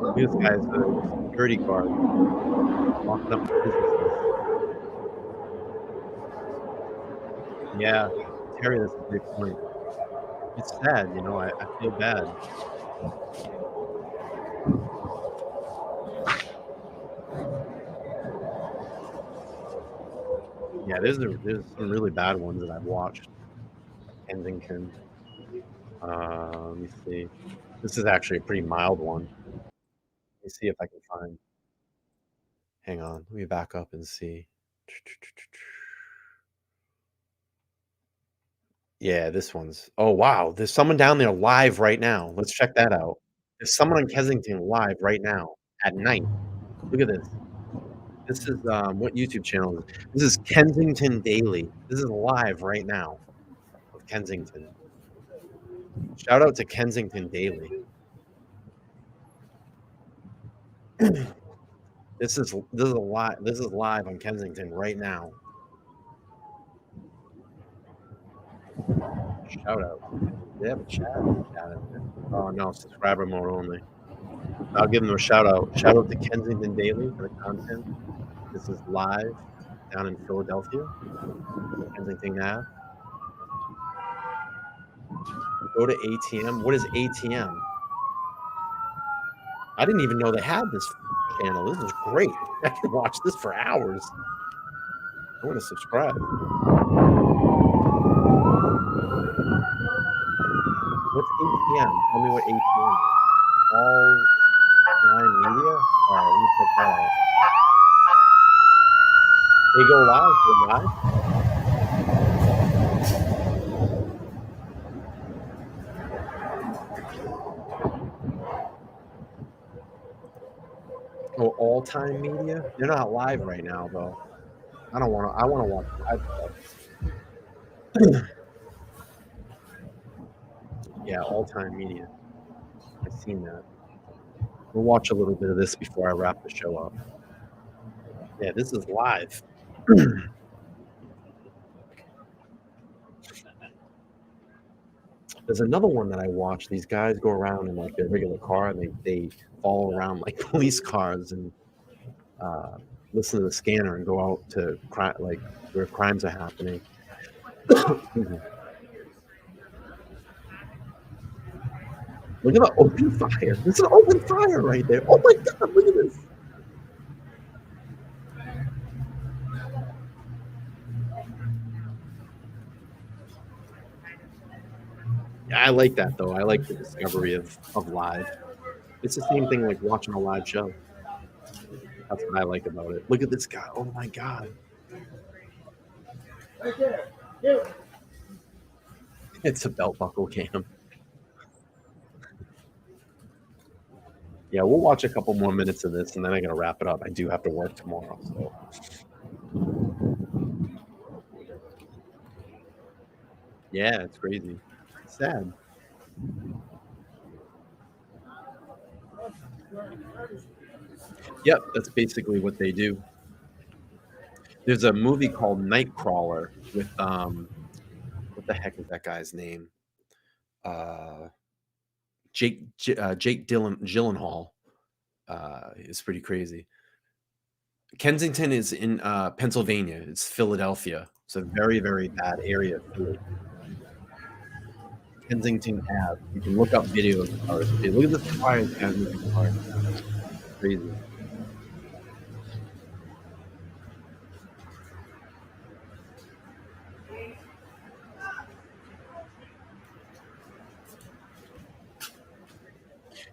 And this guy's a security guard walking up to businesses. Yeah, Terry, that's a great point. It's sad, you know. I feel bad. Yeah, there's some really bad ones that I've watched. Kensington. Let me see. This is actually a pretty mild one. Let me see if I can find. Hang on. Let me back up and see. Yeah, this one's. Oh, wow. There's someone down there live right now. Let's check that out. There's someone in Kensington live right now at night. Look at this. This is what YouTube channel is. This is Kensington Daily. This is live right now of Kensington. Shout out to Kensington Daily. This is live on Kensington right now. Shout out. They have a chat. Oh no, subscriber mode only. I'll give them a shout out. Shout out to Kensington Daily for the content. This is live down in Philadelphia, Kensington Ave. Go to ATM. What is ATM? I didn't even know they had this channel. This is great. I can watch this for hours. I want to subscribe. What's ATM? Tell me what ATM is. All Line Media? They go live. They're live. Oh, all-time media? They're not live right now, though. I want to watch live stuff. Yeah, all-time media. I've seen that. We'll watch a little bit of this before I wrap the show up. Yeah, this is live. There's another one that I watch. These guys go around in like their regular car and they follow around like police cars and listen to the scanner and go out to like where crimes are happening. Look at the open fire. There's an open fire right there. Oh my God, look at this. Yeah, I like that though. I like the discovery of live. It's the same thing like watching a live show. That's what I like about it. Look at this guy. Oh my God. Right there. Here. It's a belt buckle cam. Yeah, we'll watch a couple more minutes of this and then I gotta wrap it up. I do have to work tomorrow, so. Yeah, it's crazy. It's sad. Yep, that's basically what they do. There's a movie called Nightcrawler with what the heck is that guy's name? Jake Gyllenhaal. It's pretty crazy. Kensington is in Pennsylvania. It's Philadelphia. It's a very, very bad area of Philly. Kensington Ave. You can look up videos of it. Look at the fires, guys. Crazy.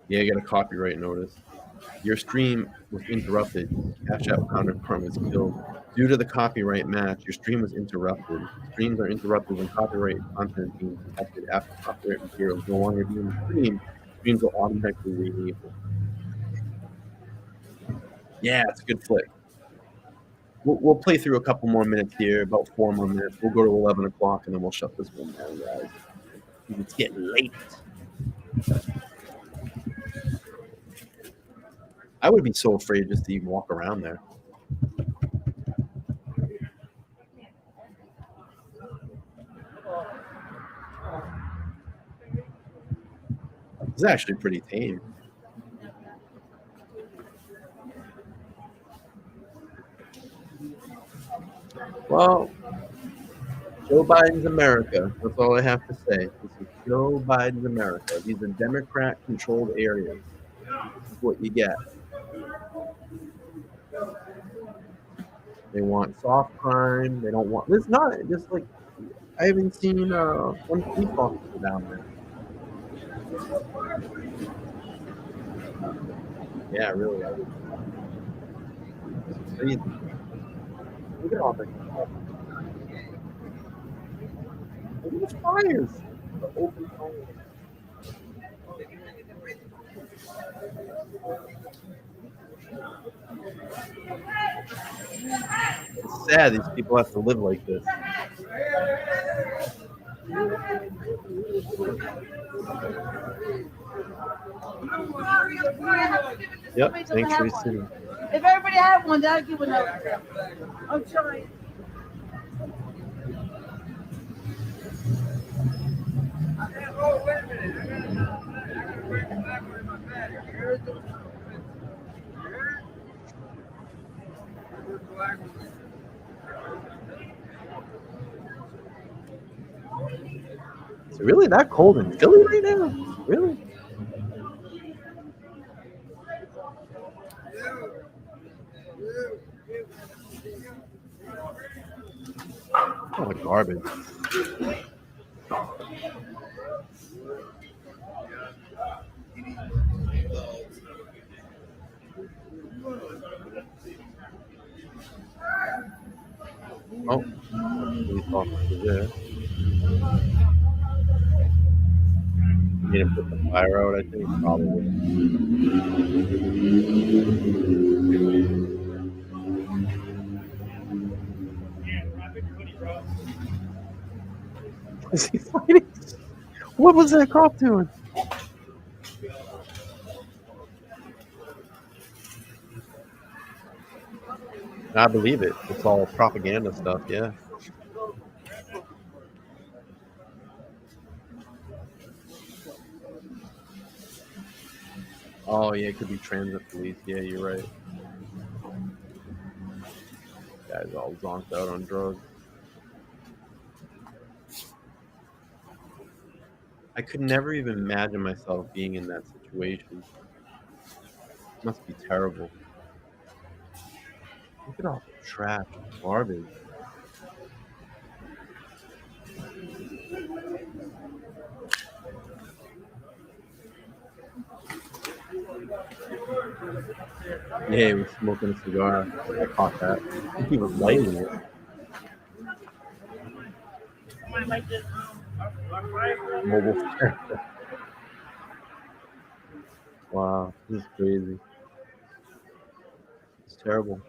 Yeah, I got a copyright notice. Your stream was interrupted. Cash App counter from is killed. Due to the copyright match, your stream was interrupted. Streams are interrupted when copyright content is being detected. After copyright material is no longer being streamed, streams will automatically re-enable. Yeah, it's a good flick. We'll play through a couple more minutes here, about 4 more minutes. We'll go to 11 o'clock and then we'll shut this one down, guys. It's getting late. I would be so afraid just to even walk around there. It's actually pretty tame. Well, Joe Biden's America. That's all I have to say. This is Joe Biden's America. These are Democrat-controlled areas. This is what you get. They want soft crime. They don't want. It's not just like I haven't seen one police officer down there. Yeah, really. It's crazy. Look at all the. Look at the fires. The open fires. It's sad these people have to live like this. Yep, thanks for listening. If everybody had one, that'd give another. I'm trying. Oh, wait a minute. I gotta bring it back with my bag. Is it really that cold in Philly right now? Really? Oh, garbage. Oh, police officer there. Need to put the fire out, I think, probably. Is he fighting? What was that cop doing? I believe it. It's all propaganda stuff, yeah. Oh, yeah, it could be transit police. Yeah, you're right. Guys all zonked out on drugs. I could never even imagine myself being in that situation. It must be terrible. Look at all the trash and garbage. Yeah, he was smoking a cigar. I caught that. I think he was lighting it. Mobile. Wow, this is crazy. It's terrible.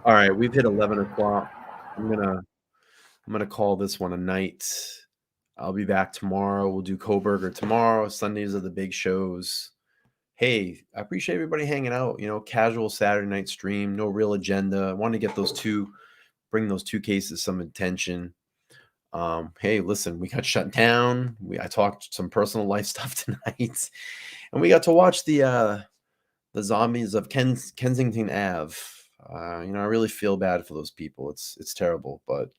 All right, we've hit 11 o'clock. I'm gonna call this one a night. I'll be back tomorrow. We'll do Coburger tomorrow. Sundays are the big shows. Hey, I appreciate everybody hanging out. You know, casual Saturday night stream, no real agenda. I want to get bring those two cases some attention. Hey, listen, we got shut down. I talked some personal life stuff tonight, and we got to watch the zombies of Kensington Ave. You know, I really feel bad for those people. It's terrible, but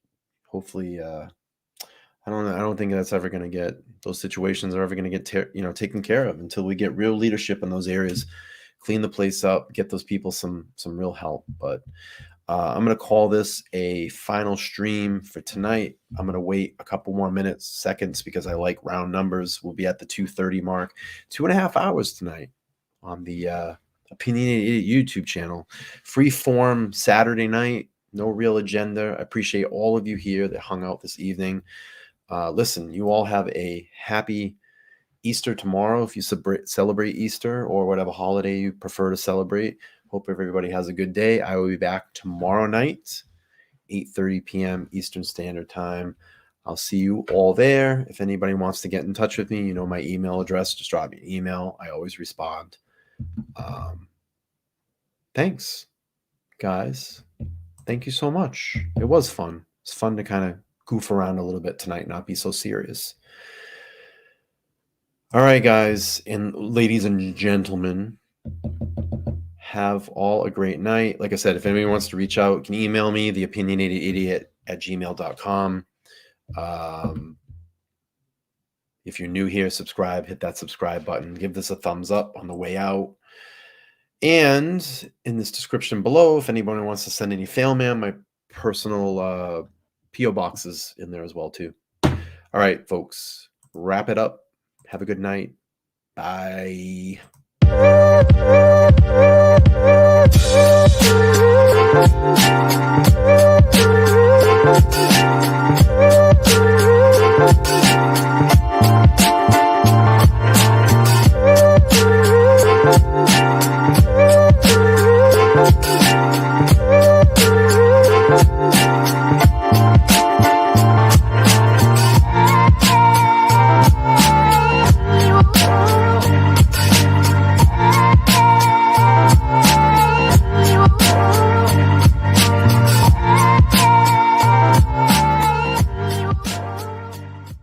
hopefully, I don't think that's ever going to get, those situations are ever going to get taken care of until we get real leadership in those areas, clean the place up, get those people some real help. But I'm going to call this a final stream for tonight. I'm going to wait a couple more seconds, because I like round numbers. We'll be at the 2:30 mark, 2.5 hours tonight on the Opinionated Idiot YouTube channel. Free form Saturday night, no real agenda. I appreciate all of you here that hung out this evening. Listen, you all have a happy Easter tomorrow if you celebrate Easter or whatever holiday you prefer to celebrate. Hope everybody has a good day. I will be back tomorrow night, 8:30 p.m. Eastern Standard Time. I'll see you all there. If anybody wants to get in touch with me, you know my email address. Just drop me an email. I always respond. Thanks, guys. Thank you so much. It was fun. It's fun to kind of goof around a little bit tonight, not be so serious. All right, guys and ladies and gentlemen, have all a great night. Like I said, if anybody wants to reach out, you can email me, theopinionatedidiot@gmail.com. If you're new here, subscribe, hit that subscribe button, give this a thumbs up on the way out. And in this description below, if anybody wants to send any fail mail, my personal P.O. box is in there as well, too. All right, folks, wrap it up. Have a good night. Bye.